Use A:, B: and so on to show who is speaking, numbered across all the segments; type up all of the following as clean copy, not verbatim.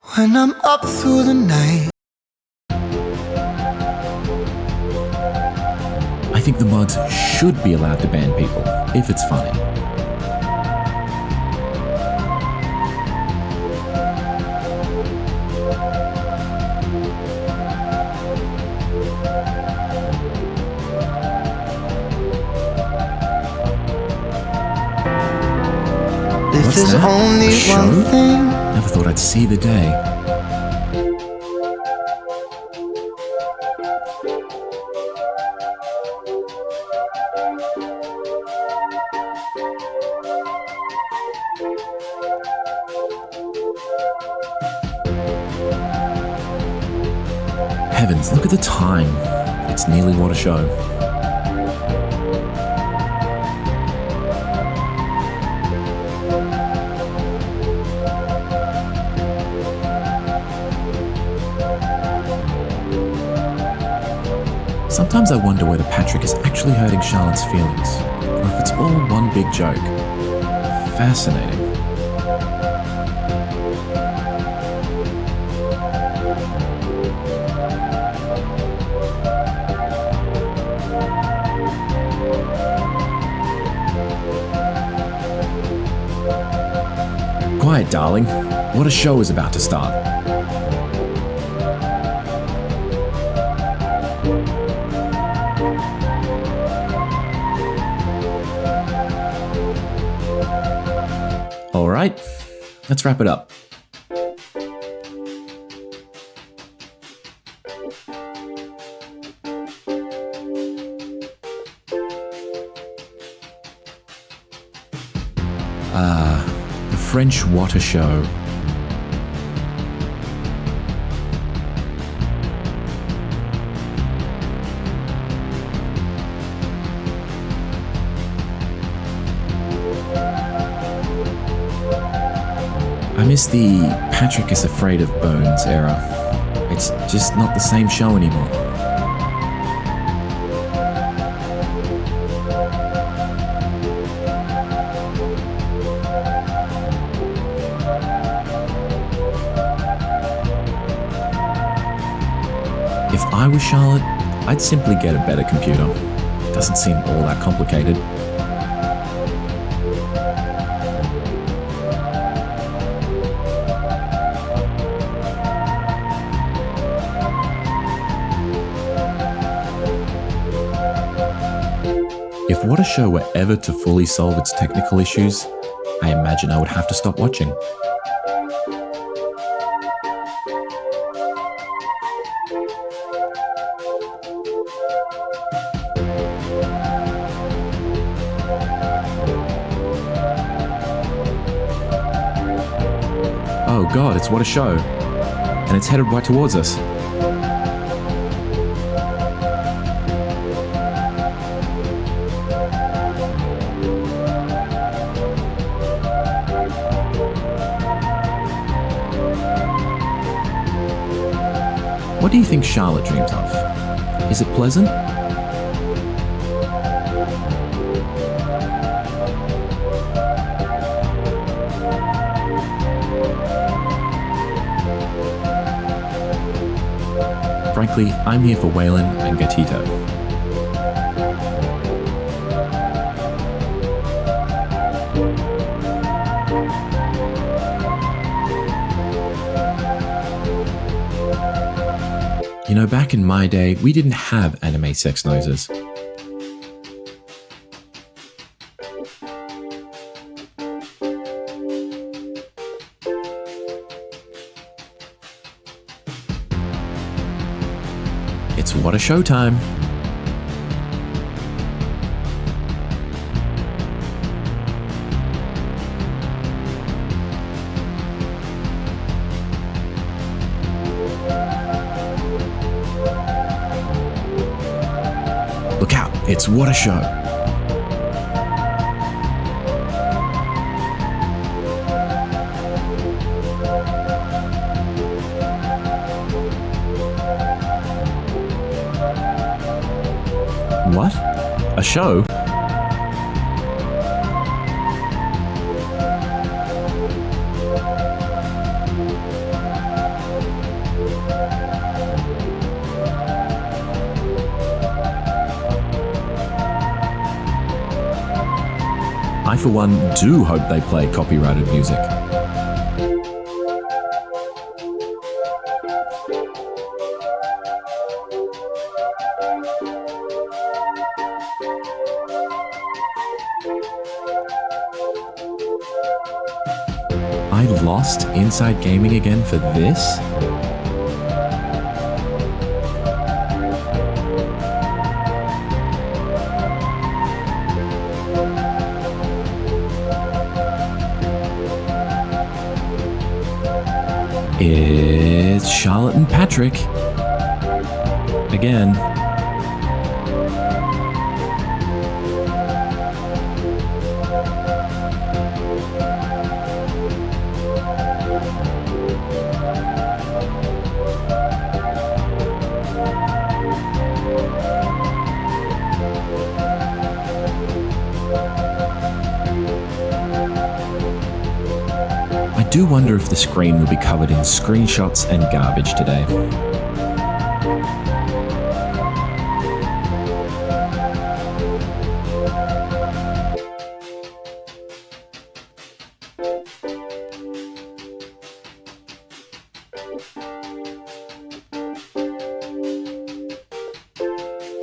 A: When I'm up through the night.
B: I think the mods should be allowed to ban people, if it's funny.
A: If
B: What's
A: there's
B: that?
A: only
B: A show?
A: one thing.
B: Never thought I'd see the day. Heavens, look at the time. It's nearly what a show. Sometimes I wonder whether Patrick is actually hurting Charlotte's feelings, or if it's all one big joke. Fascinating. Quiet, darling. What a show is about to start. All right, let's wrap it up. The French water show. I miss the Patrick is afraid of bones era. It's just not the same show anymore. If I was Charlotte, I'd simply get a better computer. It doesn't seem all that complicated. If What a Show were ever to fully solve its technical issues, I imagine I would have to stop watching. Oh god, it's What a Show. And it's headed right towards us. What do you think Charlotte dreams of? Is it pleasant? Frankly, I'm here for Waylon and Gatito. You know, back in my day, we didn't have anime sex noises. It's What a Show time. Look out, it's What a Show. What? A show? I, for one, do hope they play copyrighted music. I lost Inside Gaming again for this? It's Charlotte and Patrick. Again. I do wonder if the screen will be covered in screenshots and garbage today.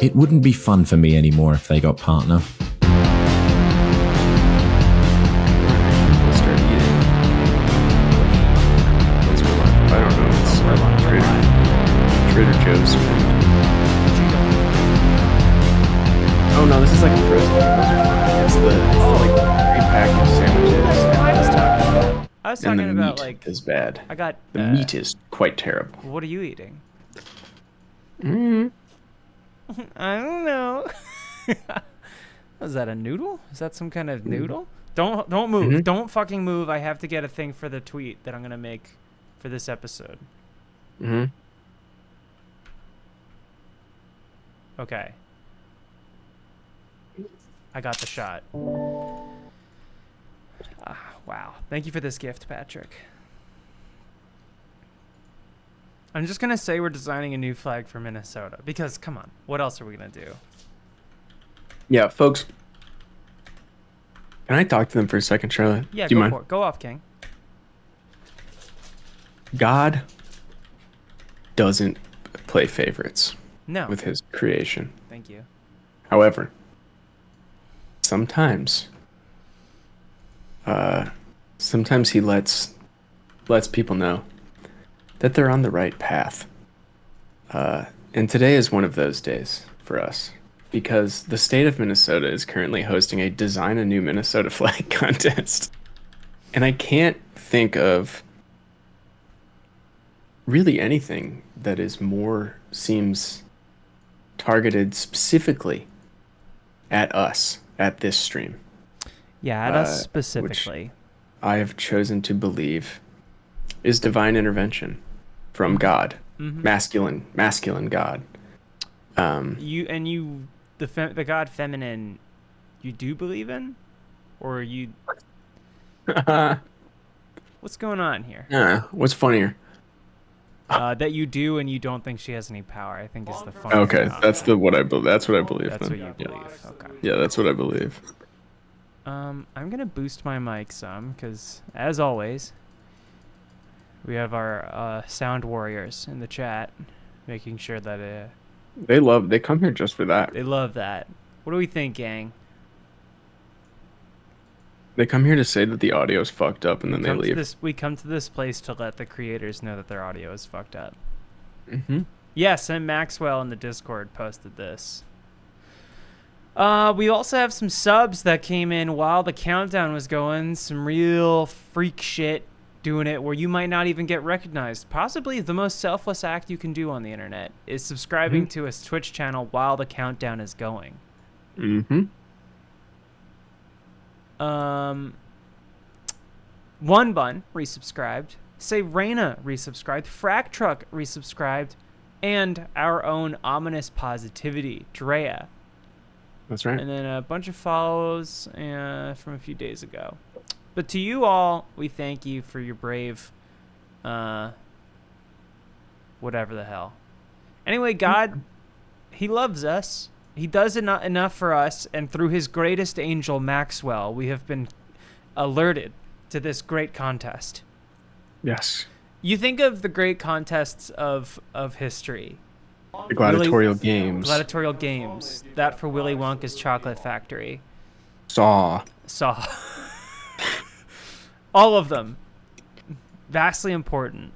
B: It wouldn't be fun for me anymore if they got partner.
C: Let's start eating. What's for lunch? I don't know. It's Trader Joe's food. Oh no, this is like a frozen. Those are fine. It's the like prepackaged sandwiches.
D: I was
C: And
D: talking
C: the
D: about
C: meat
D: like
C: is bad.
D: I got
C: The meat is quite terrible.
D: What are you eating?
C: Mm.
D: I don't know. Was that a noodle? Is that some kind of noodle? Don't move.
C: Mhm.
D: Don't fucking move. I have to get a thing for the tweet that I'm gonna make for this episode.
C: Hmm.
D: Okay. I got the shot. Wow. Thank you for this gift, Patrick. I'm just going to say we're designing a new flag for Minnesota because, come on, what else are we going to do?
C: Yeah, folks. Can I talk to them for a second, Charlotte?
D: Yeah,
C: Do you
D: go
C: mind?
D: for it. Go off, King.
C: God doesn't play favorites
D: No.
C: with his creation.
D: Thank you.
C: However, sometimes he lets people know that they're on the right path. And today is one of those days for us because the state of Minnesota is currently hosting a Design a New Minnesota Flag contest. And I can't think of really anything that seems targeted specifically at us at this stream.
D: Yeah, at us specifically.
C: I have chosen to believe is divine intervention from God, masculine God.
D: The God feminine, you do believe in, or you? What's going on here?
C: What's funnier?
D: That you do and you don't think she has any power. I think is the fun.
C: Okay, that's what I believe. That's what I believe.
D: That's
C: then.
D: what you believe. Okay.
C: Yeah, that's what I believe.
D: I'm gonna boost my mic some because, as always, we have our sound warriors in the chat, making sure that
C: They come here just for that.
D: they love that. What do we think, gang?
C: They come here to say that the audio's fucked up and then they leave.
D: We come to this place to let the creators know that their audio is fucked up.
C: Mm-hmm.
D: Yes, and Maxwell in the Discord posted this. We also have some subs that came in while the countdown was going. Some real freak shit doing it where you might not even get recognized. Possibly the most selfless act you can do on the internet is subscribing to a Twitch channel while the countdown is going.
C: Mm-hmm.
D: One Bun resubscribed. Say Raina resubscribed. Frack Truck resubscribed. And our own Ominous Positivity, Drea.
C: That's right.
D: And then a bunch of follows from a few days ago. But to you all, we thank you for your brave, whatever the hell. Anyway, God, he loves us. He does enough for us, and through his greatest angel, Maxwell, we have been alerted to this great contest.
C: Yes.
D: You think of the great contests of history.
C: The gladiatorial games.
D: Gladiatorial games. That for Willy Wonka's Chocolate Factory.
C: Saw.
D: All of them. Vastly important.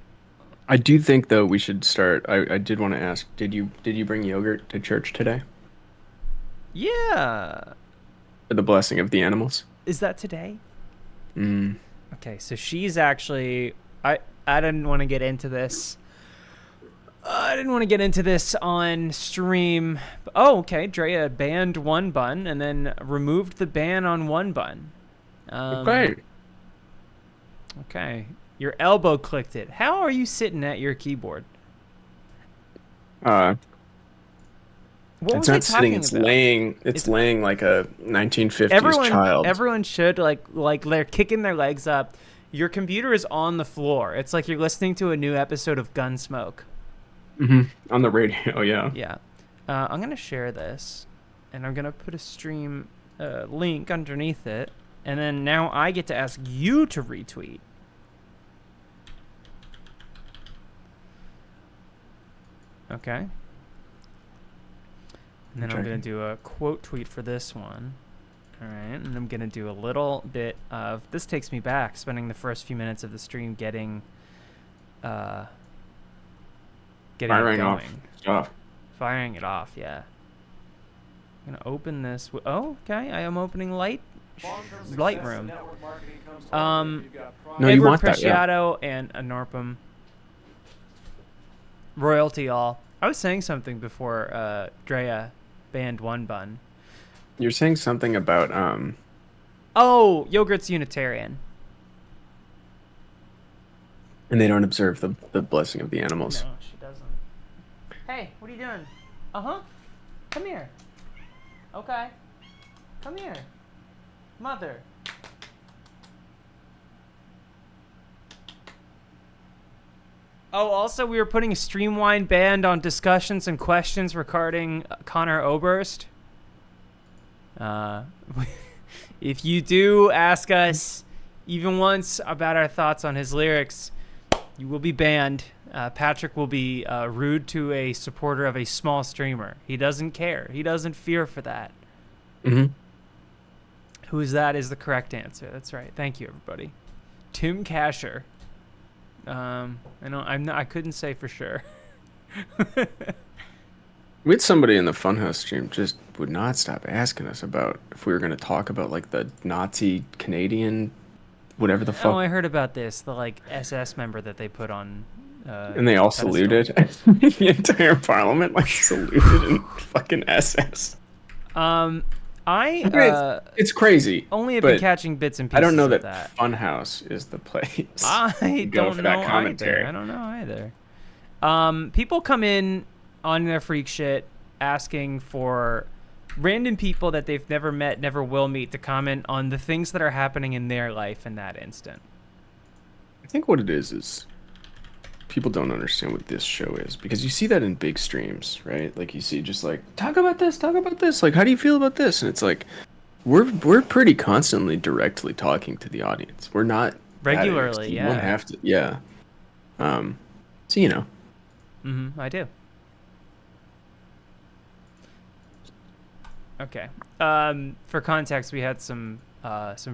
C: I do think though we should start. I did want to ask. Did you bring yogurt to church today
D: Yeah.
C: for the blessing of the animals?
D: Is that today?
C: Mm.
D: Okay, so she's actually. I didn't want to get into this. I didn't want to get into this on stream. Oh, okay. Drea banned one bun and then removed the ban on one bun.
C: Okay.
D: Okay. Your elbow clicked it. How are you sitting at your keyboard?
C: What
D: was
C: it's
D: I
C: not sitting.
D: talking
C: It's
D: about?
C: laying. It's laying like a 1950s child.
D: Everyone should like they're kicking their legs up. Your computer is on the floor. It's like you're listening to a new episode of Gunsmoke.
C: On the radio, yeah.
D: Yeah. I'm going to share this, and I'm going to put a stream link underneath it, and then now I get to ask you to retweet. Okay. And then I'm going to do a quote tweet for this one. All right, and I'm going to do a little bit of... This takes me back, spending the first few minutes of the stream getting it
C: Firing
D: going.
C: off stuff.
D: Firing it off, yeah. I'm going to open this... Oh, okay, I am opening Lightroom.
C: No,
D: Edward
C: you want that, yeah.
D: Preciado and Anorpum. Royalty all. I was saying something before Drea banned one bun.
C: You're saying something about
D: Oh, yogurt's Unitarian.
C: and they don't observe the blessing of the animals.
D: No, she doesn't. Hey, what are you doing? Uh-huh. Come here. Okay. Come here. Mother. Oh, also, we were putting a Streamwind ban on discussions and questions regarding Connor Oberst. If you do ask us even once about our thoughts on his lyrics, you will be banned. Patrick will be rude to a supporter of a small streamer. He doesn't care. He doesn't fear for that.
C: Mm-hmm.
D: Who is that is the correct answer. That's right. Thank you, everybody. Tim Casher. I couldn't say for sure.
C: We had somebody in the Funhouse stream just would not stop asking us about if we were going to talk about like the Nazi Canadian, whatever the fuck.
D: Oh, I heard about this. The like SS member that they put on.
C: And they all saluted. The entire parliament like saluted in fucking SS. It's crazy.
D: Only have been catching bits and pieces.
C: I don't know
D: of
C: that Funhouse is the place.
D: I don't know either. I don't know either. People come in on their freak shit asking for random people that they've never met, never will meet, to comment on the things that are happening in their life in that instant.
C: I think what it is people don't understand what this show is, because you see that in big streams, right? Like you see just like talk about this, like how do you feel about this, and it's like we're pretty constantly directly talking to the audience. We're not
D: regularly, yeah.
C: You don't have to, yeah. So you know.
D: I do. Okay. For context, we had some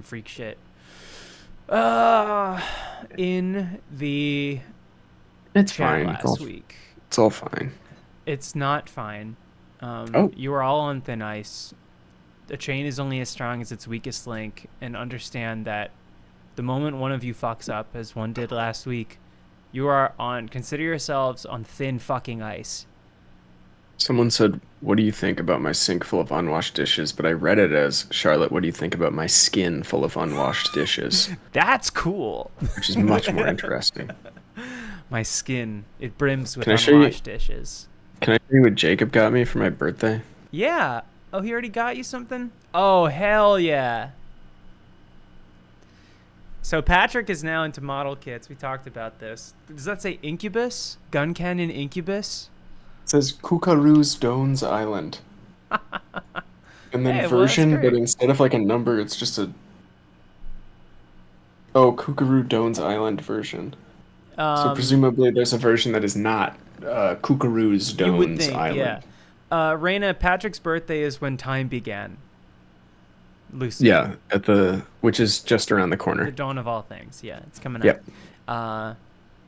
D: freak shit in the
C: It's
D: chat
C: fine.
D: last week.
C: It's all fine.
D: It's not fine. You are all on thin ice. The chain is only as strong as its weakest link, and understand that the moment one of you fucks up, as one did last week, consider yourselves on thin fucking ice.
C: Someone said, "What do you think about my sink full of unwashed dishes?" But I read it as, "Charlotte, what do you think about my skin full of unwashed dishes?"
D: That's cool.
C: Which is much more interesting.
D: My skin, it brims with
C: Can I show you-
D: unwashed dishes.
C: Can I tell you what Jacob got me for my birthday?
D: Yeah. Oh, he already got you something? Oh, hell yeah. So Patrick is now into model kits. We talked about this. Does that say Incubus? Gun Cannon Incubus?
C: It says Kookaroo Stones Island. And then
D: Hey, well, that's
C: version, but
D: great.
C: instead of like a number, it's just a Kookaroo Dones Island version. So
D: Um,
C: presumably there's a version that is not Kookaroo's
D: you would
C: Dones
D: think, yeah.
C: Island.
D: Raina, Patrick's birthday is when time began. Loosely.
C: Yeah, which is just around the
D: The
C: corner.
D: dawn of all things. Yeah, it's coming up.
C: Yep.
D: Uh,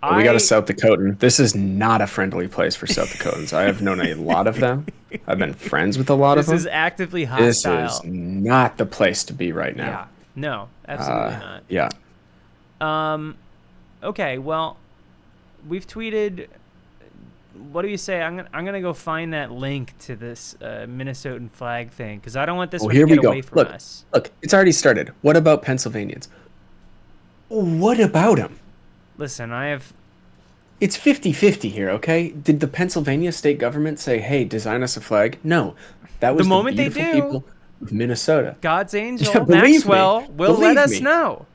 C: But we got a
D: I
C: South Dakotan. This is not a friendly place for South Dakotans. I have known a lot of them. I've been friends with a lot of
D: This is
C: them.
D: actively
C: This is
D: hostile.
C: not the place to be right now.
D: Yeah. No, absolutely
C: Yeah.
D: not. Okay, well, we've tweeted. What do you say? I'm gonna go find that link to this Minnesotan flag thing because I don't want this
C: Well,
D: one
C: here
D: to
C: we
D: get
C: go.
D: away from
C: Look,
D: us.
C: look, it's already started. What about Pennsylvanians? What about them?
D: Listen, I have.
C: It's 50-50 here, okay? Did the Pennsylvania state government say, hey, design us a flag? No. That was the
D: moment they
C: beautiful
D: do,
C: people of Minnesota.
D: God's angel
C: Yeah, believe me.
D: Maxwell will let
C: Believe
D: us
C: me.
D: know.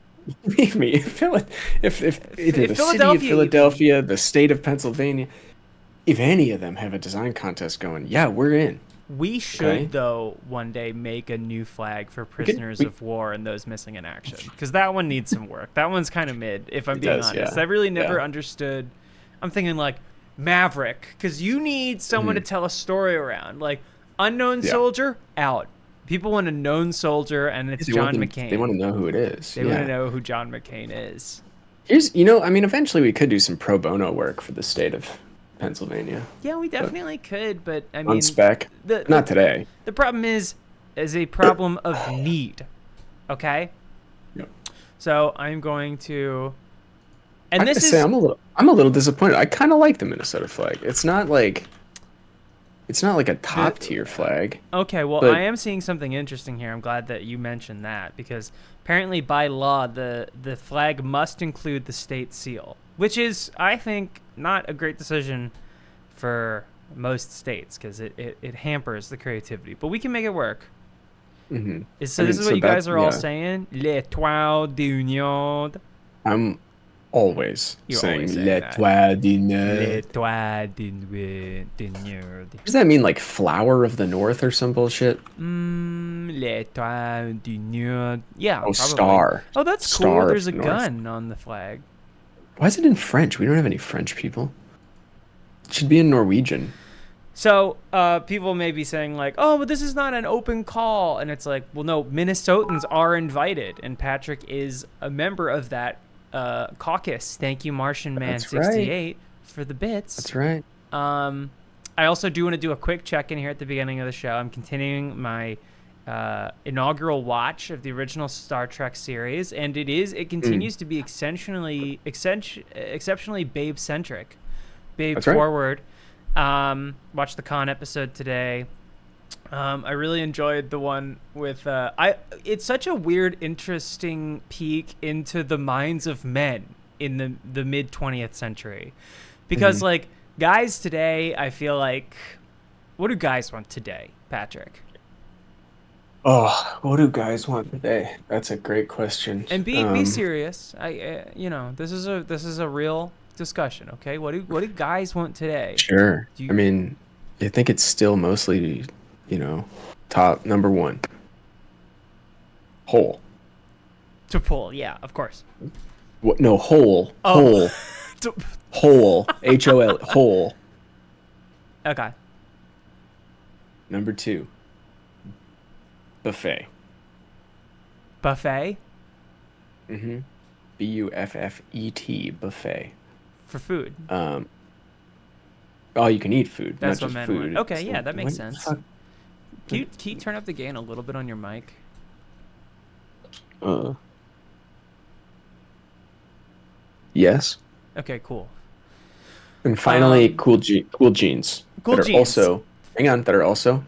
C: Believe me, if either
D: If
C: the city of
D: Philadelphia even-
C: Philadelphia, the state of Pennsylvania, if any of them have a design contest going, yeah, we're in.
D: We should,
C: Okay.
D: though, one day make a new flag for
C: could-
D: prisoners
C: we-
D: of war and those missing in action. Because that one needs some work. That one's kind of mid, if I'm
C: It
D: being
C: does,
D: honest.
C: yeah.
D: I really never
C: Yeah.
D: understood. I'm thinking, like, Maverick. Because you need someone to tell a story around. Like, unknown
C: Yeah.
D: soldier, out. People want a known soldier, and it's John McCain.
C: They want to know who it is.
D: They want to know who John McCain is.
C: I mean, eventually we could do some pro bono work for the state of Pennsylvania
D: Yeah, we definitely could, but I
C: on
D: mean,
C: spec. Not today.
D: the problem is a problem of need. Okay?
C: Yep.
D: So I'm going to, and
C: I have
D: this
C: to
D: is
C: say, I'm a little disappointed. I kind of like the Minnesota flag. It's not like a top tier flag.
D: okay. Well,
C: but-
D: I am seeing something interesting here. I'm glad that you mentioned that because apparently by law the flag must include the state seal, which is I think not a great decision for most states because it hampers the creativity. But we can make it work.
C: Mm-hmm.
D: So this is what you guys are all saying. L'étoile d'union.
C: I'm always
D: You're
C: saying
D: always saying that.
C: l'étoile du Nord.
D: L'étoile d'union.
C: Does that mean like flower of the north or some bullshit?
D: L'étoile d'union. Yeah.
C: Oh,
D: probably.
C: star.
D: Oh, that's
C: Star
D: cool.
C: of
D: There's a
C: the North.
D: gun on the flag.
C: Why is it in French? We don't have any French people. It should be in Norwegian.
D: So people may be saying like, oh, but this is not an open call. And it's like, well, no, Minnesotans are invited. And Patrick is a member of that caucus. Thank you, Martian Man
C: That's right.
D: 68 for the bits.
C: That's right.
D: I also do want to do a quick check-in here at the beginning of the show. I'm continuing my inaugural watch of the original Star Trek series, and it continues to be exceptionally babe-centric, babe
C: That's right.
D: forward. Watched the Khan episode today. I really enjoyed the one with it's such a weird, interesting peek into the minds of men in the mid 20th century, because like guys today, I feel like, what do guys want today, Patrick?
C: Oh, what do guys want today? That's a great question.
D: And be serious. This is a real discussion. Okay, what do guys want today?
C: Sure.
D: Do you-
C: I mean, I think it's still mostly, top number one. Hole.
D: To pull, yeah, of course.
C: What? No, hole.
D: Oh.
C: Hole. Hole. HOL. Hole.
D: Okay.
C: Number two. Buffet.
D: Buffet
C: Mm-hmm. BUFFET. Buffet.
D: for food.
C: Oh, you can eat food.
D: That's
C: not
D: what
C: just
D: men
C: food.
D: want. Okay,
C: It's
D: yeah,
C: like,
D: that makes
C: what the
D: sense.
C: fuck?
D: Can you turn up the gain a little bit on your mic?
C: Yes.
D: Okay, cool.
C: And finally,
D: Um,
C: cool jeans.
D: Cool
C: that are
D: jeans.
C: also, that are also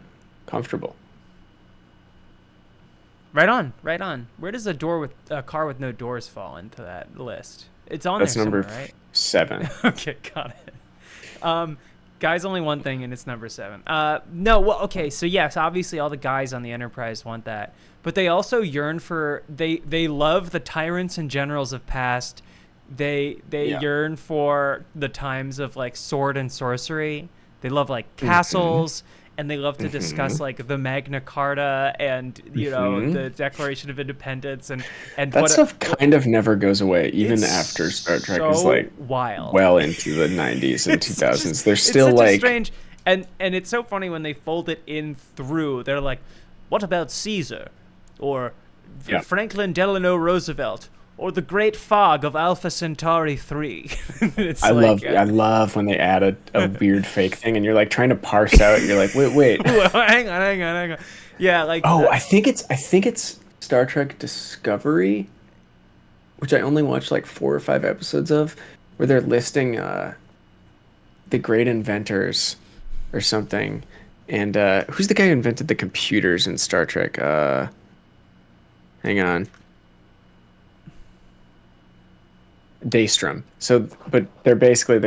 C: comfortable.
D: Right on, right on. Where does a car with no doors fall into that list? It's on
C: That's
D: there
C: number
D: somewhere, right?
C: 7.
D: Okay, got it. Guys, only one thing, and it's number 7. No, well, okay, so yes, obviously all the guys on the Enterprise want that, but they also yearn for they love the tyrants and generals of past. They
C: Yeah.
D: yearn for the times of like sword and sorcery. They love like castles and they love to discuss like the Magna Carta and the Declaration of Independence and
C: that stuff kind of never goes away, even after Star Trek is like
D: wild,
C: well into the 90s and 2000s. They're still
D: it's
C: like
D: strange, and it's so funny when they fold it in through. They're like, what about Caesar, or Franklin Delano Roosevelt, or the Great Fog of Alpha Centauri 3.
C: I love when they add a weird fake thing and you're like trying to parse out. You're like, wait.
D: hang on. Yeah, like
C: I think it's Star Trek Discovery, which I only watched like 4 or 5 episodes of, where they're listing the great inventors or something. And who's the guy who invented the computers in Star Trek? Hang on. Daystrom. So, but they're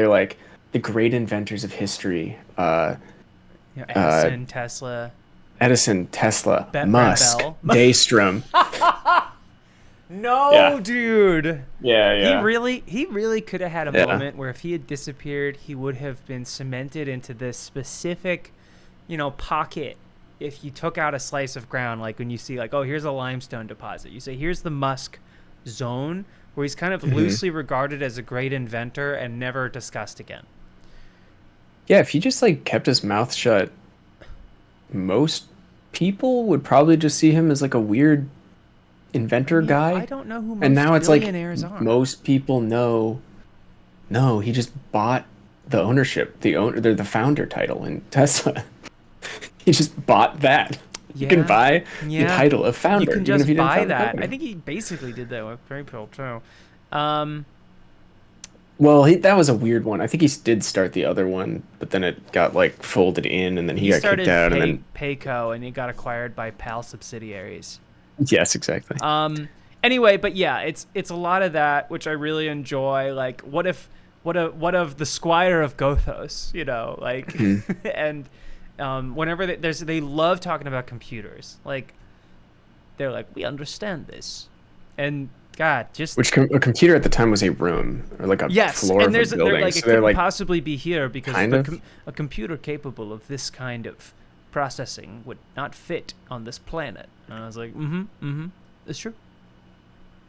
C: like the great inventors of history.
D: Edison, Tesla,
C: Musk,
D: Bell.
C: Daystrom.
D: No, dude.
C: Yeah.
D: He really could have had a moment where if he had disappeared, he would have been cemented into this specific, pocket. If you took out a slice of ground, like when you see like, oh, here's a limestone deposit, you say, here's the Musk zone, where he's kind of loosely regarded as a great inventor and never discussed again.
C: Yeah, if he just like kept his mouth shut, most people would probably just see him as like a weird inventor guy.
D: I don't know who most
C: and now it's like
D: are.
C: Most people know. No, he just bought the ownership, the founder title in Tesla. He just bought that. You can buy the title of founder.
D: You can just
C: even if you didn't
D: buy
C: found the
D: that.
C: company.
D: I think he basically did that with PayPal too.
C: Well, that was a weird one. I think he did start the other one, but then it got like folded in, and then he got kicked out, and then
D: Payco, and he got acquired by PAL subsidiaries.
C: Yes, exactly.
D: Anyway, but yeah, it's a lot of that, which I really enjoy. Like, what of the Squire of Gothos, and whenever they love talking about computers. Like, they're like, we understand this, and God, just
C: a computer at the time was a room or like a floor
D: and
C: of a building.
D: They're like,
C: so
D: it couldn't
C: like,
D: possibly be here because
C: kind
D: a computer capable of this kind of processing would not fit on this planet. And I was like, it's true.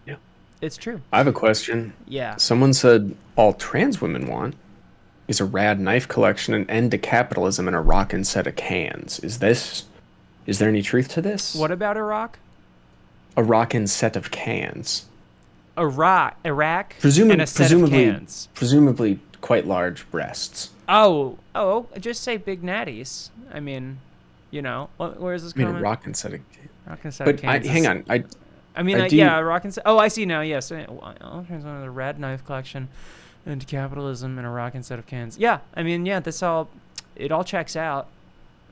C: Yeah,
D: it's true.
C: I have a question.
D: Yeah.
C: Someone said all trans women want is a rad knife collection, an end to capitalism, and a rockin' set of cans. Is there any truth to this?
D: What about Iraq?
C: A rockin' set of cans.
D: Iraq,
C: and
D: a set of cans.
C: Presumably quite large breasts.
D: Oh, just say big natties. I mean, where is this coming?
C: I mean, a rockin' set of
D: cans.
C: Hang on.
D: Rockin' set. Oh, I see now. Yes. I'll transform the red knife collection into capitalism and a rockin' set of cans. Yeah. I mean, yeah. It all checks out.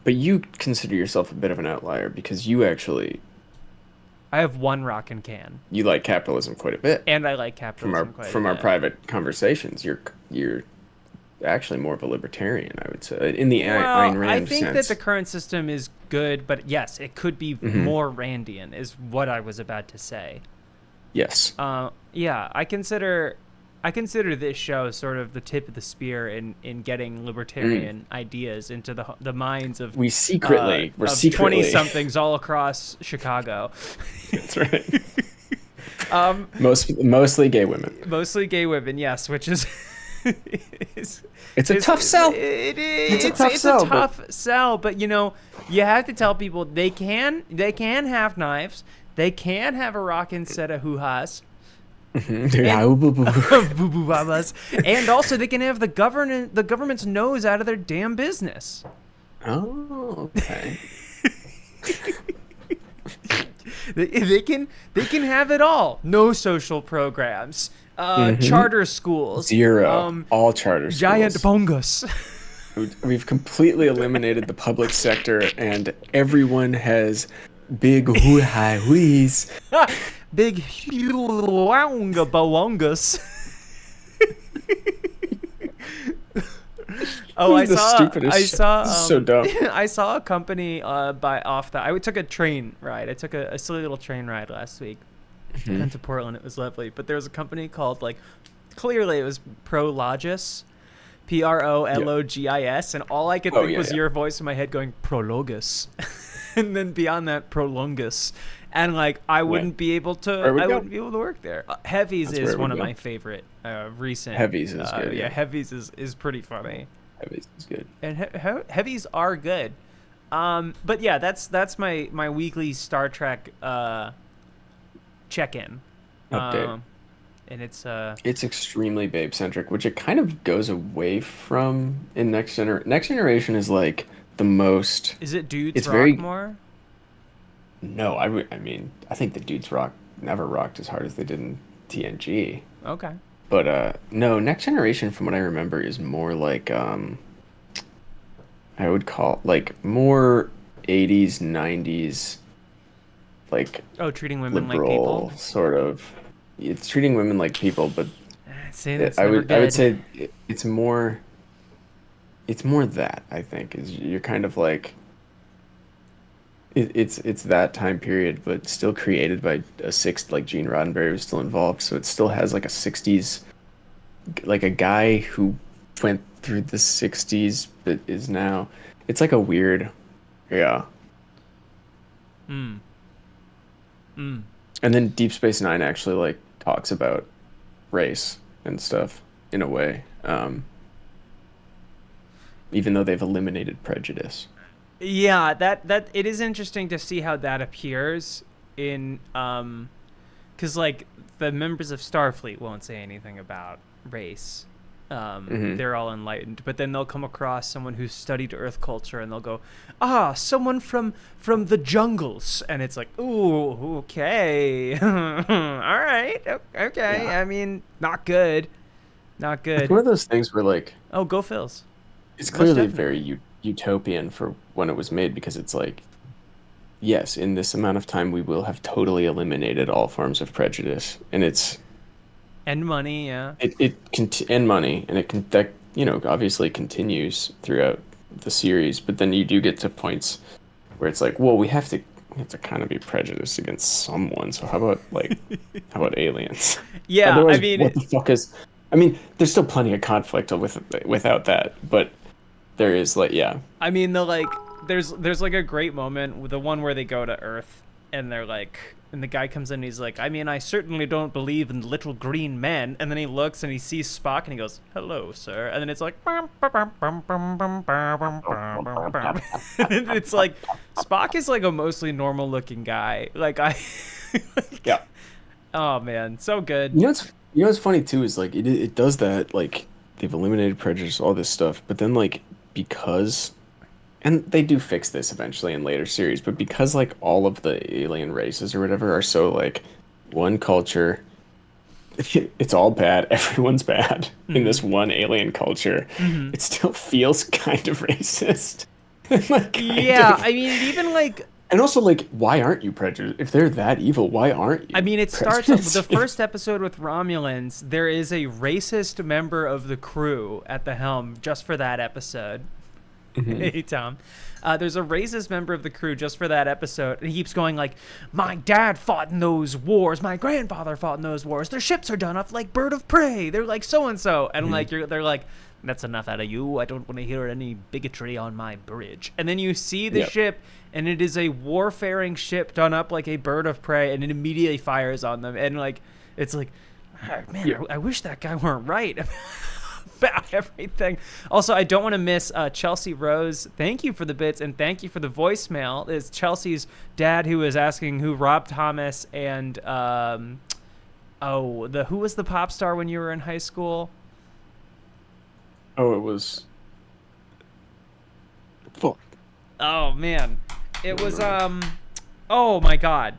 C: But you consider yourself a bit of an outlier because you actually.
D: I have one rockin' can.
C: You like capitalism quite a bit.
D: And I like capitalism quite a bit.
C: From our private conversations, you're actually more of a libertarian, I would say, in the Ayn Rand sense.
D: I think that the current system is good, but yes, it could be more Randian, is what I was about to say.
C: Yes.
D: Yeah, I consider this show sort of the tip of the spear in getting libertarian ideas into the minds of
C: we're secretly
D: 20-somethings all across Chicago.
C: That's right. Mostly gay women.
D: Mostly gay women, yes, which is
C: it's a tough sell.
D: It is. It's a tough sell, but you have to tell people they can have knives, they can have a rockin' set of hoo-has. And also they can have the government's nose out of their damn business.
C: Oh, okay.
D: They can have it all. No social programs. Charter schools.
C: Zero. All charter schools.
D: Giant bongus.
C: We've completely eliminated the public sector, and everyone has big hoo-ha-hoos.
D: Big huonga balongas. I saw
C: so dumb.
D: I saw a company I took a train ride. I took a silly little train ride last week into Portland. It was lovely. But there was a company called, like, clearly it was Prologis, Prologis, and all I could
C: Oh,
D: think
C: yeah,
D: was
C: yeah.
D: your voice in my head going Prologus, and then beyond that Prolongus, and like I wouldn't be able to work there. Heavies
C: That's
D: is
C: where it would
D: one of
C: go.
D: my favorite recent.
C: Heavies is good,
D: Yeah,
C: yeah.
D: Heavies is pretty funny,
C: Heavies is good.
D: and Heavies are good. But yeah, that's my weekly Star Trek check-in.
C: Update.
D: And it's
C: It's extremely babe centric, which it kind of goes away from in Next Generation is like the most.
D: is it dudes
C: It's
D: rock
C: very
D: more?
C: no. I mean, I think the dudes never rocked as hard as they did in TNG.
D: Okay.
C: But no, Next Generation, from what I remember, is more like I would call like more 80s, 90s, like
D: Oh, treating women like
C: liberal
D: people.
C: sort of. It's treating women like people, but
D: See, that's
C: I
D: never
C: would
D: good.
C: say it's more that I think is you're kind of like it's that time period, but still created by a six like Gene Roddenberry was still involved, so it still has like a 60s like a guy who went through the 60s but is now it's like a weird yeah.
D: Mm. Mm.
C: And then Deep Space Nine actually like talks about race and stuff in a way, even though they've eliminated prejudice.
D: Yeah, that it is interesting to see how that appears in because like the members of Starfleet won't say anything about race. They're all enlightened, but then they'll come across someone who's studied Earth culture, and they'll go, someone from the jungles, and it's like, ooh, okay, all right, okay.
C: Yeah.
D: I mean, not good, not
C: It's
D: good.
C: one of those things where like
D: Oh, go Phils.
C: it's
D: Most
C: clearly
D: definitely.
C: very utopian for when it was made because it's like yes, in this amount of time we will have totally eliminated all forms of prejudice, and
D: And money, yeah.
C: and money, and it can that obviously continues throughout the series, but then you do get to points where it's like, well, we have to kind of be prejudiced against someone. So how about aliens?
D: Yeah, I
C: Otherwise,
D: mean,
C: what the fuck is? I mean, there's still plenty of conflict without that, but there is like yeah,
D: the like there's like a great moment with the one where they go to Earth and they're like and the guy comes in and he's like, I mean, I certainly don't believe in little green men, and then he looks and he sees Spock and he goes, hello, sir, and then it's like and it's like Spock is like a mostly normal looking guy. Like
C: yeah.
D: oh man, so good.
C: What's funny too is like it does that like they've eliminated prejudice, all this stuff, but then like because and they do fix this eventually in later series, but because like all of the alien races or whatever are so like one culture, it's all bad. Everyone's bad in this one alien culture. It still feels kind of racist. Like,
D: Yeah, I mean, it even like
C: and also like, why aren't you prejudiced? If they're that evil, why aren't you?
D: I mean, it starts
C: prejudiced?
D: the first episode with Romulans. There is a racist member of the crew at the helm just for that episode. Hey, Tom. There's a racist member of the crew just for that episode. And he keeps going like, my dad fought in those wars. My grandfather fought in those wars. Their ships are done up like bird of prey. They're like so-and-so. And like, they're like, that's enough out of you. I don't want to hear any bigotry on my bridge. And then you see the ship, and it is a warfaring ship done up like a bird of prey, and it immediately fires on them. And like, it's like, man, I wish that guy weren't right about everything. Also, I don't want to miss Chelsea Rose. Thank you for the bits, and thank you for the voicemail. It's Chelsea's dad who was asking who Rob Thomas and who was the pop star when you were in high school?
C: Oh, it was. Fuck.
D: Oh man, it was oh my god.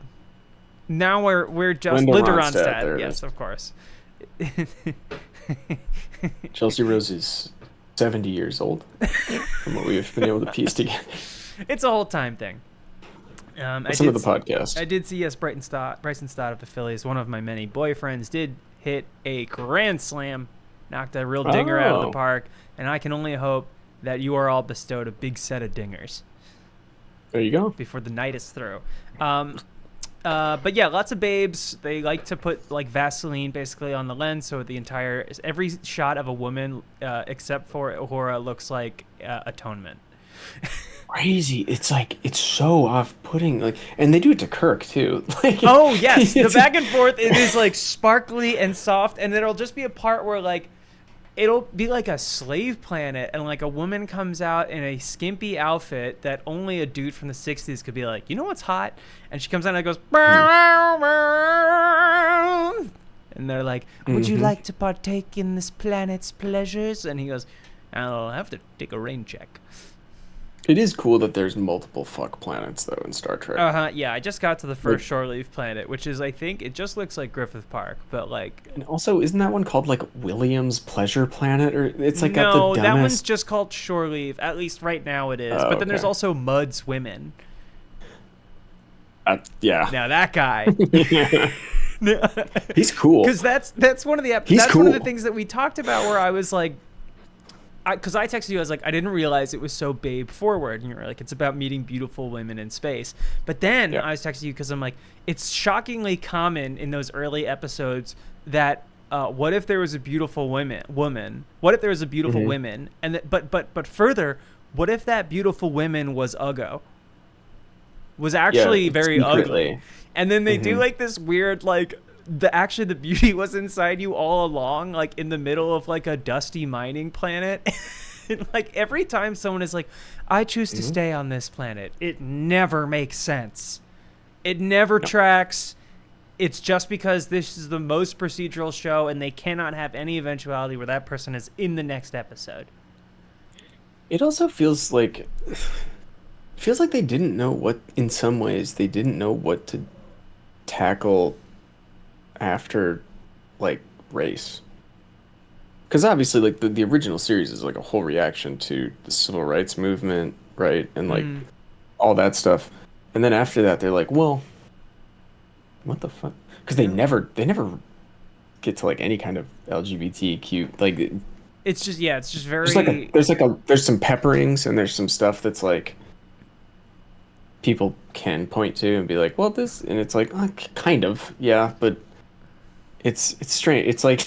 D: Now we're just
C: Linda
D: Ronstadt.
C: there it
D: Yes,
C: is.
D: of course.
C: Chelsea Rose is 70 years old, from what we've been able to piece together.
D: It's a whole time thing.
C: Listen to the podcast.
D: I did see Bryson Stott of the Phillies, one of my many boyfriends, did hit a grand slam, knocked a real dinger out of the
C: Oh.
D: park, and I can only hope that you are all bestowed a big set of dingers
C: There you go.
D: before the night is through. But yeah, lots of babes. They like to put like Vaseline basically on the lens, so every shot of a woman, except for Uhura, looks like atonement.
C: Crazy. It's like it's so off-putting. Like, and they do it to Kirk too. Like,
D: Oh yes, the
C: it's-
D: back and forth. It is like sparkly and soft, and there'll just be a part where like it'll be like a slave planet, and like a woman comes out in a skimpy outfit that only a dude from the 60s could be like, you know what's hot? And she comes out and it goes, and they're like, would you like to partake in this planet's pleasures? And he goes, I'll have to take a rain check.
C: It is cool that there's multiple fuck planets though in Star Trek.
D: Yeah, I just got to the first shore leave planet, which is, I think, it just looks like Griffith Park, but like...
C: And also, isn't that one called like William's Pleasure Planet, or it's like got
D: No,
C: the
D: that one's
C: dumbest?
D: just called shore leave. At least right now it is.
C: Oh,
D: But then there's
C: okay.
D: also Mud's Women.
C: Yeah.
D: Now that guy...
C: He's cool.
D: Because that's one of the
C: He's
D: that's one of the
C: cool.
D: things that we talked about where I was like, because I texted you, I was like, I didn't realize it was so babe forward, and you were like, it's about meeting beautiful women in space. But then
C: Yeah.
D: I was texting you because I'm like, it's shockingly common in those early episodes that what if there was a beautiful woman? What if there was a beautiful woman? And but further, what if that beautiful woman was Uggo? Was actually very
C: secretly.
D: ugly. And then they do like this weird like the beauty was inside you all along, like in the middle of like a dusty mining planet. And, like every time someone is like, I choose to stay on this planet, it never makes sense. It never tracks. It's just because this is the most procedural show and they cannot have any eventuality where that person is in the next episode.
C: It also feels like they didn't know what, in some ways, they didn't know what to tackle after, like, race. Because obviously, like, the original series is, like, a whole reaction to the civil rights movement, right? And, like, all that stuff. And then after that, they're like, well, what the fuck? Because they never get to, like, any kind of LGBTQ, like...
D: It's just very...
C: There's some pepperings, and there's some stuff that's, like... people can point to and be like, well, this, and it's like, kind of, yeah, but it's strange. It's like,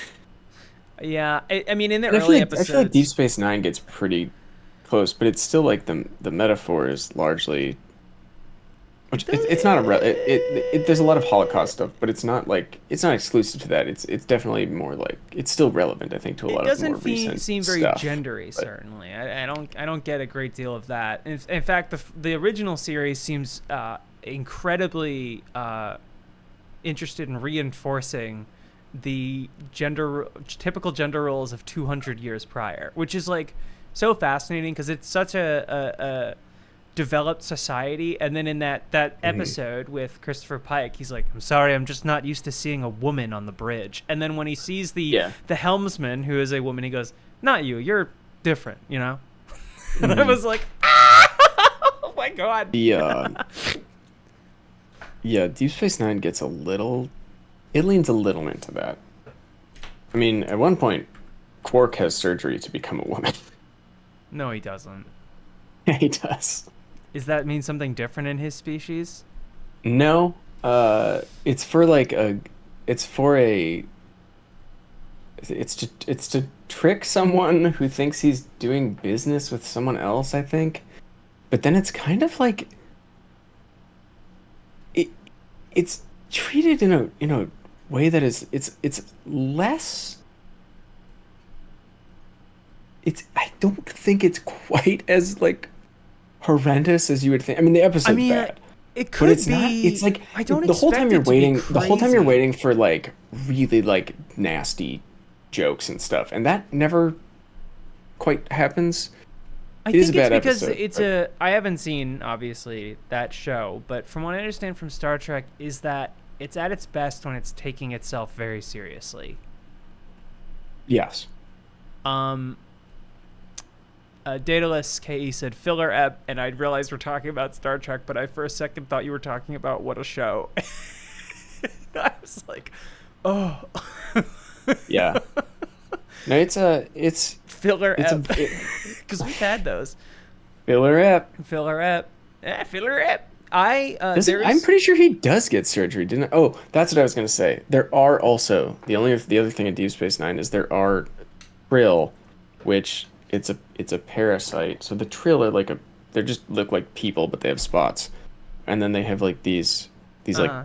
D: Yeah, I mean, in the
C: I
D: early
C: feel
D: episodes...
C: like Deep Space Nine gets pretty close, but it's still like the metaphor is largely, which it's not there's a lot of Holocaust stuff, but it's not exclusive to that. It's definitely more like, it's still relevant, I think, to a lot of more recent
D: It doesn't seem very
C: stuff,
D: gendery,
C: but-
D: certainly. I don't get a great deal of that. In fact, the original series seems incredibly interested in reinforcing the typical gender roles of 200 years prior, which is like so fascinating because it's such a developed society. And then in that episode with Christopher Pike, he's like, I'm sorry, I'm just not used to seeing a woman on the bridge. And then when he sees the helmsman, who is a woman, he goes, not you, you're different, you know? And I was like, oh my god.
C: Yeah, Deep Space Nine gets it leans a little into that. I mean, at one point, Quark has surgery to become a woman.
D: No, he doesn't.
C: Yeah, he does.
D: Does that mean something different in his species?
C: No, it's to trick someone who thinks he's doing business with someone else, I think. But then it's kind of like it's treated in a way that is it's less. I don't think it's quite as like horrendous as you would think. I mean, the episode's bad.
D: It could
C: But it's
D: be.
C: not. It's like
D: I don't
C: the whole time
D: expect
C: you're
D: it to be
C: waiting. The whole time you're
D: crazy.
C: waiting for like really like nasty jokes and stuff, and that never quite happens.
D: I
C: It is
D: think
C: a
D: it's
C: bad
D: because
C: episode,
D: I haven't seen obviously that show, but from what I understand from Star Trek is that it's at its best when it's taking itself very seriously.
C: Yes.
D: Daedalus KE said filler ep, and I realized we're talking about Star Trek, but I for a second thought you were talking about What a Show. I was like, oh.
C: Yeah. No, it's
D: Filler
C: It's
D: ep. Because we've had those.
C: filler ep.
D: Filler ep. Filler ep.
C: I'm pretty sure he does get surgery, didn't I? Oh, that's what I was gonna say. There are also the other thing in Deep Space Nine is there are Trill, which it's a parasite. So the Trill are like they just look like people, but they have spots, and then they have like these like
D: Uh,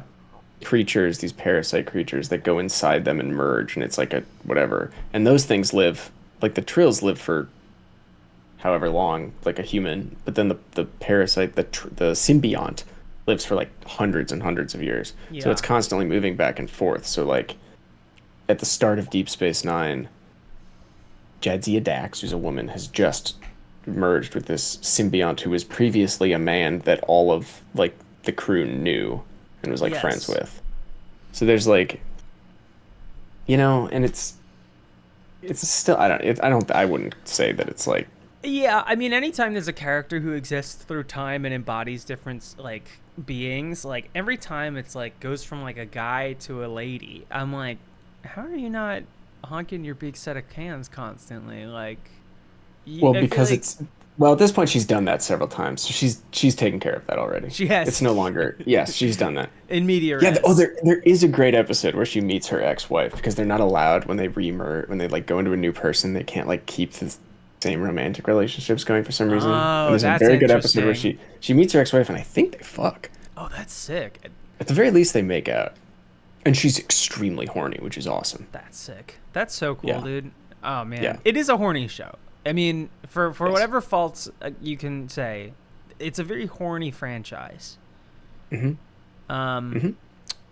C: creatures, these parasite creatures that go inside them and merge, and it's like a whatever. And those things live like the Trills live for however long, like a human. But then the parasite, the symbiont, lives for like hundreds and hundreds of years. So
D: yeah.
C: it's constantly moving back and forth. So like at the start of Deep Space Nine, Jadzia Dax, who's a woman, has just merged with this symbiont who was previously a man that all of like the crew knew and was like friends
D: Yes.
C: with. So there's like, and it's still I wouldn't say that it's like
D: Yeah, I mean, anytime there's a character who exists through time and embodies different like beings, like every time it's like goes from like a guy to a lady, I'm like, how are you not honking your big set of cans constantly? Like,
C: well
D: I feel
C: because
D: like
C: it's well at this point she's done that several times. So she's taken care of that already.
D: she has.
C: It's no longer yes, she's done that.
D: In media
C: Yeah,
D: res.
C: there is a great episode where she meets her ex-wife because they're not allowed when they remer when they like go into a new person, they can't like keep the same romantic relationships going for some reason. And
D: Oh,
C: there's a
D: that's
C: very good episode where
D: interesting.
C: she meets her ex-wife and I think they fuck.
D: Oh, that's sick.
C: At the very least they make out. And she's extremely horny, which is awesome.
D: That's sick. That's so cool,
C: Yeah.
D: dude. Oh man,
C: Yeah.
D: it is a horny show. I mean, for
C: Yes.
D: whatever faults you can say, it's a very horny franchise.
C: Mhm. Mhm.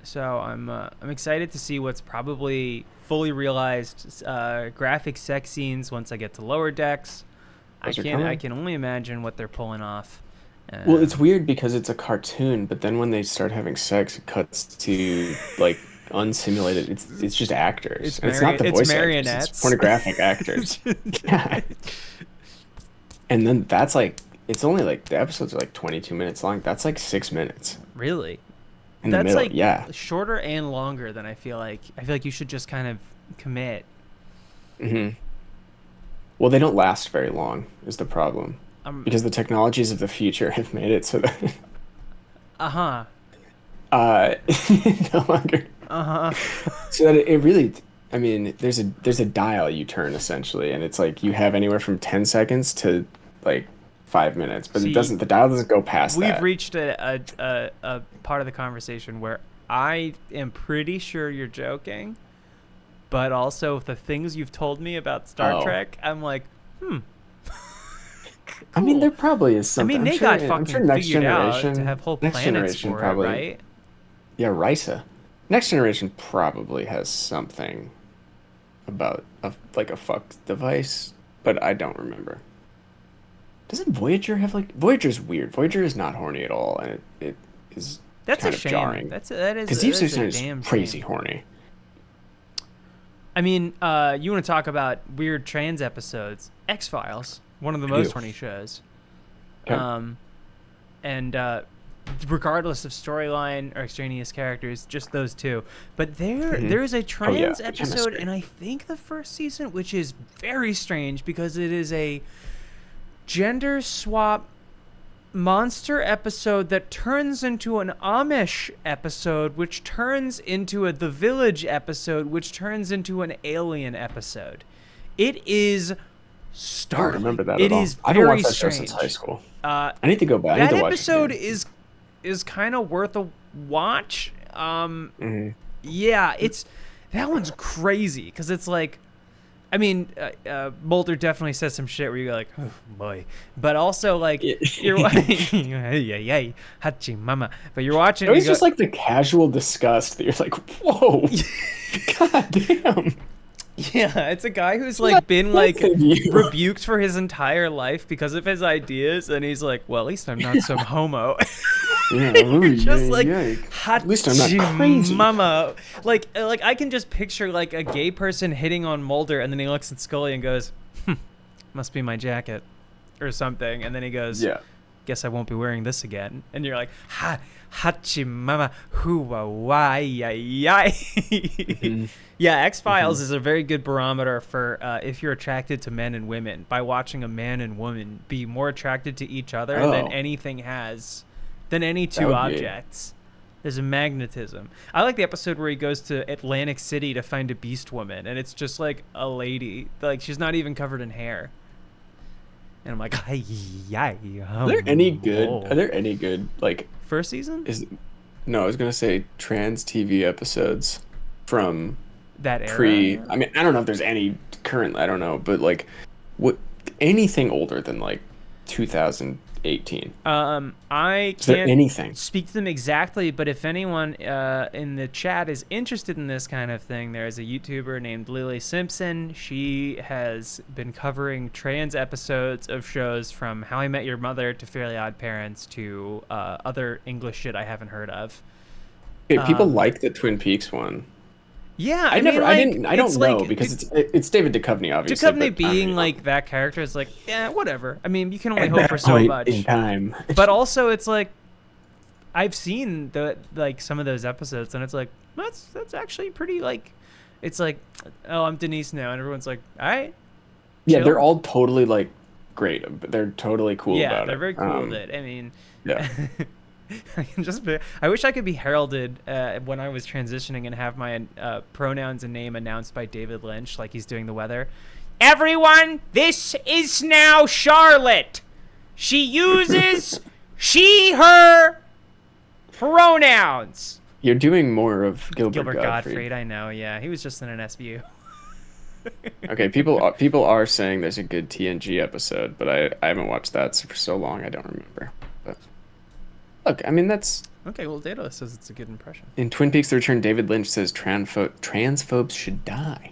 D: So I'm excited to see what's probably fully realized graphic sex scenes once I get to lower decks.
C: Those are
D: I
C: coming.
D: can only imagine what they're pulling off.
C: Well, it's weird because it's a cartoon, but then when they start having sex, it cuts to like unsimulated. It's just actors.
D: It's
C: And it's not the
D: it's
C: voice actors.
D: marionettes.
C: It's pornographic actors. Yeah. And then that's like it's only like the episodes are like 22 minutes long. That's like 6 minutes
D: Really?
C: in the
D: That's
C: middle.
D: like
C: Yeah.
D: shorter and longer than I feel like. I feel like you should just kind of commit.
C: Hmm. Well, they don't last very long is the problem because the technologies of the future have made it so that
D: Uh-huh.
C: uh no longer so that it really I mean there's a dial you turn essentially and it's like you have anywhere from 10 seconds to like 5 minutes but
D: See,
C: the dial doesn't go past
D: We've
C: that.
D: reached a part of the conversation where I am pretty sure you're joking, but also the things you've told me about Star
C: Oh.
D: Trek, I'm like,
C: I mean
D: cool.
C: there probably is
D: I
C: something.
D: mean, they
C: I'm sure,
D: got
C: I'm
D: fucking
C: sure Next
D: figured out
C: Generation
D: to have whole
C: Next
D: planets
C: Generation
D: for
C: probably
D: it, right?
C: yeah Risa Next Generation probably has something about like a fuck device but I don't remember. Doesn't Voyager have like Voyager's weird. Voyager is not horny at all, and it is
D: That's
C: kind
D: a
C: of
D: shame.
C: jarring.
D: That is
C: Because Deep
D: that
C: Space
D: is a
C: Nine is
D: damn
C: crazy
D: shame.
C: horny.
D: I mean, you want to talk about weird trans episodes? X-Files, one of the most
C: Ew.
D: horny shows.
C: Okay.
D: And regardless of storyline or extraneous characters, just those two. But there is a trans
C: the
D: episode
C: chemistry.
D: in I think the first season, which is very strange because it is a gender swap monster episode that turns into an Amish episode, which turns into a The Village episode, which turns into an Alien episode. It is
C: I don't
D: startling.
C: remember that
D: It
C: at all.
D: is
C: I haven't
D: very
C: watched that show
D: strange.
C: since high school.
D: Uh,
C: I need to go back. I need
D: that
C: to watch it
D: episode
C: again.
D: is kind of worth a watch.
C: Mhm.
D: Yeah, that one's crazy because it's like, I mean, Mulder definitely says some shit where you're like, oh boy, but also like you're yeah, hachi mama, but you're watching.
C: It was
D: you go-
C: just like the casual disgust that you're like, whoa, god damn.
D: Yeah, it's a guy who's like been like
C: Both of you.
D: rebuked for his entire life because of his ideas, and he's like, well, at least I'm not some homo.
C: Yeah,
D: You're just like
C: At least I'm not
D: "Hachi
C: crazy.
D: mama." Like I can just picture like a gay person hitting on Mulder, and then he looks at Scully and goes, "Must be my jacket," or something, and then he goes,
C: Yeah.
D: "Guess I won't be wearing this again." And you're like, hachi mama, hua wai yai.
C: Mm-hmm.
D: Yeah, X-Files is a very good barometer for if you're attracted to men and women by watching a man and woman be more attracted to each other than
C: Oh.
D: anything has than any
C: That
D: two
C: would be-
D: objects. There's a magnetism. I like the episode where he goes to Atlantic City to find a beast woman, and it's just like a lady. Like, she's not even covered in hair. And I'm like,
C: Are there any good? Are there any good like?
D: First season?
C: No, I was gonna say trans TV episodes from
D: That era?
C: I mean, I don't know if there's any currently. I don't know, but like, what anything older than like 2018?
D: I
C: Is there
D: can't
C: anything?
D: speak to them exactly, but if anyone in the chat is interested in this kind of thing, there is a YouTuber named Lily Simpson. She has been covering trans episodes of shows from How I Met Your Mother to Fairly Odd Parents to other English shit I haven't heard of.
C: Okay, people like the Twin Peaks one.
D: Yeah,
C: I
D: don't
C: know because it's David Duchovny, obviously.
D: Duchovny
C: but,
D: being like that character is like, yeah, whatever. I mean, you can only hope for so much.
C: In time.
D: But also, it's like I've seen some of those episodes, and it's like that's actually pretty like. It's like, oh, I'm Denise now, and everyone's like, all right.
C: Yeah,
D: chill.
C: they're all totally like great. They're totally cool about it.
D: Yeah, they're very cool with it. I mean,
C: yeah.
D: I wish I could be heralded when I was transitioning and have my pronouns and name announced by David Lynch, like he's doing the weather. Everyone, this is now Charlotte. She uses she, her pronouns.
C: You're doing more of Gilbert
D: Gottfried. I know. Yeah, he was just in an SVU.
C: Okay, people are saying there's a good TNG episode, but I haven't watched that for so long I don't remember. But look, I mean that's
D: okay. Well, Data says it's a good impression.
C: in Twin Peaks: The Return. David Lynch says transphobes should die.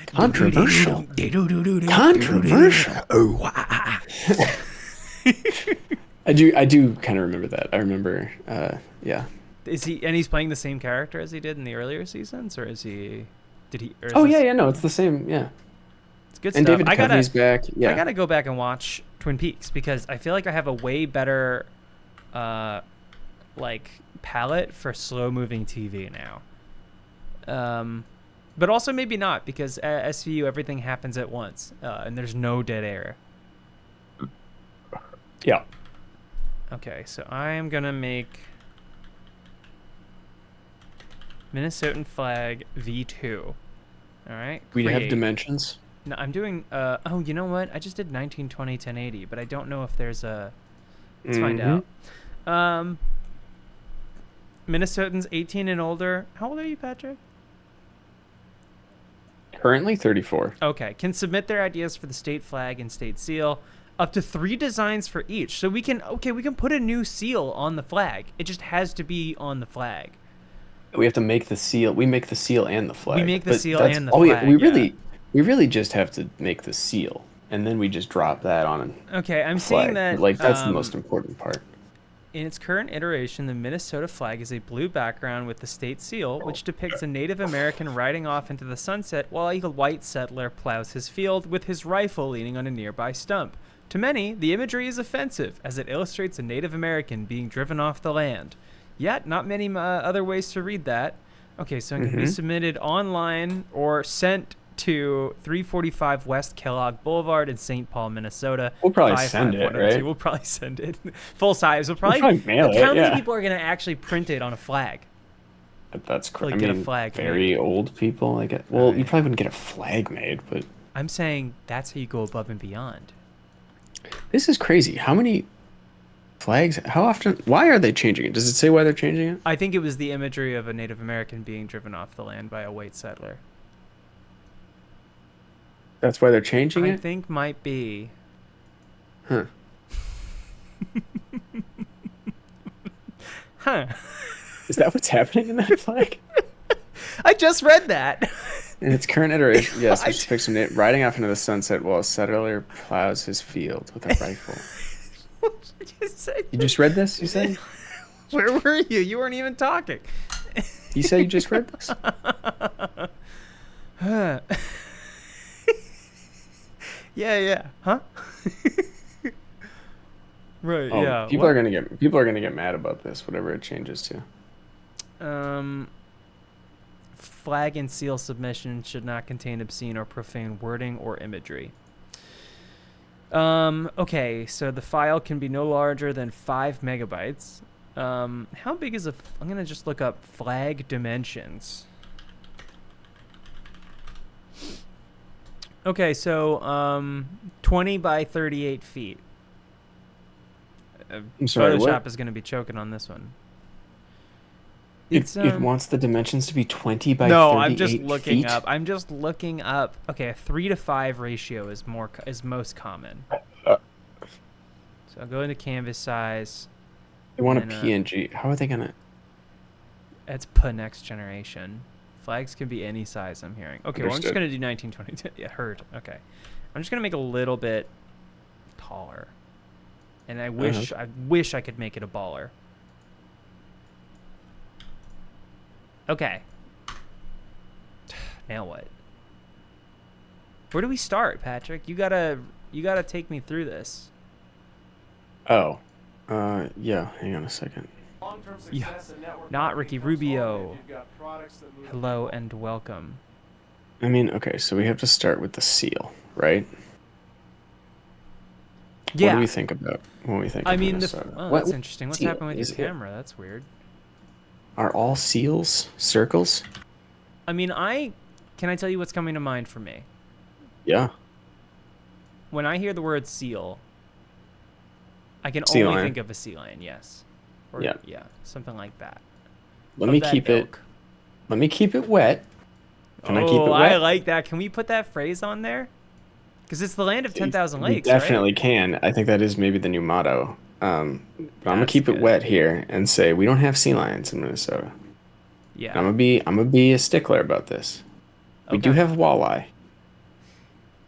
C: Controversial. Controversial. Oh. I do kind of remember that. I remember. Yeah.
D: Is he and he's playing the same character as he did in the earlier seasons, or is he? Did he? Or is
C: Oh
D: this,
C: yeah, no, it's the same. Yeah.
D: It's good
C: And
D: stuff.
C: David Duchovny's back. Yeah.
D: I gotta go back and watch Twin Peaks because I feel like I have a way better, like palette for slow moving TV now. But also maybe not because at SVU everything happens at once, and there's no dead air.
C: Yeah.
D: Okay, so I am gonna make Minnesotan flag V2. All right.
C: We have
D: create.
C: dimensions.
D: No, I'm doing. Oh, you know what? I just did 1920 1080, but I don't know if there's a. Let's find out. Minnesotans 18 and older. How old are you, Patrick?
C: Currently 34.
D: Okay, can submit their ideas for the state flag and state seal. Up to 3 designs for each. So we can put a new seal on the flag. It just has to be on the flag.
C: We have to make the seal. We make the seal and the flag.
D: We make the
C: But
D: seal
C: that's
D: and the
C: all
D: flag.
C: We really just have to make the seal, and then we just drop that on.
D: Okay, I'm
C: flag.
D: seeing that.
C: Like that's the most important part.
D: In its current iteration, the Minnesota flag is a blue background with the state seal, which depicts a Native American riding off into the sunset while a white settler plows his field with his rifle leaning on a nearby stump. To many, the imagery is offensive, as it illustrates a Native American being driven off the land. Yet, not many other ways to read that. Okay, so it can be submitted online or sent to 345 West Kellogg Boulevard in St. Paul, Minnesota.
C: We'll probably send it, right?
D: We'll probably send it. Full size. We'll probably
C: mail it,
D: how many
C: yeah.
D: people are going to actually print it on a flag?
C: That's crazy.
D: Like, get a flag
C: very
D: made.
C: old people. Like, well, you probably wouldn't get a flag made, but
D: I'm saying that's how you go above and beyond.
C: this is crazy. How many flags? How often? Why are they changing it? Does it say why they're changing it?
D: I think it was the imagery of a Native American being driven off the land by a white settler.
C: That's why they're changing
D: I
C: it.
D: think might be.
C: Huh.
D: Huh.
C: Is that what's happening in that flag?
D: I just read that.
C: In its current iteration, yes, which depicts him riding off into the sunset while a settler plows his field with a rifle.
D: What did you say?
C: You just read this? You said?
D: Where were you? You weren't even talking.
C: You said you just read this?
D: Huh. Yeah. Huh? Right.
C: Oh,
D: yeah.
C: people are gonna get mad about this, whatever it changes to.
D: Flag and seal submission should not contain obscene or profane wording or imagery. Okay, so the file can be no larger than 5 megabytes. How big is I'm gonna just look up flag dimensions. Okay, so 20 by 38 feet.
C: I'm sorry,
D: Photoshop
C: what?
D: is gonna be choking on this one.
C: It wants the dimensions to be 20 by
D: no,
C: 38
D: I'm just looking
C: feet?
D: up. I'm just looking up. Okay, a 3:5 ratio is most common.
C: Uh,
D: So I'll go into canvas size.
C: They want a
D: and,
C: PNG. How are they gonna?
D: It's next generation. Flags can be any size, I'm hearing. Okay, well, I'm just
C: Understood.
D: going to do 1922. Yeah, heard. Okay. I'm just going to make it a little bit taller. And I wish I could make it a baller. Okay. Now what? Where do we start, Patrick? You gotta take me through this.
C: Oh, yeah. Hang on a second.
D: Yeah. Not Ricky Rubio. Hello and welcome.
C: I mean, okay, so we have to start with the seal, right?
D: Yeah.
C: What do we think about when we think?
D: I
C: of
D: mean,
C: Minnesota?
D: that's interesting. What's
C: seal
D: happening with
C: is
D: your
C: it?
D: camera? That's weird.
C: Are all seals circles?
D: I mean, can I tell you what's coming to mind for me?
C: Yeah.
D: When I hear the word seal, I can
C: Sea
D: only
C: lion.
D: think of a sea lion, yes. Or,
C: Yeah.
D: yeah, something like that.
C: Let
D: Of
C: me
D: that
C: keep it.
D: ilk.
C: Let me keep it wet. Can I keep it
D: Oh,
C: wet?
D: I like that. Can we put that phrase on there? Because it's the land of 10,000
C: We
D: lakes,
C: definitely
D: right?
C: can. I think that is maybe the new motto. But I'm gonna
D: That's
C: keep it
D: good.
C: wet here and say we don't have sea lions in Minnesota.
D: Yeah.
C: And I'm gonna be a stickler about this. We do
D: Okay.
C: have walleye.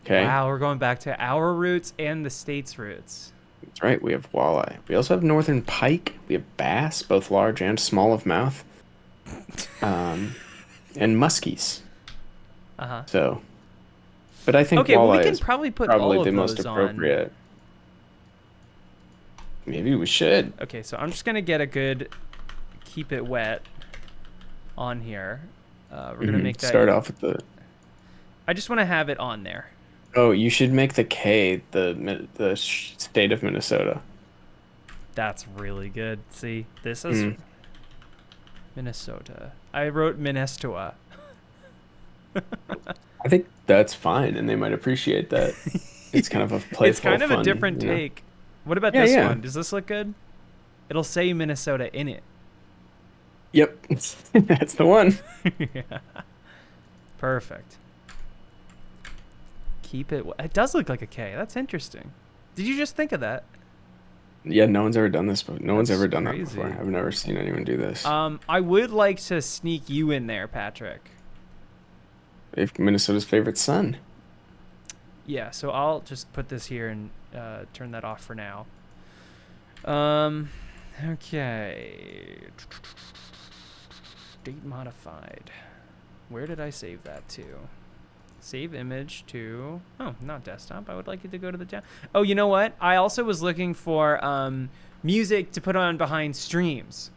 C: Okay.
D: Wow, we're going back to our roots and the state's roots.
C: That's right. We have walleye. We also have northern pike. We have bass, both large and small of mouth. And muskies.
D: Uh-huh.
C: So, but I think
D: Okay, well, we
C: walleye
D: can
C: is
D: probably put
C: probably
D: all
C: the
D: of
C: most
D: those on.
C: appropriate. Maybe we should.
D: Okay, so I'm just going to get a good keep it wet on here. We're going to make that...
C: Start off with the.
D: I just want to have it on there.
C: Oh, you should make the K the state of Minnesota.
D: That's really good. See, this is Minnesota. I wrote Minnesota.
C: I think that's fine, and they might appreciate that. It's kind of a playful,
D: It's kind of
C: fun,
D: a different
C: you know?
D: take. What about
C: Yeah,
D: this
C: yeah.
D: one? Does this look good? It'll say Minnesota in it.
C: Yep, that's the one.
D: Yeah. Perfect. Keep it. It does look like a K. That's interesting. Did you just think of that?
C: Yeah, no one's ever done this, but no one's
D: That's
C: ever done that
D: crazy.
C: before. I've never seen anyone do this.
D: I would like to sneak you in there, Patrick.
C: If Minnesota's favorite son.
D: Yeah, so I'll just put this here and turn that off for now. Okay. Date modified. Where did I save that to? Save image to... Oh, not desktop. I would like it to go to the... Oh, you know what? I also was looking for music to put on behind streams.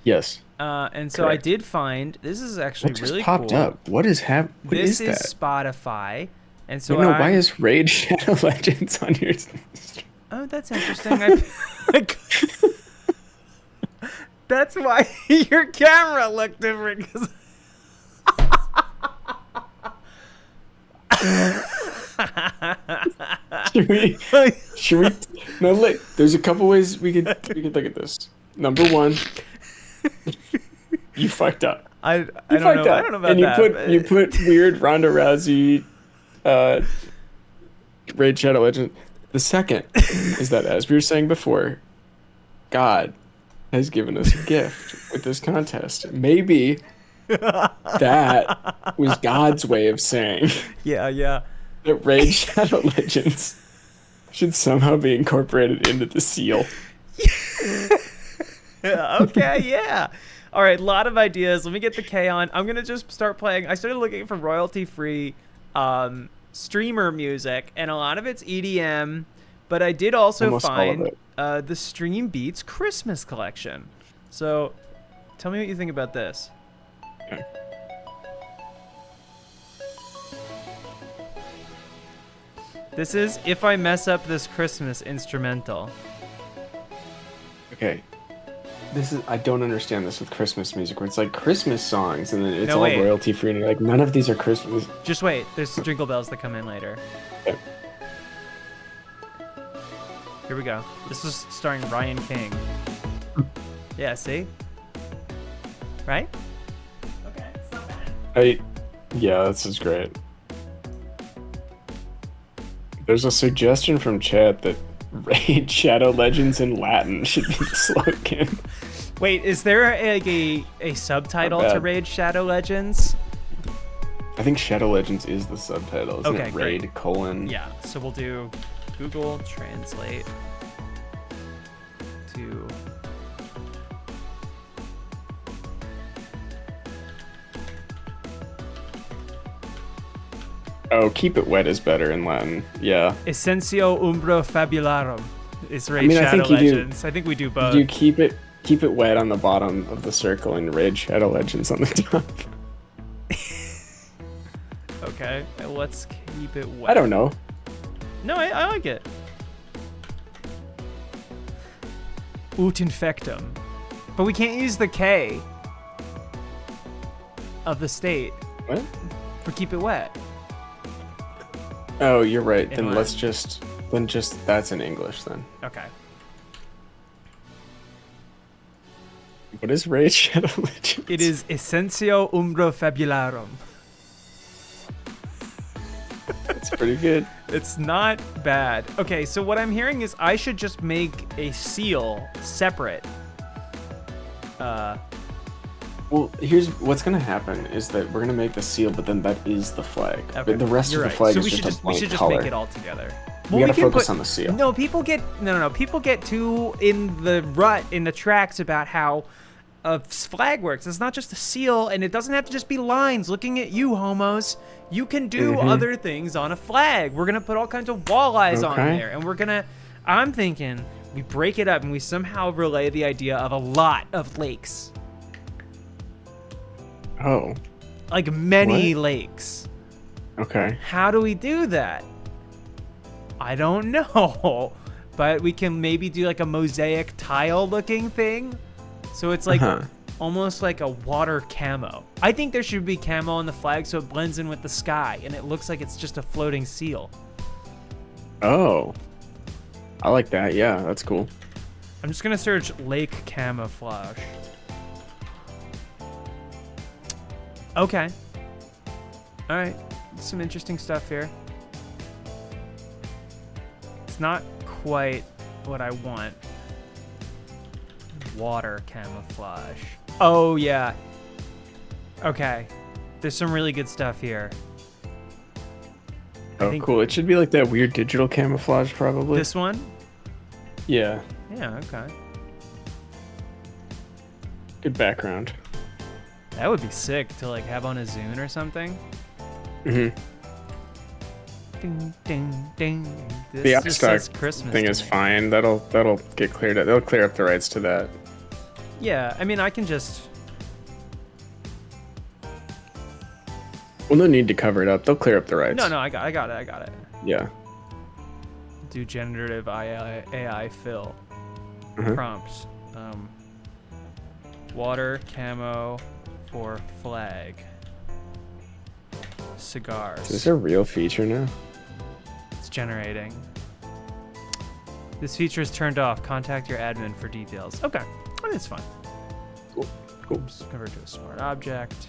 C: Yes.
D: And so
C: Correct.
D: I did find... This is actually
C: What just
D: really
C: popped
D: cool.
C: up? What is What
D: This
C: is that?
D: Spotify. And so
C: Wait, no, why
D: I'm-
C: is Raid Shadow Legends on your...
D: Oh, that's interesting. That's why your camera looked different. 'Cause
C: Should we? No, look. There's a couple ways we could look at this. Number one, you fucked up.
D: I
C: You
D: don't
C: fucked
D: know.
C: up.
D: I don't know about
C: and
D: that.
C: you put weird Ronda Rousey, Raid Shadow Legend. The second is that, as we were saying before, God has given us a gift with this contest. Maybe that was God's way of saying
D: Yeah.
C: that Raid Shadow Legends should somehow be incorporated into the seal.
D: Okay, yeah. All right, a lot of ideas. Let me get the K on. I'm going to just start playing. I started looking for royalty-free streamer music, and a lot of it's EDM, but I did also
C: Almost all of
D: find
C: it.
D: the Stream Beats Christmas collection. So tell me what you think about this.
C: Okay.
D: This is If I Mess Up This Christmas instrumental.
C: Okay. I don't understand this with Christmas music, where it's like Christmas songs and then it's
D: No,
C: all
D: wait.
C: royalty free, and you're like, none of these are Christmas.
D: Just wait. There's jingle bells that come in later.
C: Yeah.
D: Here we go. This is starring Ryan King. Yeah, see? Right? Okay, it's not bad.
C: Yeah, this is great. There's a suggestion from chat that Raid Shadow Legends in Latin should be the slogan.
D: Wait, is there a subtitle
C: Not
D: to
C: bad.
D: Raid Shadow Legends?
C: I think Shadow Legends is the subtitle. Isn't
D: Okay,
C: it
D: great.
C: Raid colon?
D: Yeah, so we'll do Google Translate to...
C: Oh, keep it wet is better in Latin. Yeah.
D: Essentio Umbro Fabularum is Raid
C: I
D: Shadow
C: think you do-
D: Legends. I think we do both.
C: You keep it wet on the bottom of the circle and Raid Shadow Legends on the top.
D: Okay, let's keep it wet.
C: I don't know.
D: No, I like it. Ut infectum. But we can't use the K of the state
C: What?
D: for keep it wet.
C: Oh, you're right.
D: In
C: Then
D: Latin.
C: that's in English then.
D: Okay.
C: What is Raid Shadow Legends?
D: It is Essentio Umbro Fabularum.
C: It's pretty good.
D: It's not bad. Okay, so what I'm hearing is I should just make a seal separate.
C: Well, here's what's gonna happen is that we're gonna make the seal, but then that is the flag.
D: Okay,
C: But the rest
D: you're
C: of the
D: right.
C: flag
D: So
C: is
D: we
C: just
D: should
C: a
D: just
C: blank
D: we should just
C: color.
D: make it all together.
C: We gotta
D: can
C: focus on the seal.
D: No, people get people get too in the rut in the tracks about how a flag works. It's not just a seal, and it doesn't have to just be lines looking at you, homos. You can do other things on a flag. We're gonna put all kinds of walleyes on
C: Okay.
D: there, and we're gonna. I'm thinking we break it up and we somehow relay the idea of a lot of lakes,
C: Oh,
D: like many
C: What?
D: lakes.
C: okay.
D: How do we do that? I don't know. But we can maybe do like a mosaic tile looking thing. So it's like almost like a water camo. I think there should be camo on the flag so it blends in with the sky and it looks like it's just a floating seal.
C: Oh, I like that. Yeah, that's cool.
D: I'm just gonna search lake camouflage. Okay. All right. Some interesting stuff here. It's not quite what I want. Water camouflage. Oh, yeah. Okay. There's some really good stuff here.
C: Oh,
D: think-
C: cool. It should be like that weird digital camouflage, probably.
D: This one?
C: Yeah.
D: Yeah, okay.
C: Good background.
D: That would be sick to like have on a Zune or something.
C: Mm-hmm.
D: Ding, ding, ding. This
C: The
D: just
C: iStock
D: says Christmas
C: thing
D: to
C: is
D: me.
C: fine. That'll get cleared up. They'll clear up the rights to that.
D: Yeah, I mean, I can just...
C: Well, no need to cover it up. They'll clear up the rights.
D: No, I got it.
C: Yeah.
D: Do generative AI fill.
C: Mhm.
D: Prompts. Water camo for flag. Cigars.
C: Is this a real feature now?
D: It's generating. This feature is turned off. Contact your admin for details. Okay, I mean, it's fine.
C: Cool.
D: Just convert to a smart object.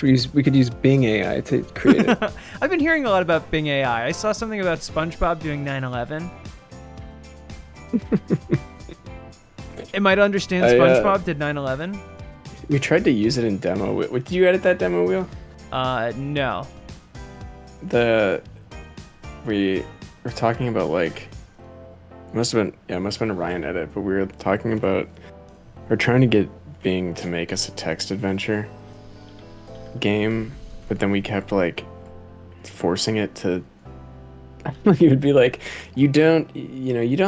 C: We could use Bing AI to create it.
D: I've been hearing a lot about Bing AI. I saw something about SpongeBob doing 9/11. It might understand SpongeBob did 9/11.
C: We tried to use it in demo. Did you edit that demo wheel?
D: No.
C: We were talking about like it must have been a Ryan edit, but we were talking about we're trying to get Bing to make us a text adventure game, but then we kept like forcing it to he would be like, you don't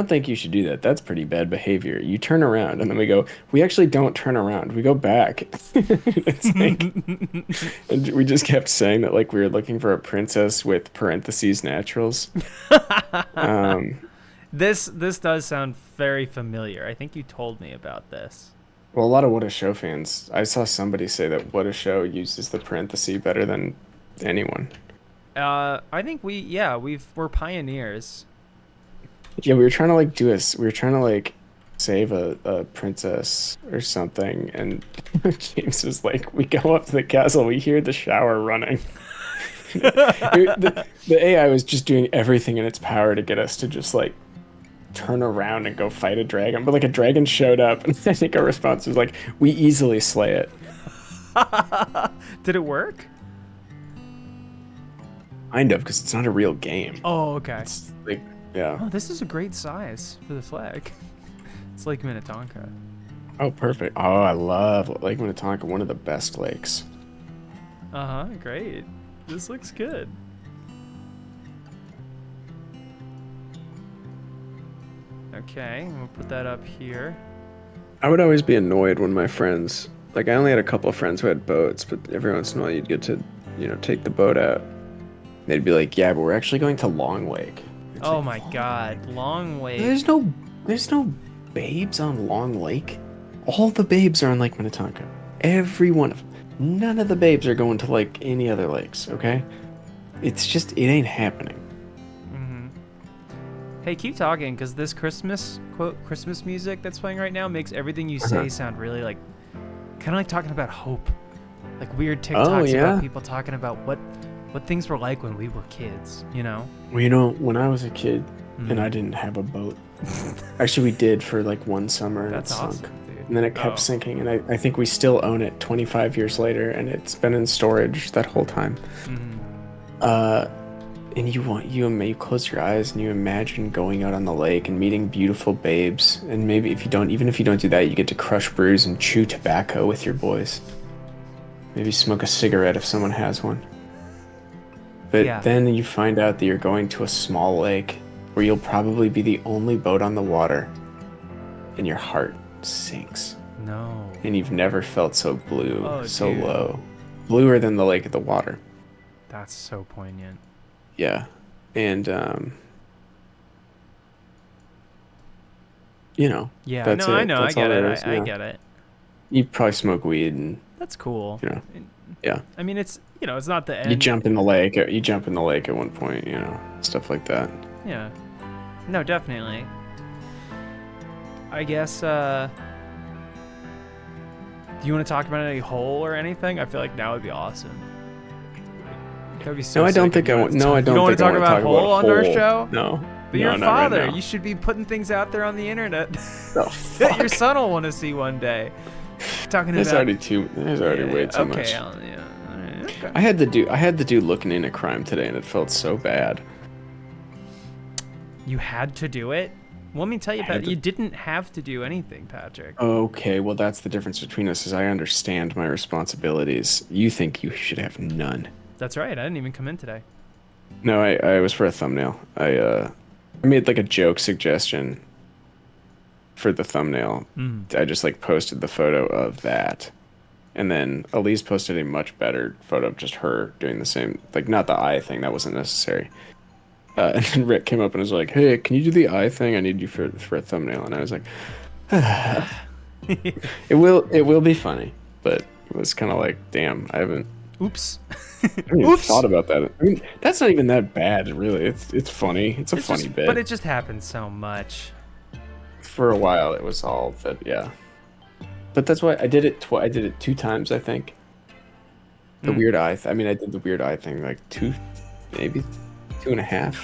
C: think you should do that. That's pretty bad behavior. You turn around. And then we go, we actually don't turn around. We go back. It's like, and we just kept saying that like we were looking for a princess with parentheses naturals.
D: This does sound very familiar. I think you told me about this.
C: Well, a lot of What a Show fans. I saw somebody say that What a Show uses the parenthesis better than anyone.
D: I think we're pioneers.
C: Yeah, we were trying to like we were trying to like save a princess or something, and James was like, we go up to the castle, we hear the shower running. The AI was just doing everything in its power to get us to just like turn around and go fight a dragon. But like a dragon showed up, and I think our response was like, we easily slay it.
D: Did it work?
C: Kind of, because it's not a real game.
D: Oh, okay.
C: It's like, yeah.
D: Oh, this is a great size for the flag. It's Lake Minnetonka.
C: Oh, perfect. Oh, I love Lake Minnetonka, one of the best lakes.
D: Uh-huh, great. This looks good. Okay, we'll put that up here.
C: I would always be annoyed when my friends, like I only had a couple of friends who had boats, but every once in a while you'd get to, take the boat out. They'd be like, yeah, but we're actually going to Long Lake. It's
D: Oh
C: like,
D: my god, Long Lake.
C: There's no babes on Long Lake. All the babes are on Lake Minnetonka. Every one of them. None of the babes are going to like any other lakes, okay? It ain't happening.
D: Hey, keep talking, because this Christmas music that's playing right now makes everything you say sound really like, kind of like talking about hope. Like weird TikToks about people talking about what things were like when we were kids, you know?
C: Well, when I was a kid and I didn't have a boat, actually we did for like one summer and
D: That's
C: it sunk.
D: awesome, dude.
C: And then it kept sinking, and I think we still own it 25 years later, and it's been in storage that whole time. And you close your eyes and you imagine going out on the lake and meeting beautiful babes, and maybe even if you don't do that, you get to crush brews and chew tobacco with your boys. Maybe smoke a cigarette if someone has one. But then you find out that you're going to a small lake where you'll probably be the only boat on the water, and your heart sinks.
D: No.
C: And you've never felt so blue, so
D: dude.
C: low. Bluer than the lake at the water.
D: That's so poignant.
C: Yeah. And
D: Yeah,
C: that's
D: no,
C: it.
D: I know,
C: That's
D: I
C: all
D: get
C: there
D: it.
C: is,
D: I
C: yeah.
D: get it.
C: You probably smoke weed and
D: That's cool.
C: yeah.
D: I mean, it's it's not the end.
C: You jump in the lake. You jump in the lake at one point. Stuff like that.
D: Yeah. No, definitely. I guess. Do you want to talk about any hole or anything? I feel like now would be awesome. That'd be so.
C: No, I don't
D: sick
C: think
D: if
C: I
D: you
C: want.
D: wanted
C: No, I
D: to
C: don't.
D: You don't want
C: think
D: to
C: I
D: talk
C: wanna
D: about hole on our show?
C: No.
D: But
C: no,
D: you're a
C: not right
D: father.
C: now.
D: You should be putting things out there on the internet
C: Oh,
D: that
C: fuck.
D: your son will want to see one day. Talking
C: There's
D: about.
C: already way too much.
D: Yeah. Okay.
C: I had the dude looking into crime today, and it felt so bad.
D: You had to do it? Well, let me tell you,
C: I had
D: Pat,
C: to-
D: you didn't have to do anything, Patrick.
C: Okay, well that's the difference between us. Is I understand my responsibilities. You think you should have none.
D: That's right. I didn't even come in today.
C: No, I was for a thumbnail. I made like a joke suggestion for the thumbnail. I just like posted the photo of that. And then Elise posted a much better photo of just her doing the same, like not the eye thing, that wasn't necessary. And then Rick came up and was like, "Hey, can you do the eye thing? I need you for a thumbnail." And I was like, it will be funny, but it was kind of like, damn, I haven't
D: Oops.
C: even thought about that. I mean, that's not even that bad, really. It's funny. It's a funny bit.
D: But it just happens so much.
C: For a while, it was all that, yeah. But that's why I did it. I did it 2 times, I think. The weird eye. I mean, I did the weird eye thing like 2, maybe 2.5.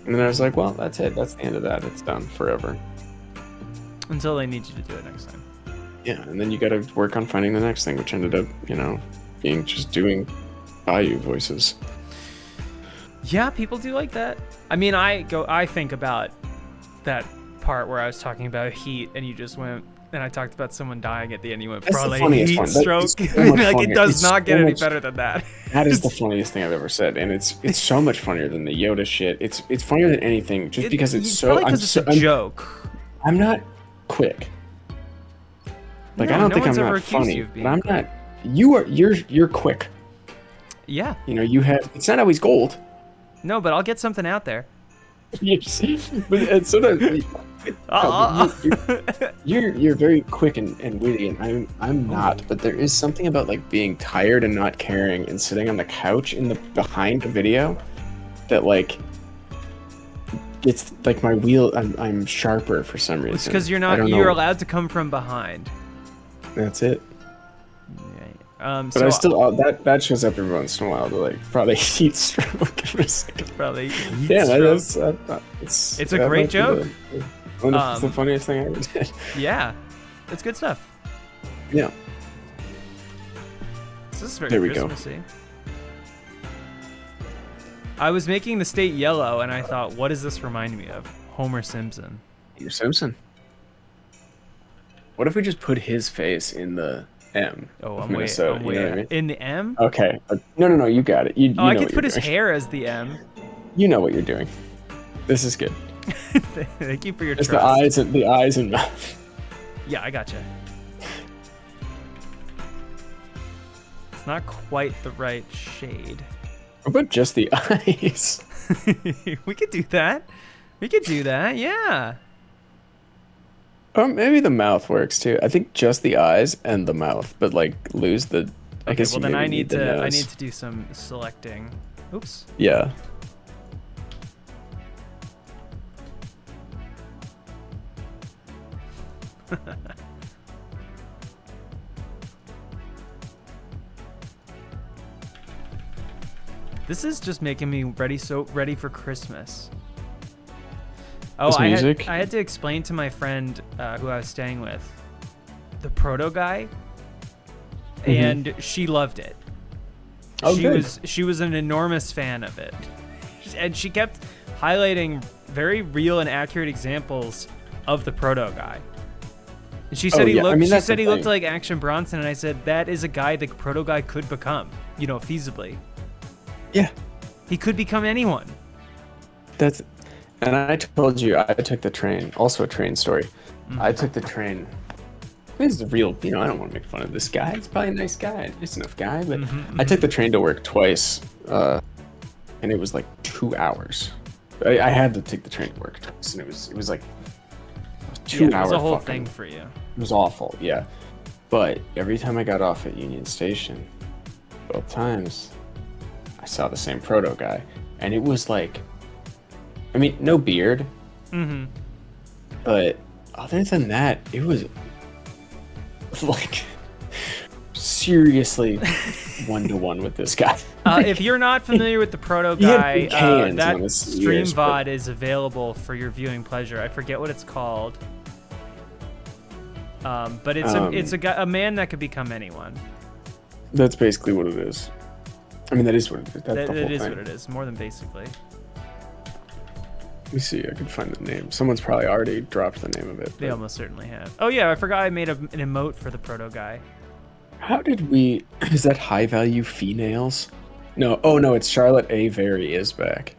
C: And then I was like, well, that's it. That's the end of that. It's done forever.
D: Until they need you to do it next time.
C: Yeah, and then you got to work on finding the next thing, which ended up, being just doing Bayou voices.
D: Yeah, people do like that. I mean, I think about that part where I was talking about heat, and you just went, and I talked about someone dying at the end. You went,
C: That's the
D: probably
C: funniest
D: heat
C: one.
D: stroke.
C: That is so much
D: Like,
C: funnier.
D: it does
C: It's
D: not get
C: so
D: any
C: much-
D: better than that.
C: That is the funniest thing I've ever said, and it's so much funnier than the Yoda shit. It's funnier than anything, just because it's so.
D: Probably because it's a joke.
C: I'm not quick. Like
D: No,
C: I don't
D: no
C: think
D: one's
C: I'm
D: ever
C: not
D: accused
C: funny,
D: you of being
C: but I'm
D: quick.
C: not. You're quick.
D: Yeah.
C: You have. It's not always gold.
D: No, but I'll get something out there.
C: But sometimes
D: Uh-uh.
C: you're very quick and witty, and I'm not. But there is something about like being tired and not caring and sitting on the couch in the behind a video that like gets like my wheel. I'm sharper for some reason.
D: It's because you're
C: I
D: not.
C: don't
D: You're
C: know.
D: allowed to come from behind.
C: That's it.
D: Yeah.
C: But
D: So
C: I still that shows up every once in a while to like probably heat stroke for a second.
D: probably.
C: Yeah,
D: stroke.
C: it's
D: a
C: that
D: great
C: might be
D: joke.
C: One of the funniest thing I ever did.
D: Yeah, it's good stuff.
C: Yeah.
D: This is very
C: There we go.
D: Christmassy. I was making the state yellow, and I thought, what does this remind me of? Homer Simpson.
C: Homer Simpson. What if we just put his face in the M?
D: Oh,
C: of
D: I'm way,
C: Minnesota,
D: I'm
C: you
D: way
C: know what I mean?
D: in the M.
C: Okay. No, you got it. You
D: Oh, I
C: know
D: could
C: what
D: put
C: you're
D: his
C: doing.
D: hair as the M.
C: You know what you're doing. This is good.
D: Thank you for your
C: It's
D: trust.
C: the eyes and mouth.
D: Yeah, I gotcha. It's not quite the right shade.
C: What about just the eyes?
D: We could do that. We could do that. Yeah.
C: Or maybe the mouth works too. I think just the eyes and the mouth, but like lose the. I
D: Okay.
C: guess
D: Well,
C: you
D: then
C: maybe
D: I need
C: the
D: to. I
C: nose.
D: need to do some selecting. Oops.
C: Yeah.
D: This is just making me ready for Christmas. Oh,
C: This
D: I
C: music?
D: had to explain to my friend who I was staying with the proto guy, and she loved it.
C: Oh, good.
D: She was an enormous fan of it, and she kept highlighting very real and accurate examples of the proto guy. And she said
C: Oh,
D: he
C: yeah. I
D: looked.
C: mean,
D: She
C: that's
D: said
C: the
D: he looked
C: thing.
D: like Action Bronson, and I said that is a guy the proto guy could become. You know, feasibly.
C: Yeah.
D: He could become anyone.
C: That's. And I told you I took the train. Also a train story.
D: Mm-hmm.
C: I took the train. This is real. You know, I don't want to make fun of this guy. He's probably a nice guy, nice enough guy. But I took the train to work twice, and it was like 2 hours. I had to take the train to work twice, and it was like 2
D: Yeah, it
C: hours.
D: was a whole thing for you.
C: It was awful, yeah. But every time I got off at Union Station, both times, I saw the same proto guy, and it was like, I mean, no beard,
D: Mm-hmm.
C: but other than that, it was like seriously 1-to-1 with this guy.
D: If you're not familiar with the proto
C: He had
D: guy,
C: big hands
D: that
C: on his
D: stream
C: ears, but-
D: VOD is available for your viewing pleasure. I forget what it's called. But it's a man that could become anyone.
C: That's basically what it is. I mean, that is what it is. That's the whole
D: It is
C: thing.
D: what it is, more than basically.
C: Let me see. I can find the name. Someone's probably already dropped the name of it.
D: They
C: but-
D: almost certainly have. Oh yeah, I forgot I made an emote for the proto guy.
C: How did we? Is that high value females? No. Oh no, it's Charlotte A. Very is back.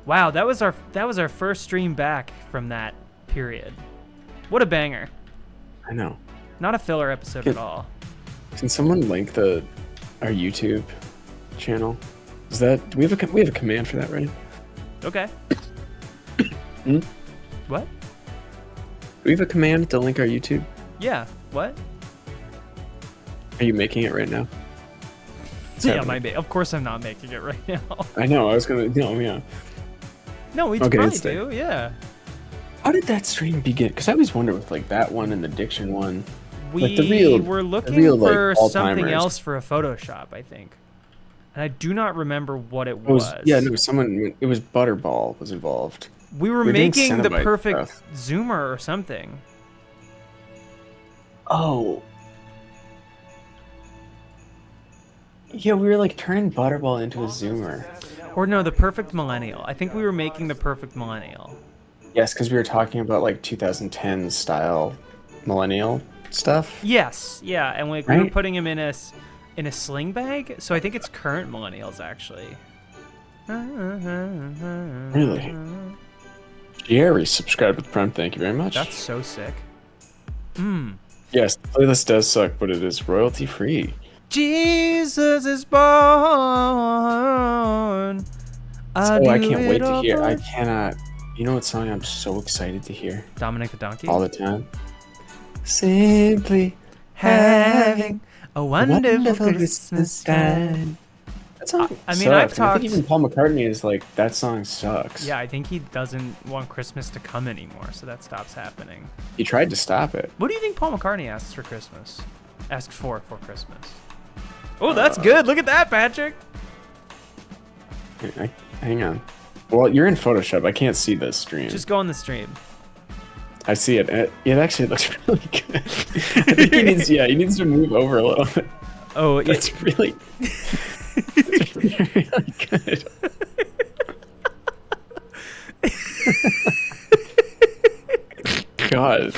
D: Wow, that was our first stream back from that period. What a banger!
C: I know.
D: Not a filler episode
C: Good.
D: at all.
C: Can someone link our YouTube channel? Is that? Do we have a command for that, right?
D: Okay.
C: Hmm?
D: What?
C: Do we have a command to link our YouTube?
D: Yeah. What?
C: Are you making it right now?
D: Yeah, of course I'm not making it right now.
C: I know. I was gonna. No, yeah.
D: No, we
C: Okay,
D: probably
C: it's there.
D: do. Yeah.
C: How did that stream begin? Because I always wonder with like that one and the diction one.
D: We
C: Like the real-
D: were
C: the
D: looking
C: real, like,
D: for something
C: all-timers.
D: else for a Photoshop, I think. And I do not remember what it
C: It was,
D: was.
C: yeah, no, someone. It was Butterball was involved.
D: We were
C: we're doing
D: making the
C: Cenobite
D: perfect
C: stuff.
D: zoomer or something.
C: Oh. Yeah, we were like turning Butterball into a zoomer.
D: Or no, the perfect millennial. I think we were making the perfect millennial.
C: Yes, because we were talking about like 2010 style millennial stuff.
D: Yes, yeah, and we were
C: Right?
D: putting him in a sling bag. So I think it's current millennials actually.
C: Really? Jerry subscribed with Prime. Thank you very much.
D: That's so sick.
C: Yes, the playlist does suck, but it is royalty free.
D: Jesus is born.
C: Oh, I can't wait to hear. I cannot. You know what song I'm so excited to hear
D: Dominic the Donkey.
C: all the time? Simply
D: Having a wonderful Christmas time.
C: That song
D: I mean, I've
C: sucks. And I think
D: talked-
C: even Paul McCartney is like, that song sucks.
D: Yeah, I think he doesn't want Christmas to come anymore, so that stops happening.
C: He tried to stop it.
D: What do you think Paul McCartney asks for Christmas? Asked for Christmas. Oh, that's good. Look at that, Patrick.
C: Hang on. Well, you're in Photoshop. I can't see this stream.
D: Just go on the stream.
C: I see it. It actually looks really good. I think he needs to move over a little bit.
D: Oh,
C: It's really, it's really good. God,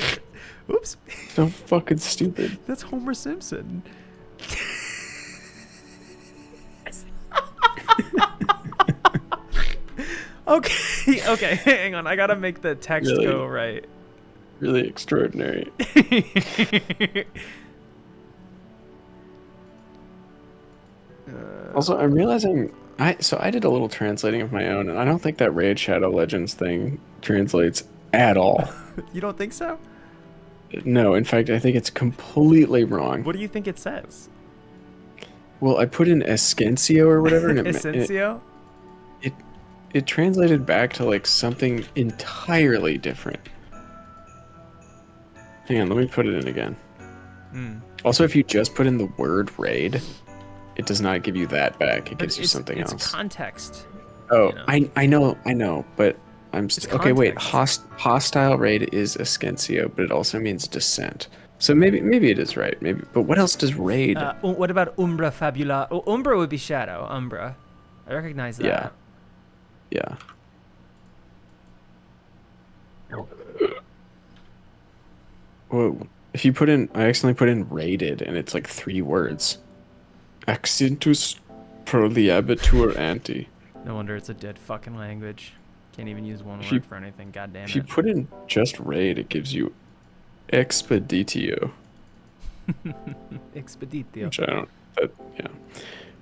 D: Oops.
C: so fucking stupid.
D: That's Homer Simpson. Okay, hang on. I gotta make the text
C: Really?
D: go right.
C: Really extraordinary. Also, I'm realizing I did a little translating of my own, and I don't think that Raid Shadow Legends thing translates at all.
D: You don't think so?
C: No, in fact, I think it's completely wrong.
D: What do you think it says?
C: Well, I put in Essencio or whatever, and
D: Essencio?
C: it translated back to like something entirely different. Hang on, let me put it in again. Also, if you just put in the word raid, it does not give you that back. It gives you something
D: it's
C: else.
D: Context.
C: Oh,
D: you know.
C: I know, but I'm
D: It's
C: okay. Wait,
D: context.
C: hostile raid is Essencio, but it also means descent. So maybe it is right. Maybe, but what else does raid?
D: What about Umbra Fabula? Oh, Umbra would be shadow. Umbra. I recognize that.
C: Yeah. Whoa. If you put in, I accidentally put in raided, and it's like 3 words. Accentus proliabitur anti.
D: No wonder it's a dead fucking language. Can't even use one
C: If
D: word
C: you-
D: for anything. God damn
C: If you
D: it.
C: put in just raid, it gives you expeditio,
D: Expeditio.
C: which I don't. Yeah.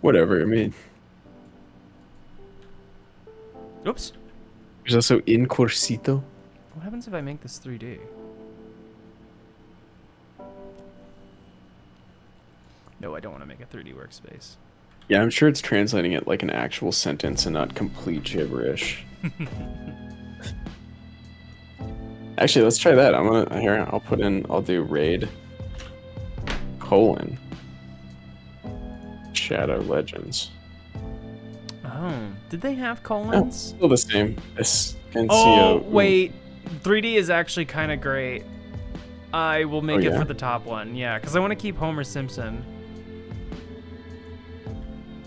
C: Whatever. I mean,
D: Oops.
C: there's also incursito.
D: What happens if I make this 3D? No, I don't want to make a 3D workspace.
C: Yeah, I'm sure it's translating it like an actual sentence and not complete gibberish. Actually, let's try that. I'll do raid colon Shadow Legends.
D: Oh, did they have
C: Oh,
D: colons?
C: still the same. Essencio.
D: Oh, wait. 3D is actually kind of great. I will make it
C: yeah?
D: for the top one. Yeah, because I want to keep Homer Simpson.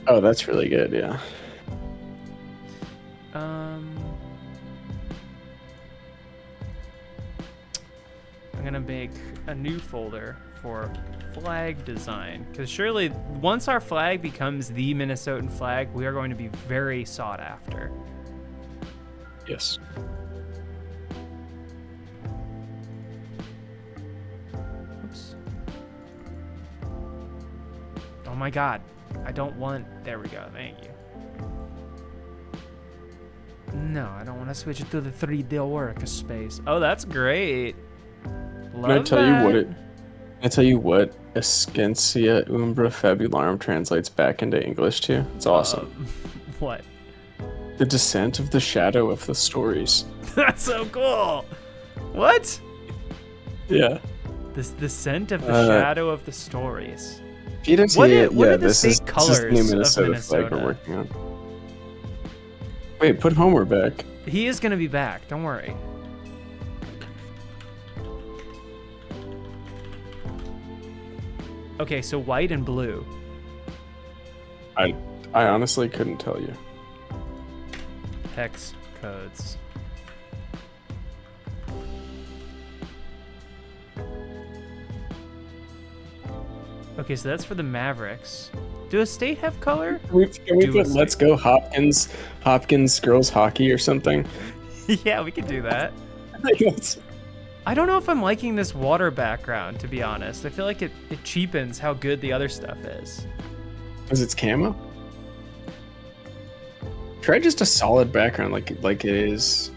C: Oh, that's really good. Yeah.
D: I'm gonna make a new folder for flag design, because surely once our flag becomes the Minnesotan flag, we are going to be very sought after.
C: Yes.
D: Oops. Oh my god. I don't want... There we go. Thank you. No, I don't want to switch it to the 3D workspace. Oh, that's great. Love
C: Can I tell
D: that.
C: you what Essentia Umbra Fabularum translates back into English to? It's awesome.
D: What?
C: The descent of the shadow of the stories.
D: That's so cool. What?
C: Yeah.
D: This descent of the shadow of the stories. What are the fake colors
C: this is the new
D: of
C: Minnesota flag
D: Minnesota?
C: we're working on. Wait, put Homer back.
D: He is gonna be back. Don't worry. Okay, so white and blue.
C: I honestly couldn't tell you.
D: Hex codes. Okay, so that's for the Mavericks. Do a state have color?
C: Can we
D: Do
C: put
D: a
C: Let's Go Hopkins girls hockey or something?
D: Yeah, we could do that.
C: That's-
D: I don't know if I'm liking this water background, to be honest. I feel like it cheapens how good the other stuff is.
C: Because it's camo? Try just a solid background like it is.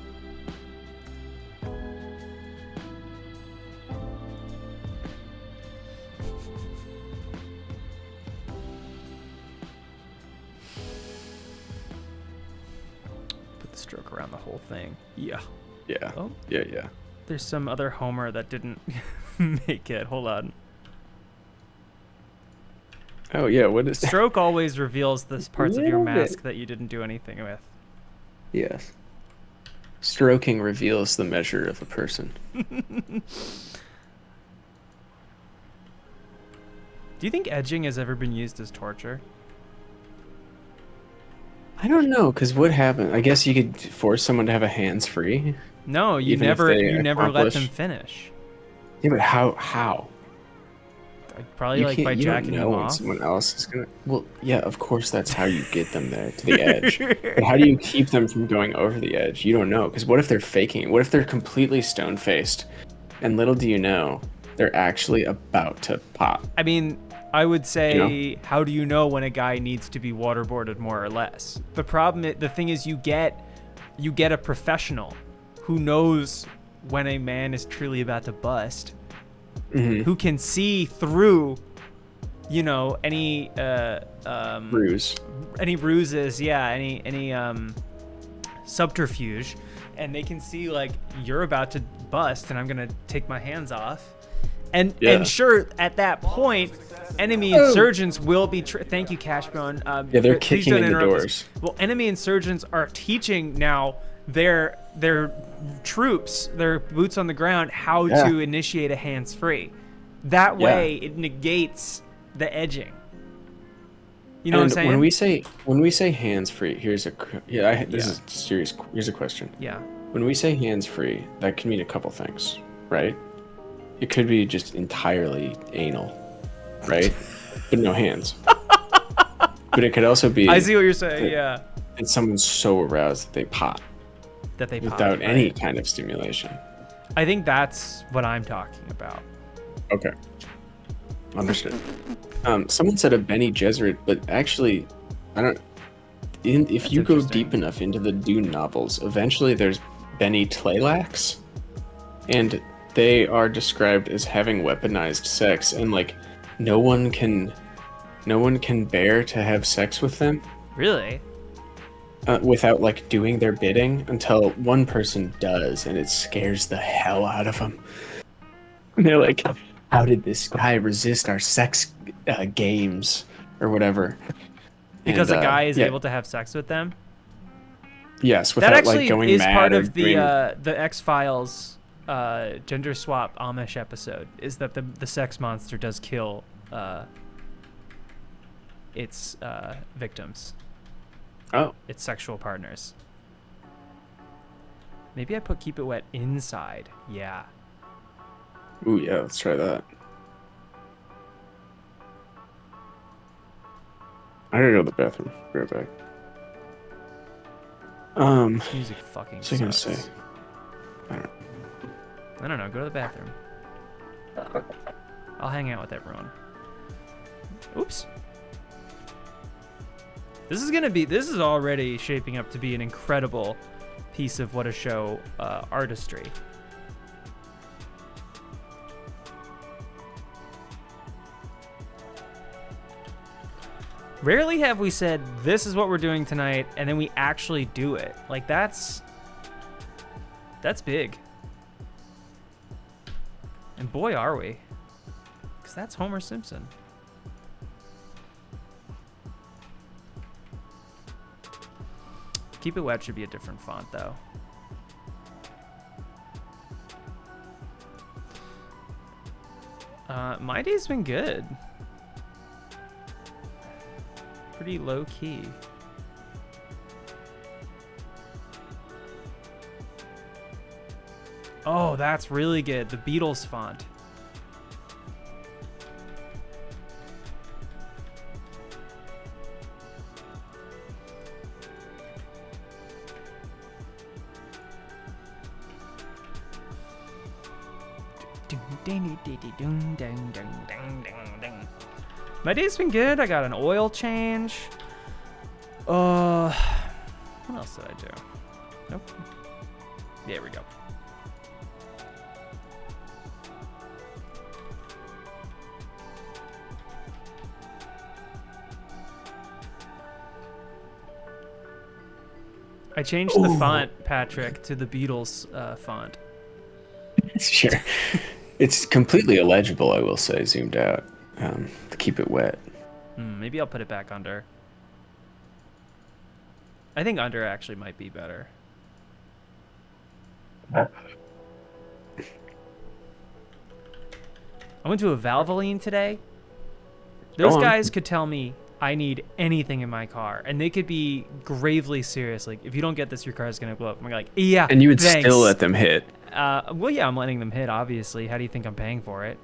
D: Put the stroke around the whole thing. Yeah.
C: Yeah.
D: Oh.
C: Yeah.
D: There's some other Homer that didn't make it. Hold on.
C: Oh yeah, what is
D: Stroke always reveals the parts of your
C: Little bit.
D: mask that you didn't do anything with.
C: Yes. Stroking reveals the measure of a person.
D: Do you think edging has ever been used as torture?
C: I don't know, because what happened? I guess you could force someone to have a hands-free.
D: No, you
C: Even if
D: never
C: they
D: let
C: accomplish-
D: them finish.
C: Yeah, but how?
D: Like, probably
C: You
D: like
C: can't.
D: by
C: You don't
D: jacking
C: know
D: them
C: when
D: off.
C: someone else is gonna. Well, yeah, of course that's how you get them there to the edge. But how do you keep them from going over the edge? You don't know, because what if they're faking it? What if they're completely stone-faced, and little do you know, they're actually about to pop?
D: I mean, I would say,
C: You
D: how do you know when a guy needs to be waterboarded more or less? The thing is, you get a professional who knows when a man is truly about to bust, who can see through, any
C: Ruse.
D: any ruses, any subterfuge, and they can see like you're about to bust, and I'm gonna take my hands off. And sure, at that point, enemy insurgents will be. Thank you, Cashbone.
C: Yeah, they're
D: please
C: kicking
D: don't
C: in the
D: interrupt us.
C: doors.
D: Well, enemy insurgents are teaching now their troops, their boots on the ground, how to initiate a hands-free. That way, it negates the edging. You know what I'm saying?
C: When we say hands-free, here's a question.
D: Yeah.
C: When we say hands-free, that can mean a couple things, right? It could be just entirely anal, right? But no hands. But it could also be.
D: I see what you're saying. Yeah.
C: And someone's so aroused that they pop without any kind of stimulation.
D: I think that's what I'm talking about.
C: Okay. Understood. Someone said a Benny Gesserit, but actually, I don't. If you go
D: interesting.
C: deep enough into the Dune novels, eventually there's Benny Tleilax, and they are described as having weaponized sex, and like no one can bear to have sex with them
D: Really?
C: without like doing their bidding until one person does, and it scares the hell out of them. And they're like, how did this guy resist our sex games or whatever?
D: Because
C: And,
D: a guy is able to have sex with them?
C: Yes,
D: That
C: without
D: actually
C: like going
D: is
C: mad
D: part
C: or
D: of
C: doing...
D: the X-Files gender swap Amish episode, is that the sex monster does kill its victims, its sexual partners. Maybe I put Keep It Wet inside. Yeah.
C: Ooh, yeah, let's try that. I gotta go to the bathroom. Be right back.
D: This music fucking
C: What's I gonna
D: sucks.
C: say?
D: I don't know. Go to the bathroom. I'll hang out with everyone. Oops. This is already shaping up to be an incredible piece of What a Show artistry. Rarely have we said, this is what we're doing tonight, and then we actually do it. Like, that's big. And boy, are we. Because that's Homer Simpson. Keep It Wet should be a different font, though. My day's been good. Pretty low key. Oh, that's really good. The Beatles font. My day's been good. I got an oil change. What else did I do? Nope. There we go. I changed the font, Patrick, to the Beatles font.
C: Sure. It's completely illegible, I will say, zoomed out, to keep it wet.
D: Maybe I'll put it back under. I think under actually might be better. I went to a Valvoline today. Those guys could tell me I need anything in my car, and they could be gravely serious. Like, if you don't get this, your car is gonna blow up. I'm like, yeah.
C: And you would
D: thanks.
C: still let them hit.
D: Well, yeah, I'm letting them hit. Obviously, how do you think I'm paying for it?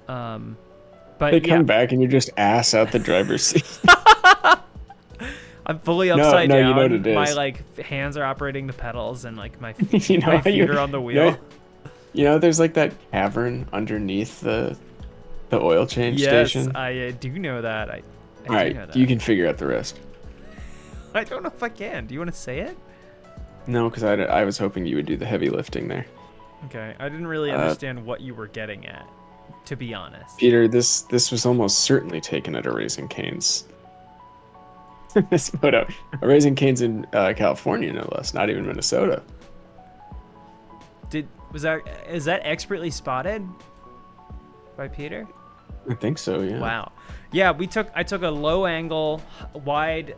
D: But
C: They come back and you just ass out the driver's seat.
D: I'm fully upside down.
C: You know what it is.
D: My like hands are operating the pedals, and like my
C: you know,
D: my feet are on the wheel.
C: You know, there's like that cavern underneath the oil change station.
D: Yes, I do know that. I
C: All right,
D: do know that.
C: you can figure out the rest.
D: I don't know if I can. Do you want to say it?
C: No, because I was hoping you would do the heavy lifting there.
D: Okay, I didn't really understand what you were getting at, to be honest.
C: Peter, this was almost certainly taken at a Raising Cane's. This photo, a Raising Cane's in California, no less, not even Minnesota.
D: Is that expertly spotted by Peter?
C: I think so, yeah.
D: Wow. Yeah, I took a low angle, wide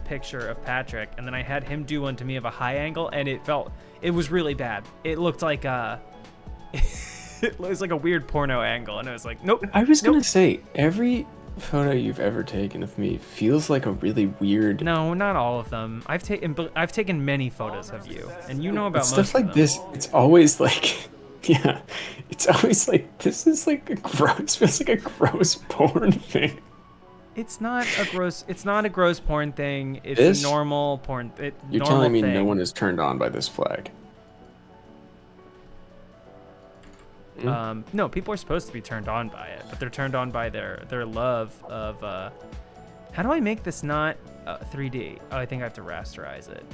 D: picture of Patrick, and then I had him do one to me of a high angle, and it was really bad. It looked like it was like a weird porno angle, and I was like, nope.
C: I was gonna say, every photo you've ever taken of me feels like a really weird.
D: No, not all of them. I've taken many photos of you, and you know about most
C: stuff like
D: of them.
C: this. It's always like, yeah, it's always like this is like a gross. Feels like a gross porn thing.
D: It's not a gross porn thing. It's
C: This?
D: a normal porn.
C: You're telling me no one is turned on by this flag?
D: No, people are supposed to be turned on by it, but they're turned on by their love of. How do I make this not 3D? Oh, I think I have to rasterize it.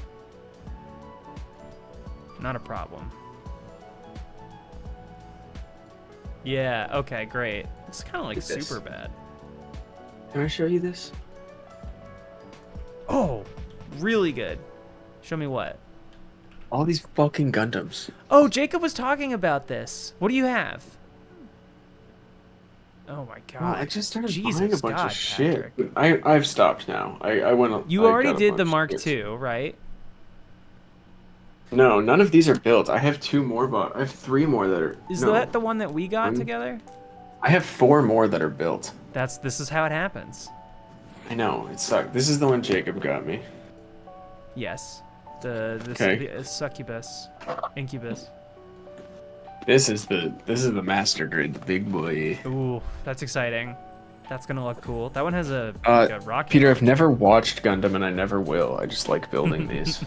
D: Not a problem. Yeah. Okay. Great. It's kind of like
C: Look at this.
D: super bad.
C: Can I show you this?
D: Oh, really good. Show me what?
C: All these fucking Gundams.
D: Oh, Jacob was talking about this. What do you have? Oh my god.
C: Well, I just started
D: Jesus
C: buying a bunch
D: God,
C: of shit.
D: Patrick.
C: I've stopped now. I went.
D: You
C: I
D: already
C: got a
D: did the
C: bunch
D: Mark
C: of
D: II, right?
C: No, none of these are built. I have 2 more bought. I have 3 more that are.
D: Is
C: no,
D: that the one that we got together?
C: I have 4 more that are built.
D: This is how it happens.
C: I know, it sucked. This is the one Jacob got me.
D: Yes.
C: Okay.
D: The succubus, incubus.
C: This is the master grade, the big boy.
D: Ooh, that's exciting. That's gonna look cool. That one has a rocket.
C: Peter, I've never watched Gundam and I never will. I just like building these.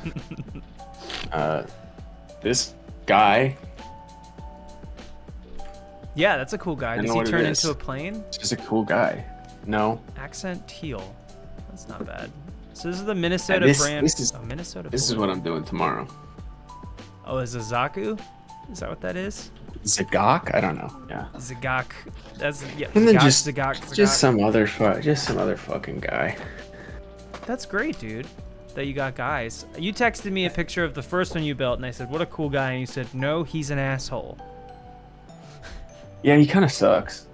C: This guy.
D: Yeah, that's a cool guy.
C: I know
D: Does he
C: what it
D: turn
C: is.
D: into a plane?
C: It's just a cool guy. No.
D: Accent teal. That's not bad. So this is the Minnesota brand. Minnesota.
C: This is
D: blue.
C: what I'm doing tomorrow.
D: Oh, is it Zaku? Is that what that is?
C: Zagok? I don't know. Yeah.
D: Zagak. That's yeah.
C: And then
D: Zagak.
C: just some other fucking guy.
D: That's great, dude. That you got guys. You texted me a picture of the first one you built, and I said, "What a cool guy." And you said, "No, he's an asshole."
C: Yeah, he kind of sucks.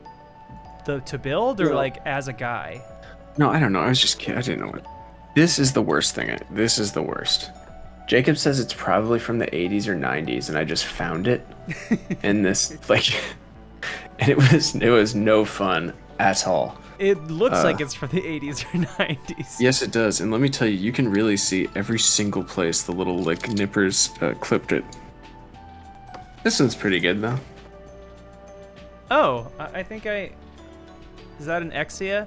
D: To build or
C: Yeah.
D: like as a guy?
C: No, I don't know. I was just kidding. I didn't know what. This is the worst thing. This is the worst. Jacob says it's probably from the 80s or 90s, and I just found it. And this, like, and it was no fun at all.
D: It looks like it's from the 80s or 90s.
C: Yes, it does. And let me tell you, you can really see every single place the little, like, nippers clipped it. This one's pretty good, though.
D: Oh, I think I... Is that an Exia?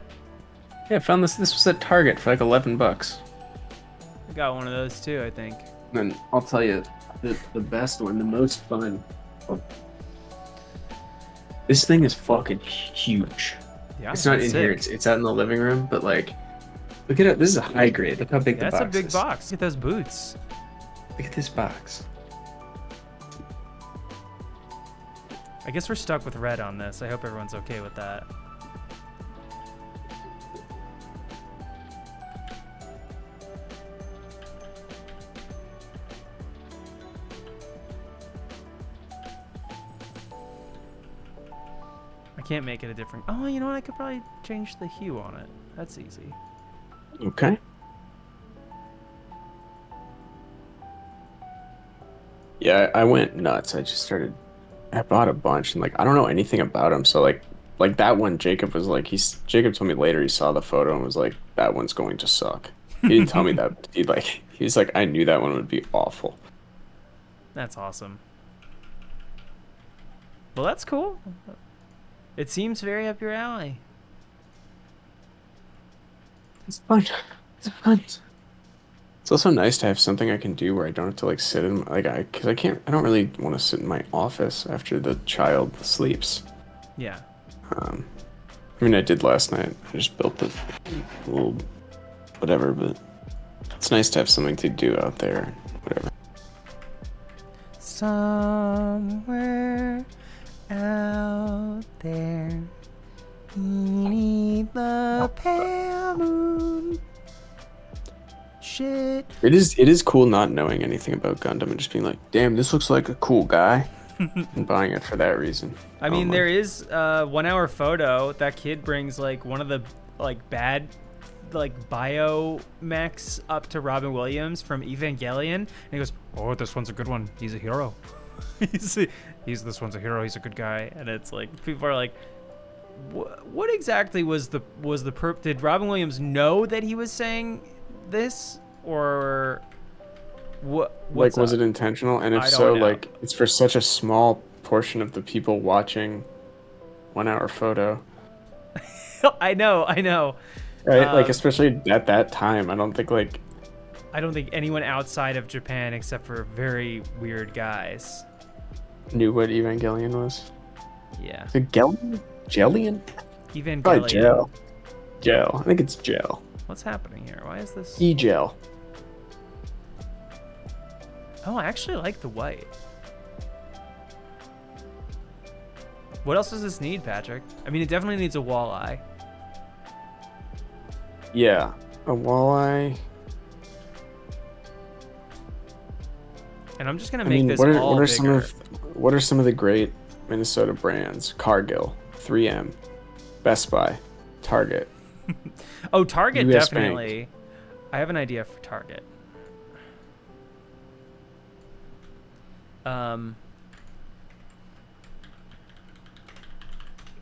C: Yeah, I found this. This was at Target for like $11.
D: I got one of those too, I think.
C: And I'll tell you, the best one, the most fun. This thing is fucking huge.
D: Yeah,
C: It's not
D: that's
C: in here.
D: sick.
C: It's out in the living room. But like, look at it. This is a high grade. Look how big
D: Yeah,
C: the
D: that's a
C: box
D: big
C: is.
D: box. Look at those boots.
C: Look at this box.
D: I guess we're stuck with red on this. I hope everyone's okay with that. I can't make it a different... Oh, you know what? I could probably change the hue on it. That's easy.
C: Okay. Yeah, I went nuts. I bought a bunch and like I don't know anything about them. So like that one, Jacob was like Jacob told me later he saw the photo and was like that one's going to suck. He didn't tell me that. But he was like I knew that one would be awful.
D: That's awesome. Well, that's cool. It seems very up your alley.
C: It's fun. It's fun. It's also nice to have something I can do where I don't have to like sit in because I don't really want to sit in my office after the child sleeps.
D: Yeah.
C: I mean I did last night. I just built the little whatever, but it's nice to have something to do out there. Whatever.
D: Somewhere out there, beneath the pale moon. Shit.
C: It is cool not knowing anything about Gundam and just being like, damn, this looks like a cool guy, and buying it for that reason.
D: I mean, there is a 1 hour photo. That kid brings like one of the like bad like bio mechs up to Robin Williams from Evangelion, and he goes, "Oh, this one's a good one. He's a hero. he's this one's a hero. He's a good guy." And it's like people are like, "What exactly was the perp? Did Robin Williams know that he was saying this, or what?
C: Like, was it intentional? And if so, like, it's for such a small portion of the people watching 1 hour photo."
D: I know.
C: Right, like especially at that time, I don't think
D: anyone outside of Japan, except for very weird guys,
C: knew what Evangelion was.
D: Yeah.
C: The Jellion?
D: Evangelion.
C: Probably gel. Gel. I think it's gel.
D: What's happening here? Why is this?
C: E-gel.
D: Oh, I actually like the white. What else does this need, Patrick? I mean, it definitely needs a walleye.
C: Yeah, a walleye.
D: And I'm just gonna make this
C: what
D: all bigger.
C: What are some of the great Minnesota brands? Cargill, 3M, Best Buy, Target.
D: Oh, Target
C: US
D: definitely.
C: Bank.
D: I have an idea for Target.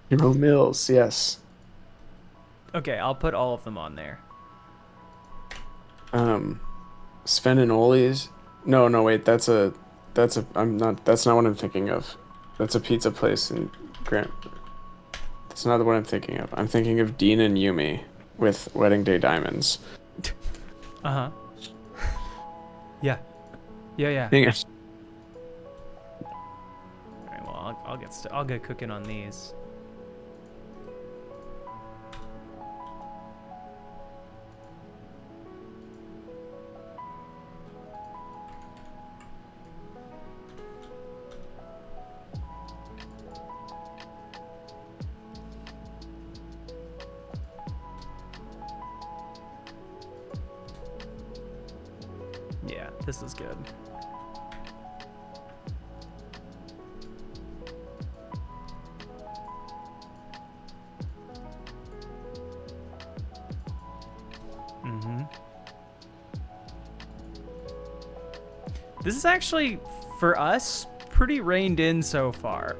C: Hero Mills, yes.
D: Okay, I'll put all of them on there.
C: Sven and Ole's. No, wait, that's not what I'm thinking of. That's a pizza place in Grant. That's not what I'm thinking of. I'm thinking of Dean and Yumi with Wedding Day Diamonds.
D: Uh-huh. Yeah.
C: Dang it.
D: All right, well, I'll get cooking on these. Yeah, this is good. This is actually, for us, pretty reined in so far.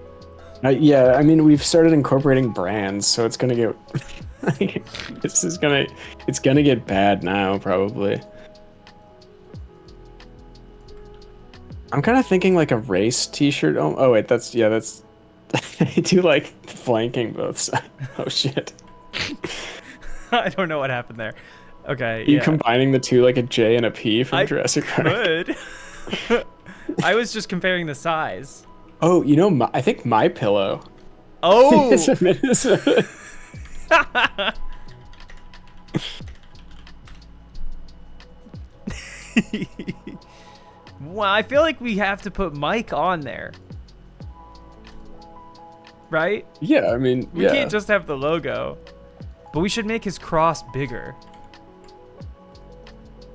C: Yeah, I mean, we've started incorporating brands, so it's gonna get... it's gonna get bad now, probably. I'm kind of thinking like a race t-shirt. Oh wait, that's... I do like flanking both sides. Oh shit.
D: I don't know what happened there. Okay,
C: you combining the two like a J and a P from Jurassic Park?
D: Could. I was just comparing the size.
C: Oh, I think My Pillow.
D: Oh!
C: is a Minnesota.
D: Well, I feel like we have to put Mike on there. Right?
C: Yeah, I mean,
D: We can't just have the logo. But we should make his cross bigger.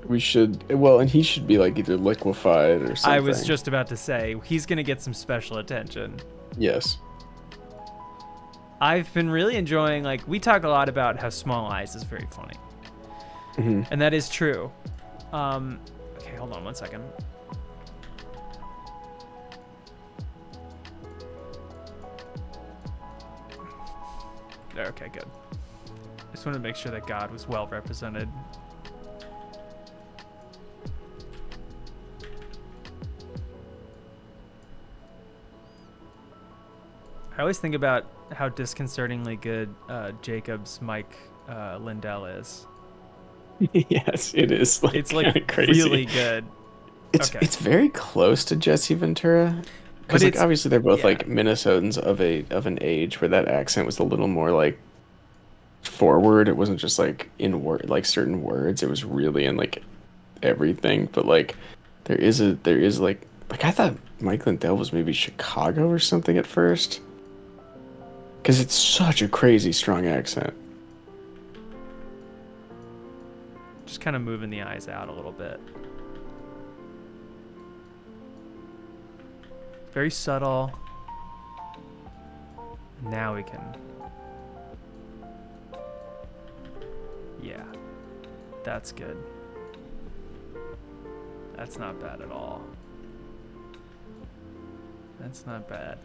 C: We should. Well, and he should be like either liquefied or something.
D: I was just about to say, he's going to get some special attention.
C: Yes.
D: I've been really enjoying, like, we talk a lot about how Small Eyes is very funny.
C: Mm-hmm.
D: And that is true. Okay, hold on one second. Okay, good. Just wanted to make sure that God was well represented. I always think about how disconcertingly good Jacob's Mike Lindell is.
C: Yes, it is.
D: It's like
C: crazy.
D: really good.
C: It's very close to Jesse Ventura, because like obviously they're both like Minnesotans of an age where that accent was a little more like forward. It wasn't just like in like certain words. It was really in like everything. But like there is like I thought Mike Lindell was maybe Chicago or something at first, because it's such a crazy strong accent.
D: Just kind of moving the eyes out a little bit. Very subtle. Now we can... Yeah. That's good. That's not bad at all. That's not bad.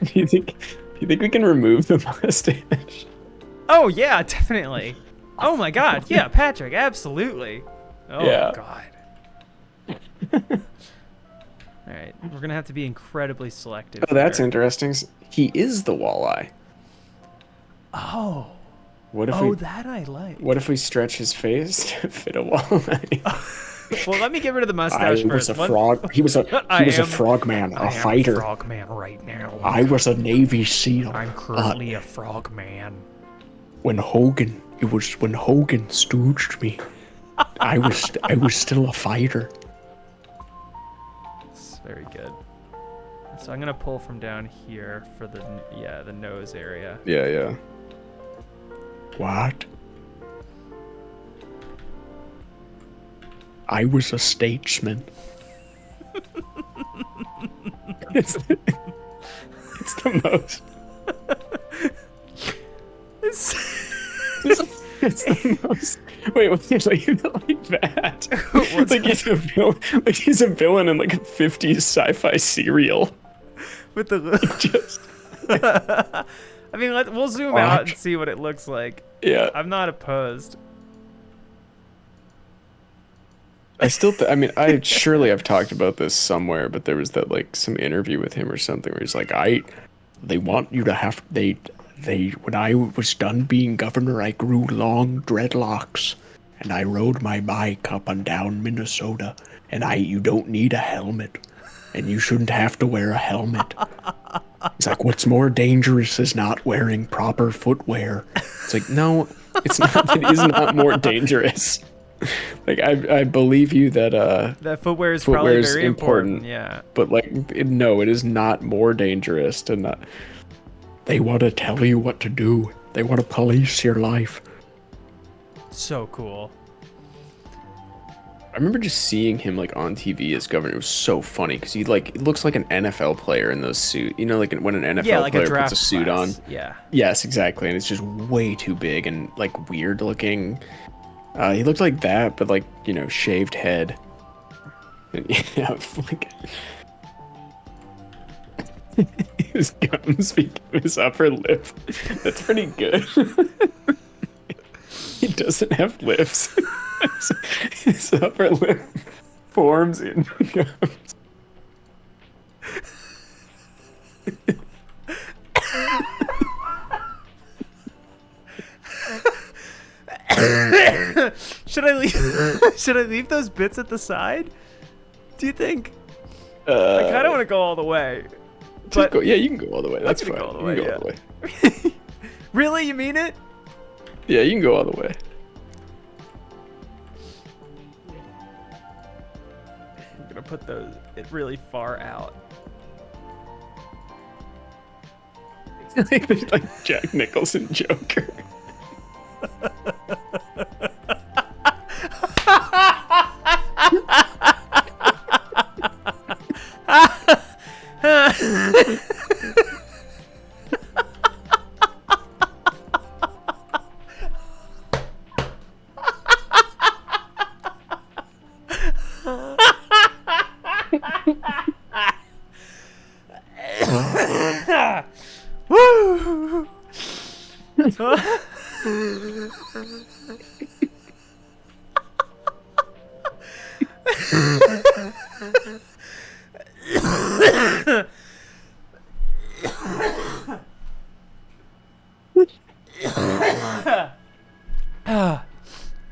C: Do you think we can remove the mustache?
D: Oh yeah, definitely. Oh my god, yeah, Patrick, absolutely. Oh
C: yeah.
D: God. All right, we're gonna have to be incredibly selective.
C: Oh, that's
D: here.
C: interesting. He is the walleye.
D: Oh.
C: What if
D: that I like.
C: What if we stretch his face to fit a walleye?
D: Well, let me get rid of the mustache first.
E: Was a frog. He was a frogman, a fighter.
D: I'm a frogman right now.
E: I was a Navy SEAL.
D: I'm currently a frogman.
E: When Hogan stooged me, I was still a fighter.
D: It's very good. So I'm gonna pull from down here for the nose area.
C: Yeah.
E: What? I was a statesman.
C: It's the most. It's the most. Wait, like that? He's a villain in like a 50s sci-fi serial.
D: With the
C: Just.
D: I mean, we'll zoom out and see what it looks like.
C: Yeah.
D: I'm not opposed.
C: I still, I surely I've talked about this somewhere, but there was that like some interview with him or something where he's like,
E: they want you to have, when I was done being governor, I grew long dreadlocks, and I rode my bike up and down Minnesota, and you don't need a helmet, and you shouldn't have to wear a helmet. It's like, what's more dangerous is not wearing proper footwear.
C: It's like, no, it's not. It is not more dangerous. Like I believe you that
D: that footwear is probably very important. Yeah.
C: But like, no, it is not more dangerous to not.
E: They want to tell you what to do. They want to police your life.
D: So cool.
C: I remember just seeing him like on TV as governor. It was so funny because he looks like an NFL player in those suits. You know, like when an NFL player puts a suit
D: class.
C: on.
D: Yeah.
C: Yes, exactly, and it's just way too big and like weird looking. He looked like that, but like, you know, shaved head. And, yeah, like his gums became his upper lip. That's pretty good. He doesn't have lips. His upper lip forms in gums.
D: Should I leave those bits at the side? Do you think? I kind of want to go all the way. But
C: Yeah, you can go all the way. That's
D: gonna
C: fine.
D: go all the
C: You
D: way,
C: can go
D: yeah.
C: all the way.
D: Really, you mean it?
C: Yeah, you can go all the way.
D: I'm gonna put it really far out.
C: Like Jack Nicholson Joker.
D: Woo!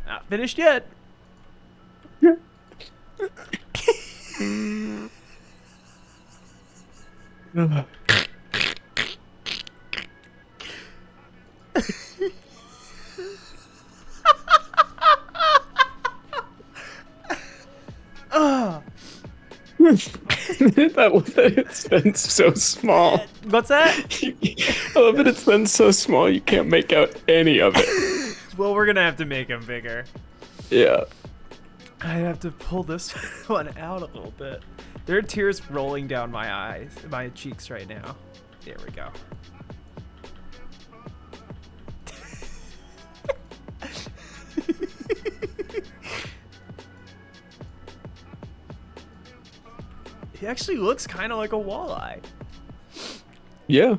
D: Not finished yet.
C: That was it's then so small.
D: What's that?
C: I love that it's then so small you can't make out any of it.
D: Well, we're gonna have to make him bigger.
C: Yeah.
D: I have to pull this one out a little bit. There are tears rolling down my cheeks right now. There we go. He actually looks kind of like a walleye.
C: Yeah.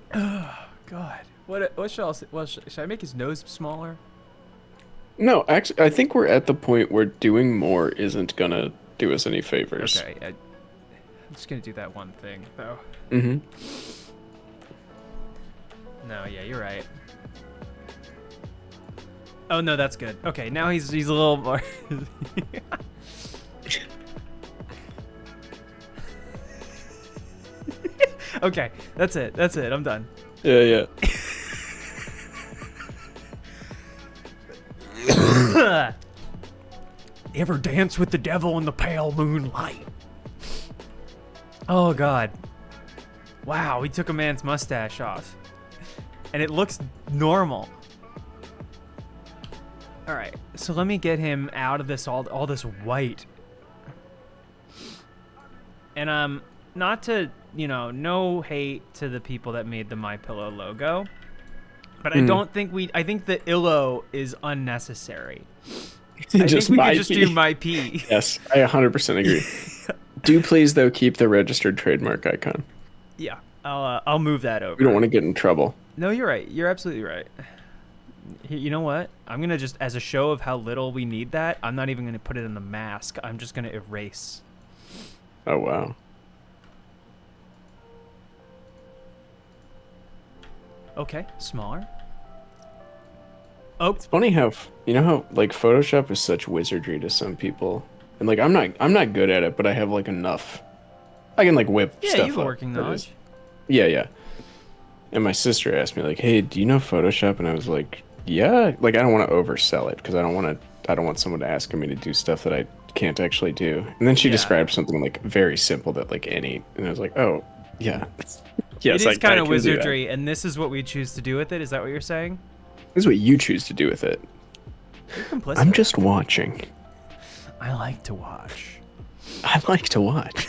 D: God, what should I make his nose smaller?
C: No, actually, I think we're at the point where doing more isn't gonna do us any favors.
D: Okay, I'm just gonna do that one thing though.
C: Mm-hmm.
D: No, yeah, you're right. Oh no, that's good. Okay, now he's a little more. Okay, that's it. That's it. I'm done.
C: Yeah, yeah.
D: Ever dance with the devil in the pale moonlight? Oh God. Wow, we took a man's mustache off. And it looks normal. Alright, so let me get him out of this all this white. And not to, no hate to the people that made the My Pillow logo. But I don't think I think the illo is unnecessary. I think we could just do my P.
C: Yes, I 100% agree. Do please, though, keep the registered trademark icon.
D: Yeah, I'll move that over.
C: We don't want to get in trouble.
D: No, you're right. You're absolutely right. You know what? I'm going to just, as a show of how little we need that, I'm not even going to put it in the mask. I'm just going to erase.
C: Oh, wow.
D: Okay, smaller. Oh,
C: It's funny how like Photoshop is such wizardry to some people, and like I'm not good at it, but I have like enough. I can like whip
D: yeah,
C: stuff
D: you have
C: up.
D: working knowledge.
C: Yeah, yeah. And my sister asked me like, "Hey, do you know Photoshop?" And I was like, "Yeah." Like I don't want to oversell it because I don't want someone asking me to do stuff that I can't actually do. And then she described something like very simple that like and I was like, "Oh, yeah." Yes,
D: it is kind of wizardry, and this is what we choose to do with it. Is that what you're saying?
C: This is what you choose to do with it.
D: You're complicit.
C: I'm just watching.
D: I like to watch.
C: I like to watch.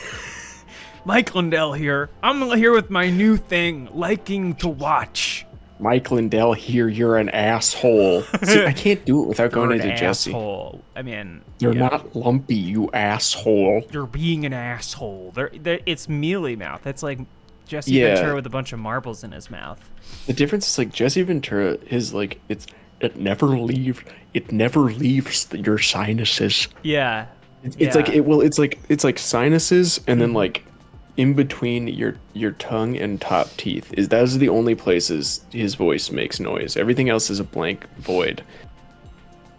D: Mike Lindell here. I'm here with my new thing, liking to watch.
C: Mike Lindell here, you're an asshole. See, I can't do it without going
D: You're an
C: into Jesse.
D: asshole. I mean,
C: You're
D: yeah.
C: not lumpy, you asshole.
D: You're being an asshole. It's mealy mouth. It's like Jesse
C: Yeah.
D: Ventura with a bunch of marbles in his mouth.
C: The difference is like Jesse Ventura, his like it never leaves your sinuses.
D: Yeah.
C: It's like it's like sinuses and then like in between your tongue and top teeth. Those are the only places his voice makes noise. Everything else is a blank void.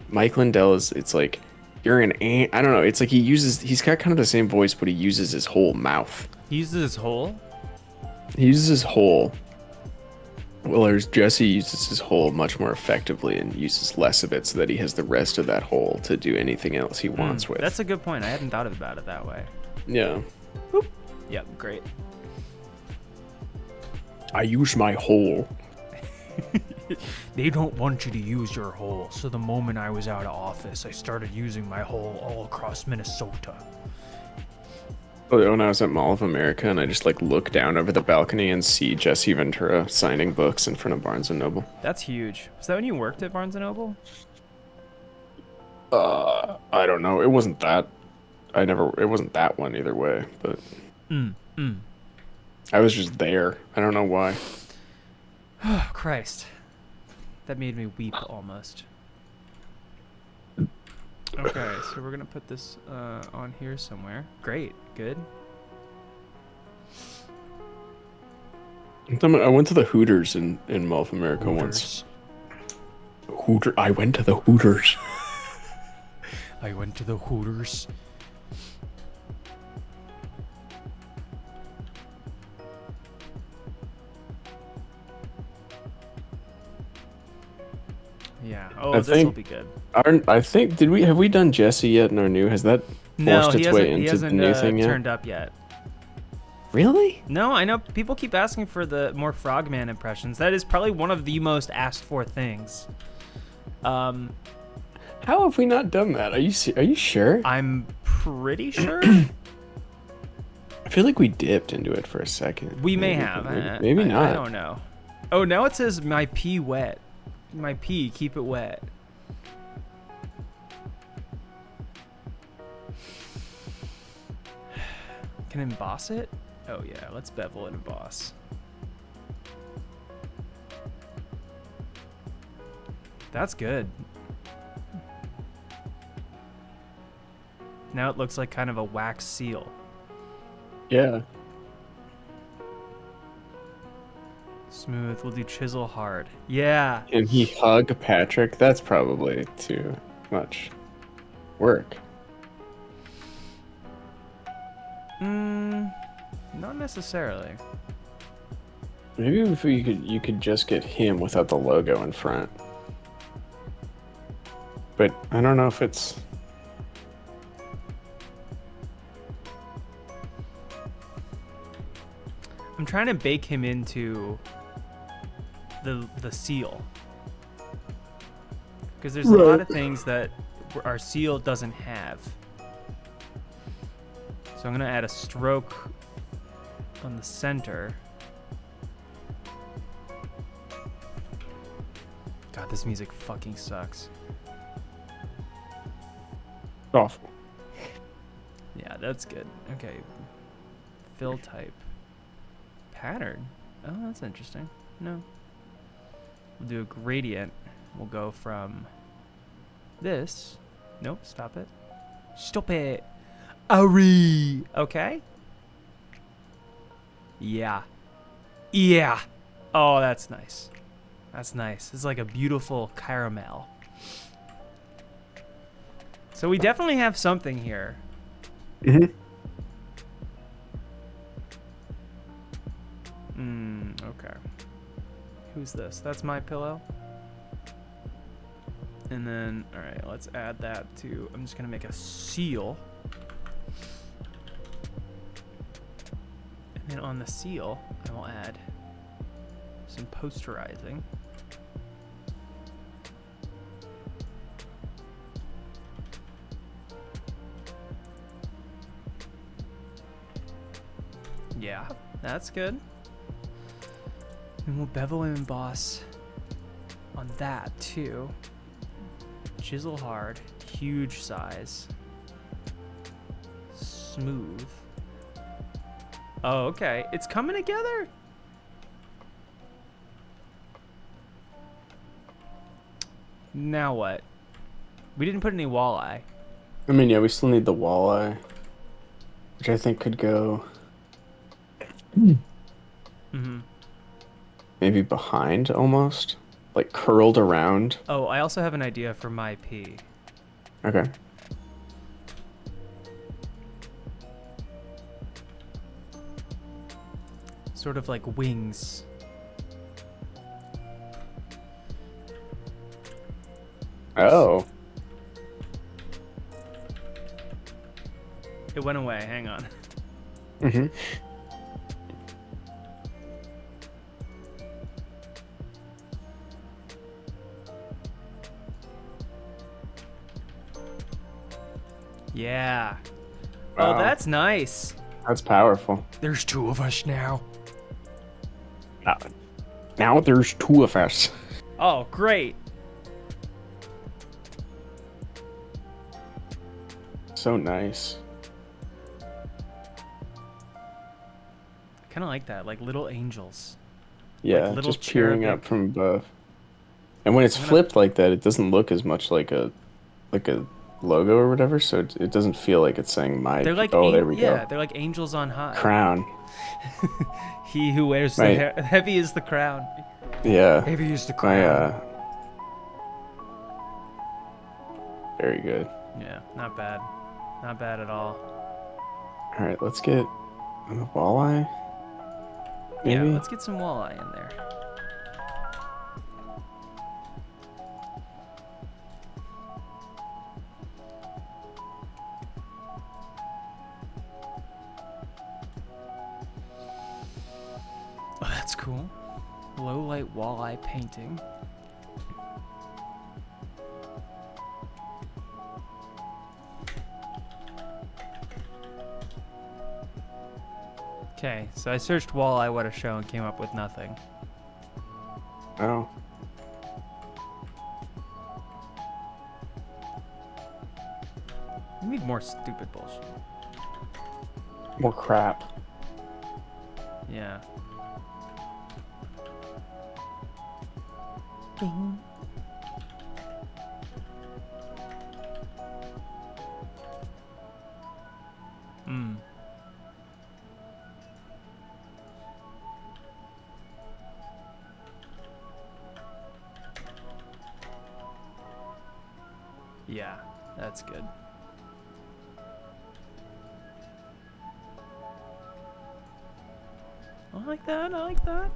C: Mike Lindell it's like you're an I don't know, it's like he's got kind of the same voice but he uses his whole mouth.
D: He uses his hole?
C: He uses his hole. Whereas Jesse uses his hole much more effectively and uses less of it so that he has the rest of that hole to do anything else he wants with.
D: That's a good point. I hadn't thought about it that way.
C: Yeah.
D: Boop. Yep, great.
E: I use my hole.
D: They don't want you to use your hole, so the moment I was out of office, I started using my hole all across Minnesota.
C: When I was at Mall of America and I just like look down over the balcony and see Jesse Ventura signing books in front of Barnes and Noble.
D: That's huge. Was that when you worked at Barnes & Noble?
C: I don't know. It wasn't that. It wasn't that one either way, but I was just there. I don't know why.
D: Oh, Christ. That made me weep almost. Okay, so we're going to put this on here somewhere. Great. Good.
C: I went to the Hooters in Mall of America once.
E: I went to the Hooters.
D: I went to the Hooters. Yeah. Oh, this will be good.
C: Have we done Jesse yet in our new? Has that forced its way into the new thing yet?
D: Turned up yet.
C: Really?
D: No, I know people keep asking for the more Frogman impressions. That is probably one of the most asked for things.
C: How have we not done that? Are you sure?
D: I'm pretty sure.
C: I feel like we dipped into it for a second.
D: We may have.
C: Maybe not.
D: I don't know. Oh, now it says my pee wet. My pee, keep it wet. Can I emboss it? Oh yeah, let's bevel and emboss. That's good. Now it looks like kind of a wax seal.
C: Yeah.
D: Smooth. We'll do chisel hard. Yeah.
C: Can he hug Patrick? That's probably too much work.
D: Not necessarily.
C: Maybe if you could just get him without the logo in front. But I don't know if it's.
D: I'm trying to bake him into the seal, because there's a lot of things that our seal doesn't have. So I'm gonna add a stroke on the center. God, this music fucking sucks.
C: Awful.
D: Yeah, that's good. Okay. Fill type. Pattern. Oh, that's interesting. No. We'll do a gradient. We'll go from this. Nope, stop it. Stop it. Ari. Okay. Yeah. Yeah. Oh, that's nice. That's nice. It's like a beautiful caramel. So we definitely have something here. Okay. Who's this? That's my pillow. And then, all right, let's add that to, I'm just gonna make a seal. And then on the seal, I will add some posterizing. Yeah, that's good. And we'll bevel and emboss on that too. Chisel hard, huge size, smooth. Oh, okay, it's coming together. Now what? We didn't put any walleye.
C: I mean, yeah, we still need the walleye, which I think could go maybe behind almost, like curled around.
D: Oh, I also have an idea for my pea. sort of like wings.
C: Oh.
D: It went away. Hang on.
C: Mm-hmm.
D: Yeah.
C: Wow.
D: Oh, that's nice.
C: That's powerful.
D: There's 2 of us now.
E: Now there's 2 of us.
D: Oh, great.
C: So nice.
D: Kind of like that, like little angels.
C: Yeah,
D: Like little
C: just peering
D: cherubic-
C: up from above. And when it's flipped like that, it doesn't look as much like a logo or whatever, so it doesn't feel like it's saying my.
D: They're like
C: there we
D: yeah,
C: go.
D: they're like angels on high.
C: Crown.
D: He who wears the
C: Right.
D: heavy is the crown.
C: Yeah.
D: Heavy is the
C: My
D: crown.
C: very good.
D: Yeah, not bad. Not bad at all.
C: All right, let's get a walleye. Maybe.
D: Yeah, let's get some walleye in there. Oh, that's cool. Low light walleye painting. Okay, so I searched walleye what a show and came up with nothing.
C: Oh.
D: We need more stupid bullshit.
C: More crap.
D: Yeah. Bing. Hmm. Yeah, that's good. I like that, I like that.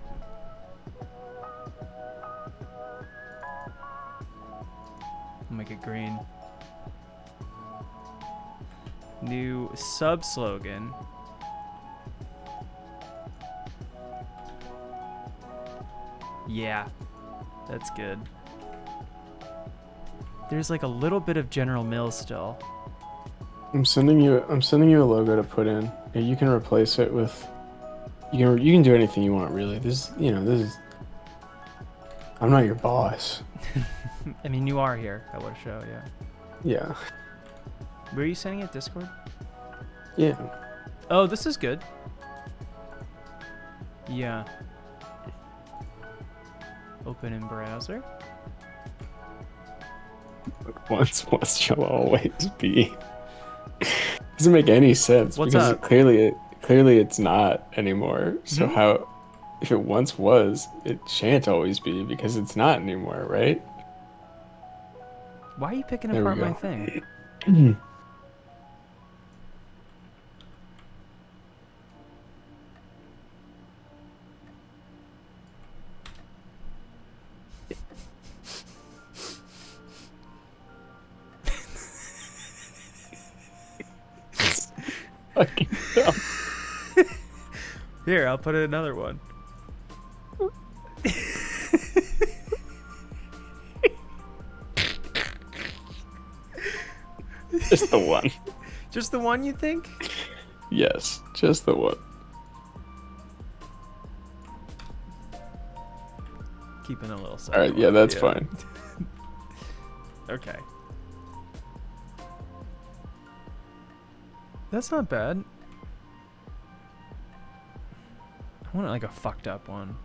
D: I'll make it green. New sub-slogan. Yeah, that's good. There's like a little bit of General Mills still.
C: I'm sending you a logo to put in. And you can replace it with. You can do anything you want, really. This is. I'm not your boss.
D: I mean, you are here at What a Show, yeah.
C: Yeah.
D: Were you sending it Discord?
C: Yeah.
D: Oh, this is good. Yeah. Open in browser.
C: Once shall always be. Doesn't make any sense
D: What's
C: because
D: up?
C: clearly it's not anymore. So how, if it once was, it shan't always be because it's not anymore, right?
D: Why are you picking
C: There we
D: apart my
C: go.
D: thing?
C: Fucking dumb.
D: Here, I'll put in another one.
C: Just the one.
D: Just the one, you think?
C: Yes, just the one.
D: Keeping a little side.
C: All right, yeah, that's fine.
D: Okay. That's not bad. I want like a fucked up one.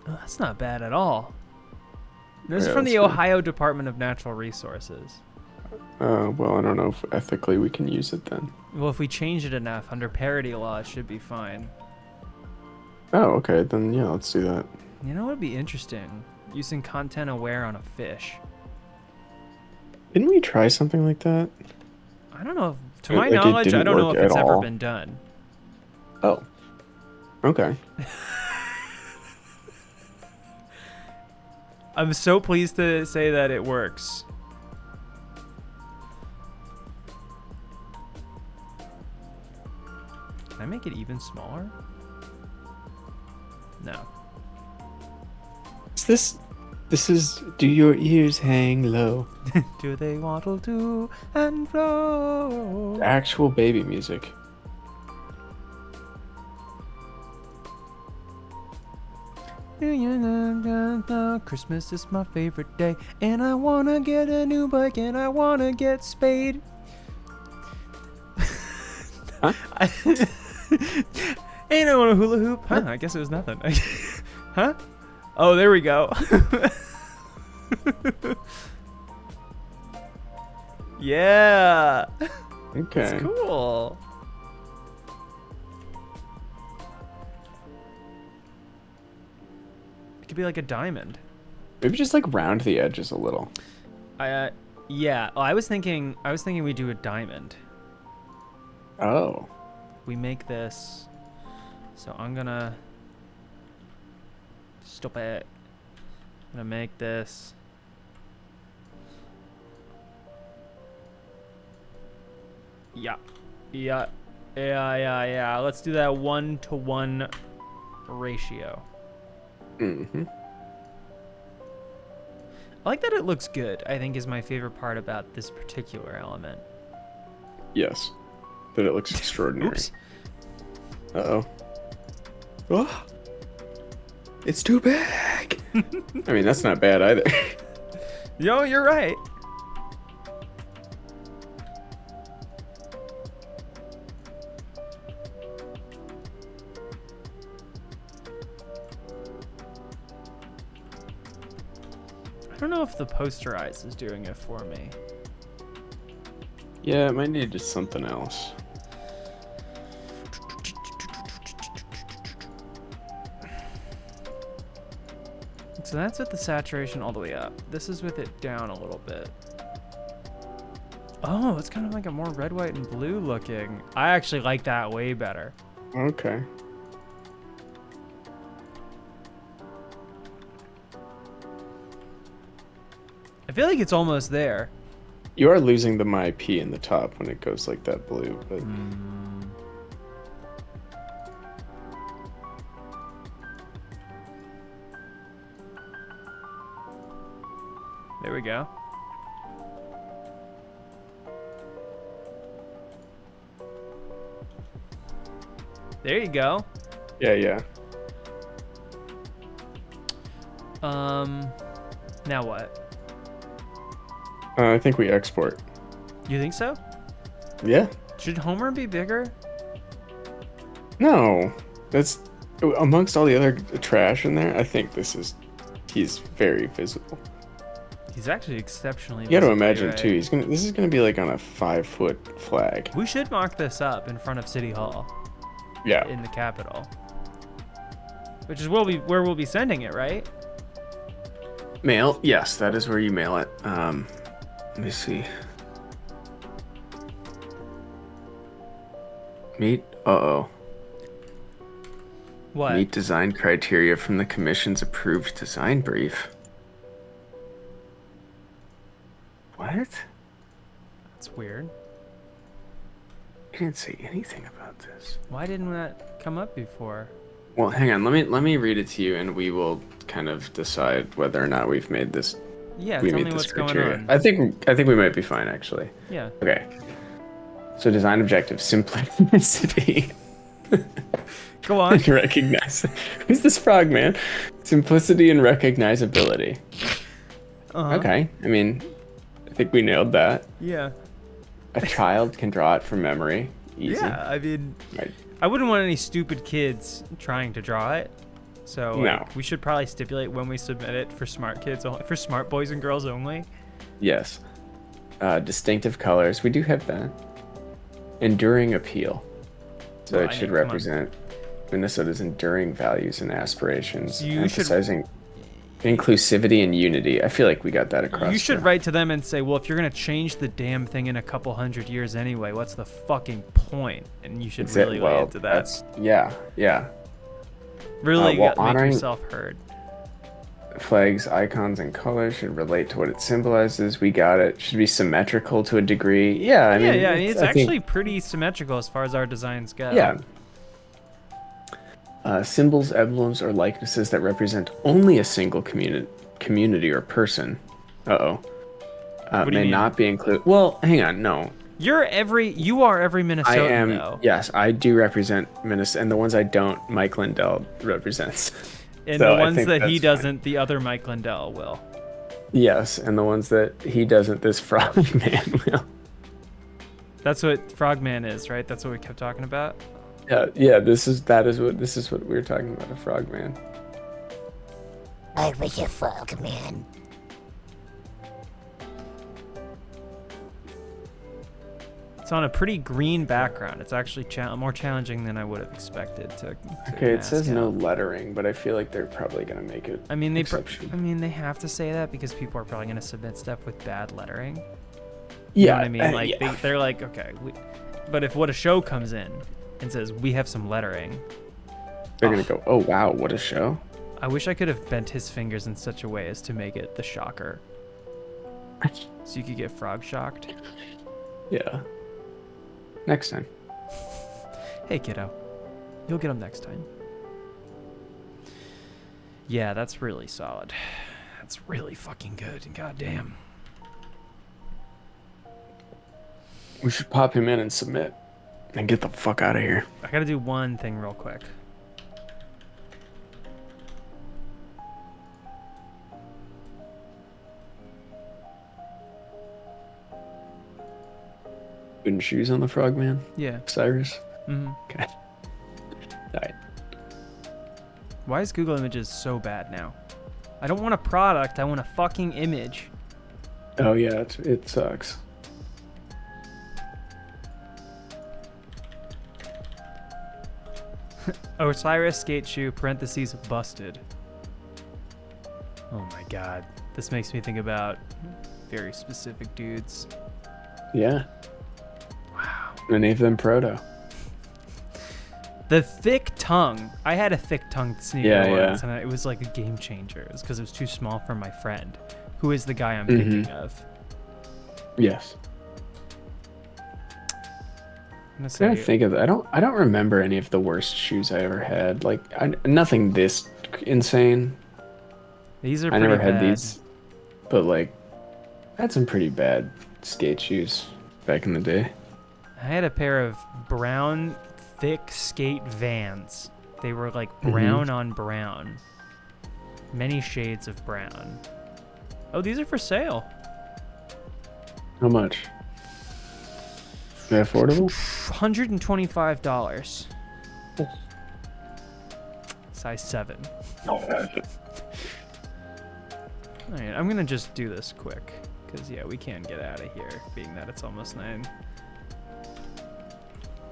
D: Oh, that's not bad at all. This is
C: Yeah,
D: from the
C: that's good.
D: Ohio Department of Natural Resources.
C: Well, I don't know if ethically we can use it then.
D: Well, if we change it enough under parity law, it should be fine.
C: Oh, okay, then yeah, let's do that.
D: You know what would be interesting? Using content aware on a fish.
C: Didn't we try something like that?
D: I don't know. To
C: Like,
D: my
C: it
D: knowledge, I
C: didn't
D: don't know
C: work
D: if it's
C: at
D: ever
C: all.
D: been done.
C: Oh. Okay.
D: I'm so pleased to say that it works. Can I make it even smaller? No.
C: This is do your ears hang low?
D: Do they waddle to and flow?
C: Actual baby music.
D: Christmas is my favorite day, and I wanna get a new bike, and I wanna get spayed.
C: Huh?
D: Ain't I want a hula hoop? Huh? I guess it was nothing. Huh? Oh, there we go. Yeah.
C: Okay.
D: That's cool. It could be like a diamond.
C: Maybe just like round the edges a little.
D: Yeah. Oh, I was thinking we do a diamond.
C: Oh.
D: We make this. So I'm gonna stop it. I'm gonna make this. Yeah. Let's do that 1-to-1 ratio.
C: Mm-hmm.
D: I like that it looks good, I think is my favorite part about this particular element.
C: Yes. That it looks extraordinary.
D: Oops.
C: Uh-oh. Oh. It's too big. I mean, that's not bad either.
D: Yo, you're right. I don't know if the posterize is doing it for me.
C: Yeah, it might need just something else.
D: So that's with the saturation all the way up. This is with it down a little bit. Oh, it's kind of like a more red, white, and blue looking. I actually like that way better.
C: Okay.
D: I feel like it's almost there.
C: You are losing the my P in the top when it goes like that blue, but
D: There we go. There you go.
C: yeah.
D: Now what?
C: I think we export.
D: You think so?
C: Yeah.
D: Should Homer be bigger?
C: No, that's amongst all the other trash in there. I think he's very visible.
D: He's actually exceptionally
C: You got to
D: visible,
C: imagine
D: right?
C: too. This is gonna be like on a 5-foot flag.
D: We should mark this up in front of City Hall
C: Yeah.
D: in the Capitol. Which is where we'll be sending it, right?
C: Mail. Yes, that is where you mail it. Let me see. Meet. Uh-oh.
D: What?
C: Meet design criteria from the commission's approved design brief. What?
D: That's weird.
C: I didn't say anything about this.
D: Why didn't that come up before?
C: Well, hang on. Let me read it to you, and we will kind of decide whether or not we've made this.
D: Yeah,
C: We
D: tell
C: meet
D: me
C: this
D: what's going
C: criteria.
D: on.
C: I think we might be fine actually.
D: Yeah.
C: Okay. So design objective: simplicity.
D: Go on.
C: And recognize. Who's this frog, man? Simplicity and recognizability.
D: Uh-huh.
C: Okay. I mean, I think we nailed that.
D: Yeah.
C: A child can draw it from memory. Easy.
D: Yeah, I mean,
C: Right.
D: I wouldn't want any stupid kids trying to draw it. So
C: No.
D: like, we should probably stipulate when we submit it for smart kids only, for smart boys and girls only.
C: Yes. Distinctive colors. We do have that. Enduring appeal. So
D: Well,
C: it
D: I
C: should
D: mean, come on.
C: represent Minnesota's enduring values and aspirations,
D: You should-
C: emphasizing inclusivity and unity. I feel like we got that across.
D: You should
C: too.
D: write to them and say, well, if you're going to change the damn thing in a couple hundred years anyway, what's the fucking point? And you should
C: That's it.
D: really lay
C: Well,
D: into that.
C: yeah.
D: Really
C: while
D: make
C: honoring
D: yourself heard.
C: flags, icons, and colors should relate to what it symbolizes. We got it. Should be symmetrical to a degree. Yeah, I mean,
D: Yeah, I mean, it's
C: I think,
D: actually pretty symmetrical as far as our designs go.
C: yeah. Symbols, emblems, or likenesses that represent only a single community or person. Uh-oh.
D: What do you
C: May
D: mean?
C: not be included. Well, hang on. No.
D: You are every
C: I
D: Minnesotan
C: am.
D: though.
C: Yes, I do represent Minnesota. And the ones I don't, Mike Lindell represents.
D: And
C: So
D: the
C: I
D: ones
C: think
D: that he
C: that's
D: doesn't, the other Mike Lindell will.
C: Yes, and the ones that he doesn't, this frogman will.
D: That's what Frogman is, right? That's what we kept talking about.
C: Yeah. This is what we were talking about. A frogman.
A: I was a frog man.
D: It's on a pretty green background. It's actually more challenging than I would have expected to
C: Okay, it
D: mask
C: says no
D: out.
C: lettering, but I feel like they're probably gonna make it.
D: I mean,
C: exception.
D: they have to say that because people are probably gonna submit stuff with bad lettering.
C: Yeah,
D: You know what I mean? Like
C: yeah.
D: they're like, okay, but if What a Show comes in and says we have some lettering,
C: They're gonna go, oh wow, what a show.
D: I wish I could have bent his fingers in such a way as to make it the shocker, so you could get frog shocked.
C: Yeah. Next time.
D: Hey kiddo, you'll get them next time. Yeah, that's really solid. That's really fucking good. Goddamn.
C: We should pop him in and submit, and get the fuck out of here.
D: I gotta do one thing real quick.
C: Wooden shoes on the frogman,
D: Yeah.
C: Cyrus.
D: Mm-hmm.
C: Okay. Alright.
D: Why is Google Images so bad now? I don't want a product. I want a fucking image.
C: Oh yeah, it sucks.
D: Osiris skate shoe parentheses busted. Oh my god. This makes me think about very specific dudes.
C: Yeah.
D: Wow.
C: Many of them proto.
D: The thick tongue. I had a thick tongue sneaker
C: Yeah,
D: once, and it was like a game changer. It was because it was too small for my friend, who is the guy I'm thinking of.
C: Yes.
D: I'm gonna
C: I'm trying
D: say,
C: to think of. I don't remember any of the worst shoes I ever had. Like nothing this insane.
D: these are
C: I
D: pretty
C: never had
D: bad.
C: these, but like, I had some pretty bad skate shoes back in the day.
D: I had a pair of brown, thick skate Vans. They were like brown on brown. Many shades of brown. Oh, these are for sale.
C: How much? Is that affordable?
D: $125. Size 7. Alright, I'm gonna just do this quick. Because, yeah, we can get out of here, being that it's almost 9.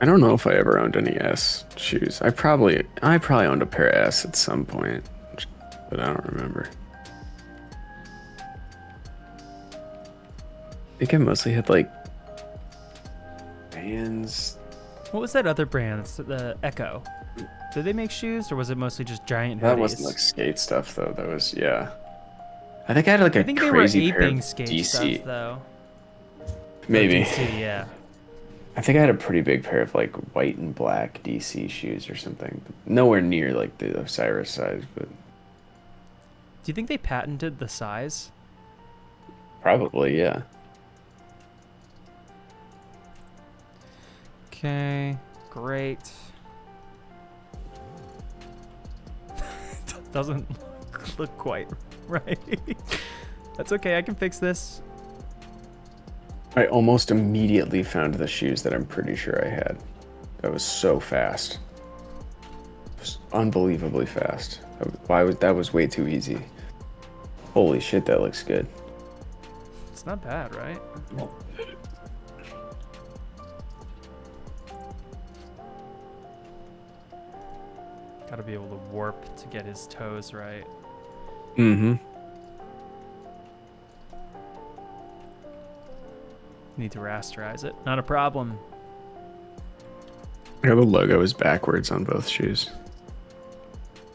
C: I don't know if I ever owned any S shoes. I probably owned a pair of S at some point, but I don't remember. I think I mostly had like Vans.
D: What was that other brand? It's the Echo. Did they make shoes, or was it mostly just giant hoodies?
C: That wasn't like skate stuff though. That was yeah. I think I had like a
D: I think they were
C: crazy pair
D: aping
C: of
D: skate
C: DC.
D: stuff, though.
C: Maybe.
D: DC, yeah.
C: I think I had a pretty big pair of like white and black DC shoes or something. Nowhere near like the Osiris size, but
D: Do you think they patented the size?
C: probably yeah.
D: Okay, great. Doesn't look quite right. That's okay, I can fix this.
C: I almost immediately found the shoes that I'm pretty sure I had. That was so fast. It was unbelievably fast. That was way too easy. Holy shit, that looks good.
D: It's not bad, right? Gotta be able to warp to get his toes right.
C: Mm-hmm.
D: Need to rasterize it. Not a problem.
C: Yeah, the logo is backwards on both shoes.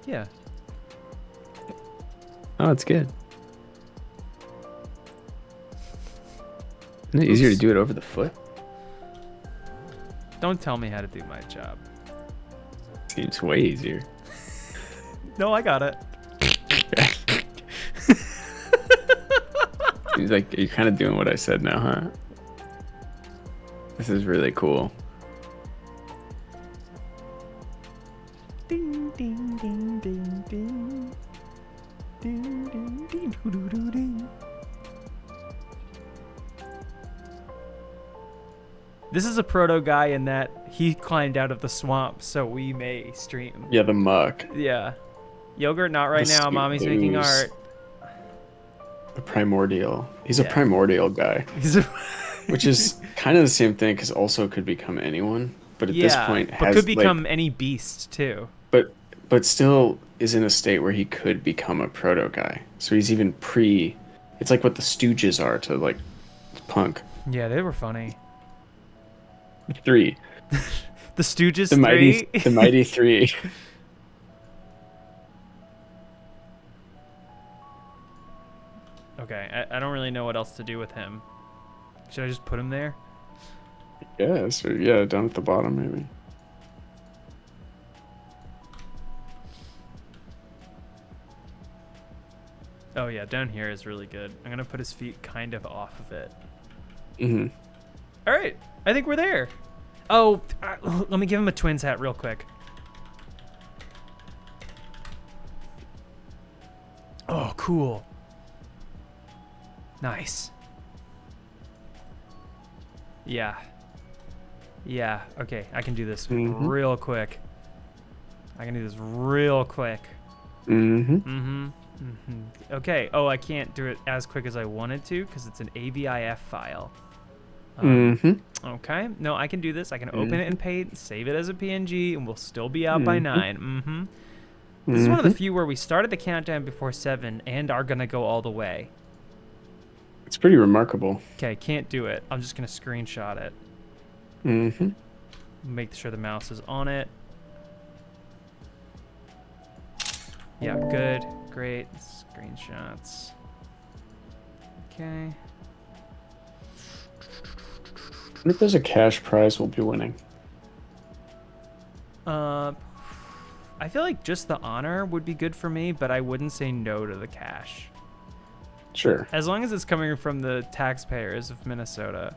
D: Yeah.
C: Oh, it's good. Isn't it easier to
D: Oops.
C: do it over the foot?
D: Don't tell me how to do my job.
C: Seems way easier.
D: No, I got it.
C: Seems like you're kind of doing what I said now, huh? This is really cool.
D: Ding ding ding ding ding. Ding ding ding doo doo doo ding. This is a proto guy in that he climbed out of the swamp, so we may stream.
C: Yeah, the muck.
D: Yeah. Yogurt, not right
C: The
D: now. Mommy's making
C: ooze.
D: art.
C: The primordial. He's
D: Yeah.
C: a primordial guy,
D: He's a-
C: which is kind of the same thing because also could become anyone. But at this point,
D: but
C: has
D: could become
C: like,
D: any beast too.
C: but still is in a state where he could become a proto guy. So he's even pre. It's like what the Stooges are to like punk.
D: Yeah, they were funny.
C: 3.
D: The Stooges
C: The
D: 3.
C: mighty 3.
D: Okay, I don't really know what else to do with him. Should I just put him there?
C: Yeah, so yeah, down at the bottom maybe.
D: Oh yeah, down here is really good. I'm gonna put his feet kind of off of it.
C: Mm-hmm.
D: All right, I think we're there. Oh, let me give him a Twins hat real quick. Oh, cool. Nice. Yeah. Yeah, okay, I can do this real quick. I can do this real quick.
C: Mm-hmm.
D: Okay, oh, I can't do it as quick as I wanted to because it's an AVIF file. Okay, no, I can do this. I can open it in Paint, save it as a PNG, and we'll still be out by 9. This is one of the few where we started the countdown before 7 and are going to go all the way.
C: It's pretty remarkable.
D: Okay, can't do it. I'm just going to screenshot it. Make sure the mouse is on it. Yeah, good. Great. Screenshots. Okay.
C: If there's a cash prize, we'll be winning.
D: I feel like just the honor would be good for me, but I wouldn't say no to the cash.
C: Sure.
D: As long as it's coming from the taxpayers of Minnesota.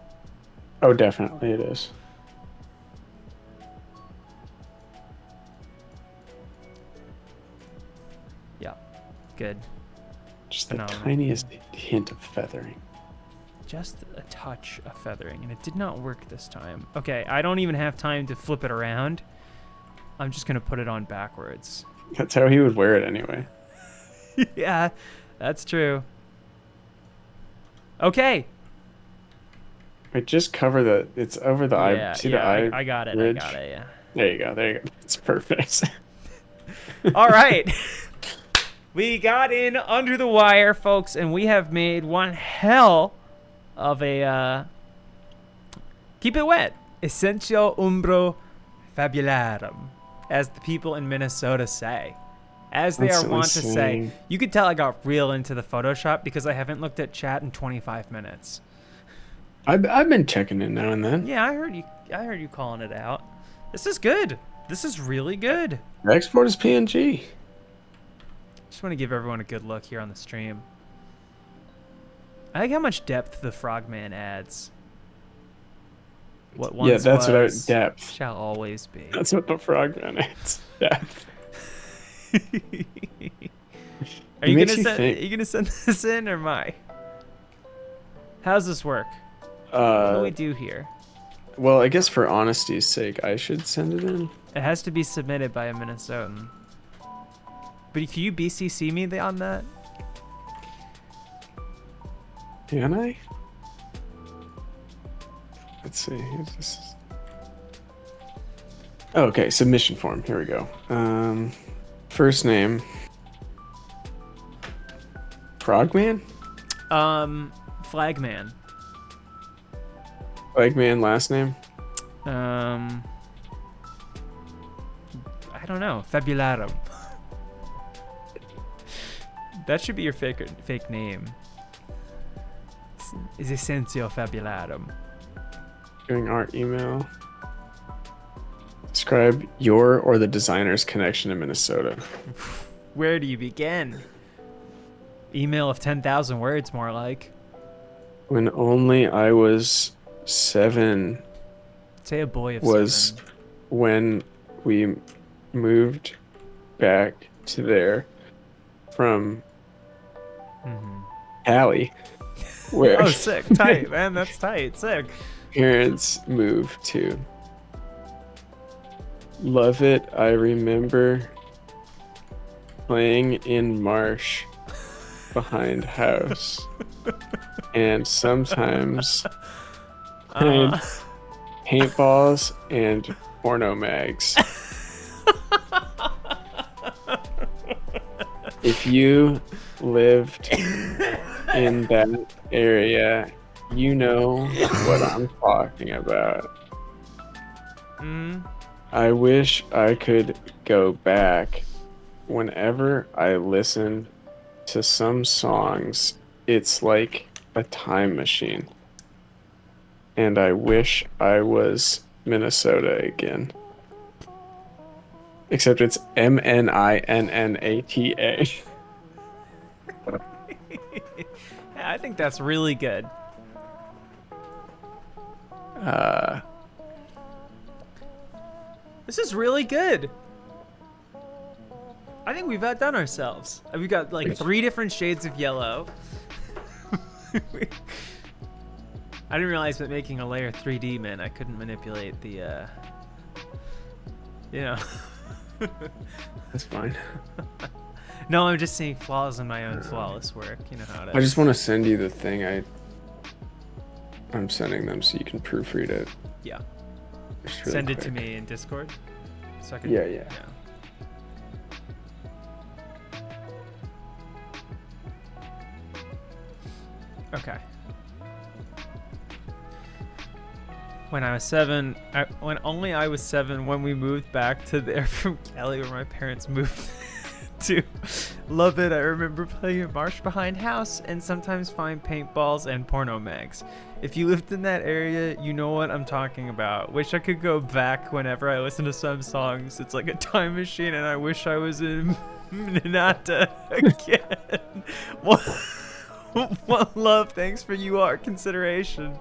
C: Oh, definitely it is.
D: Yeah. Good.
C: Just the
D: Phenomenal.
C: tiniest hint of feathering.
D: Just a touch of feathering, and it did not work this time. Okay, I don't even have time to flip it around. I'm just going to put it on backwards.
C: That's how he would wear it anyway.
D: Yeah, that's true. Okay.
C: Wait, just cover the. It's over the eye.
D: Yeah,
C: See
D: yeah,
C: the eye.
D: I got it.
C: ridge?
D: I got it, yeah.
C: There you go. There you go. It's perfect.
D: All right. We got in under the wire, folks, and we have made one hell of a keep it wet. Essential umbro fabularum, as the people in Minnesota say. As they
C: That's
D: are wont to say.
C: insane.
D: You could tell I got real into the Photoshop because I haven't looked at chat in 25 minutes.
C: I've been checking in now and then.
D: Yeah, I heard you calling it out. This is good. This is really good.
C: The export is PNG.
D: Just want to give everyone a good look here on the stream. I like how much depth the Frogman adds. What once
C: Yeah, that's what I
D: was
C: depth.
D: shall always be.
C: That's what the frogman is. Depth.
D: Are you
C: makes
D: gonna
C: you
D: send?
C: think.
D: Are you gonna send this in or my? How's this work? What do we do here?
C: Well, I guess for honesty's sake, I should send it in.
D: It has to be submitted by a Minnesotan. But can you BCC me on that?
C: Can I? Let's see. Oh, okay, submission form. Here we go. First name. Frogman?
D: Flagman.
C: Flagman last name?
D: I don't know. Fabularum. That should be your fake name. Is Essentio Fabularum.
C: Doing art email. Describe your or the designer's connection to Minnesota.
D: Where do you begin? Email of 10,000 words, more like.
C: When only I was 7
D: Say a boy of
C: was
D: 7.
C: when we moved back to there from Cali, where
D: Oh, sick. Tight, man. That's tight. Sick.
C: parents moved to. Love it. I remember playing in marsh behind house and sometimes playing paintballs and porno mags. If you lived in that area, you know what I'm talking about. I wish I could go back. Whenever I listen to some songs, it's like a time machine. And I wish I was Minnesota again. Except it's Minninata.
D: Yeah, I think that's really good. This is really good. I think we've outdone ourselves. We've got like 3 different shades of yellow. I didn't realize that making a layer 3D meant I couldn't manipulate the,
C: That's fine.
D: No, I'm just seeing flaws in my own flawless work. You know how it is.
C: I just want to send you the thing I'm sending them so you can proofread it.
D: Yeah.
C: Just really
D: Send it to
C: quick.
D: me in Discord. So I can,
C: Yeah.
D: Okay. When I was 7, when only I was 7 when we moved back to there from Cali where my parents moved to. Love it. I remember playing at Marsh behind house and sometimes find paintballs and porno mags. If you lived in that area, you know what I'm talking about. Wish I could go back whenever I listen to some songs. It's like a time machine and I wish I was in Minnesota again. One love. Thanks for your consideration.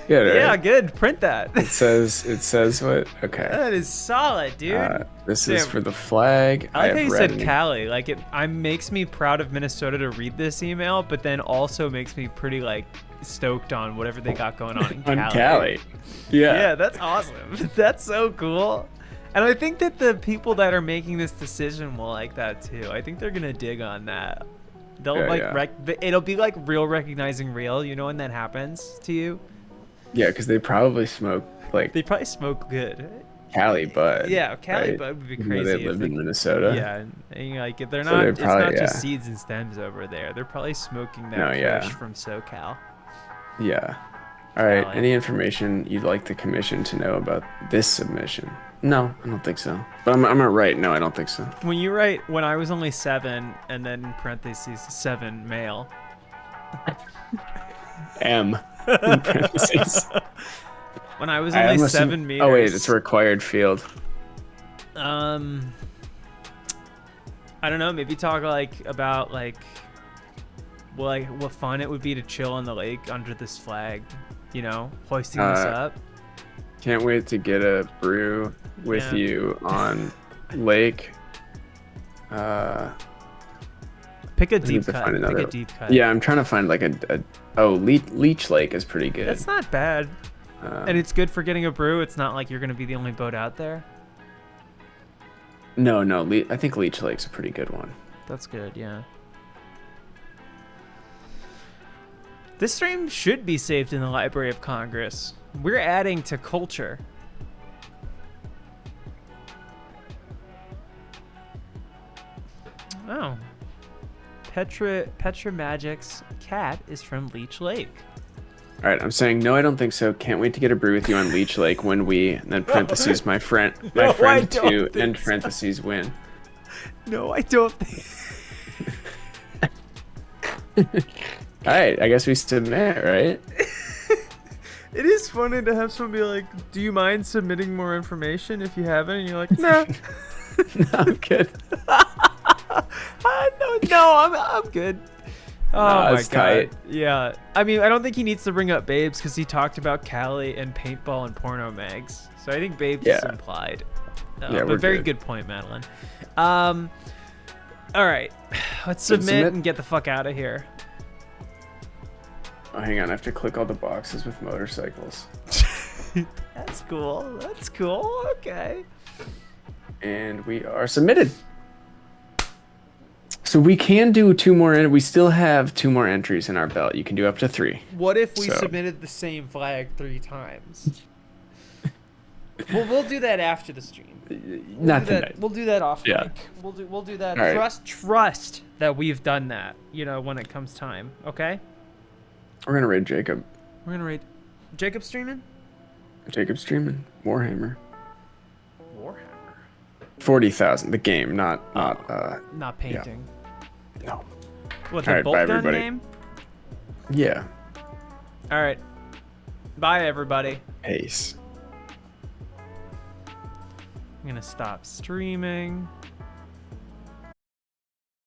C: Good, right?
D: Yeah, good. Print that.
C: It says what? Okay.
D: That is solid, dude.
C: This is
D: Damn.
C: for the flag.
D: I like how
C: have
D: you
C: read
D: said Cali. Like it makes me proud of Minnesota to read this email, but then also makes me pretty like stoked on whatever they got going on in Cali.
C: on Cali. Yeah.
D: Yeah, that's awesome. That's so cool. And I think that the people that are making this decision will like that too. I think they're gonna dig on that. They'll it'll be like real recognizing real. You know when that happens to you?
C: Yeah, because they probably smoke like
D: They probably smoke good.
C: Cali bud.
D: Yeah, Cali
C: right?
D: bud would be
C: Even though
D: crazy.
C: they
D: if
C: lived in Minnesota.
D: Yeah, and you're like they're
C: So
D: not.
C: they're
D: It's
C: probably-
D: not just
C: yeah.
D: seeds and stems over there. They're probably smoking that
C: No, yeah.
D: kush from SoCal.
C: Yeah. All right.
D: Cali.
C: Any information you'd like the commission to know about this submission? No, I don't think so. But I'm gonna write. No, I don't think so.
D: When you write when I was only 7 and then in parentheses 7 male.
C: M in parentheses.
D: When I was
C: I'm
D: only
C: assuming-
D: 7 meters.
C: Oh wait, it's a required field.
D: I don't know. Maybe talk about what fun it would be to chill on the lake under this flag. You know, hoisting this up.
C: Can't wait to get a brew with
D: Yeah.
C: you on lake.
D: Pick a
C: need
D: deep
C: to
D: cut.
C: find
D: Pick a
C: another-
D: deep cut.
C: Yeah, I'm trying to find like Leech Lake is pretty good.
D: That's not bad. And it's good for getting a brew. It's not like you're gonna be the only boat out there.
C: No, I think Leech Lake's a pretty good one.
D: That's good, yeah. This stream should be saved in the Library of Congress. We're adding to culture. Oh. Petra Magic's cat is from Leech Lake.
C: All right, I'm saying no, I don't think so. Can't wait to get a brew with you on Leech Lake when we, and then parentheses, my friend
D: I
C: too,
D: don't
C: end
D: think so.
C: parentheses win.
D: No, I don't think.
C: All right, I guess we submit, right?
D: It is funny to have someone be like, "Do you mind submitting more information if you haven't?" And you're like, "No,
C: No, I'm good.
D: I'm good." Oh my
C: it's
D: god.
C: tight.
D: Yeah. I mean, I don't think he needs to bring up Babes because he talked about Cali and paintball and porno mags. So I think Babes is
C: Yeah.
D: implied.
C: Yeah,
D: But
C: we're
D: very
C: good.
D: good point, Madeline. All right. Let's submit and get the fuck out of here.
C: Oh, hang on, I have to click all the boxes with motorcycles.
D: That's cool. That's cool. Okay.
C: And we are submitted. So we can do 2 more, and we still have 2 more entries in our belt. You can do up to 3.
D: What if we
C: So-
D: submitted the same flag 3 times? We'll do that after the stream.
C: Not
D: do that,
C: tonight.
D: we'll do that off
C: Yeah.
D: mic. We'll do that.
C: All right.
D: Trust that we've done that. When it comes time. Okay.
C: We're gonna raid Jacob.
D: We're gonna raid Jacob streaming.
C: Jacob streaming Warhammer.
D: Warhammer.
C: 40,000. The game, not.
D: Not painting.
C: No.
D: What,
C: All
D: the
C: right,
D: bolt
C: bye,
D: gun
C: everybody.
D: game?
C: Yeah.
D: All right. Bye, everybody.
C: Peace.
D: I'm gonna stop streaming.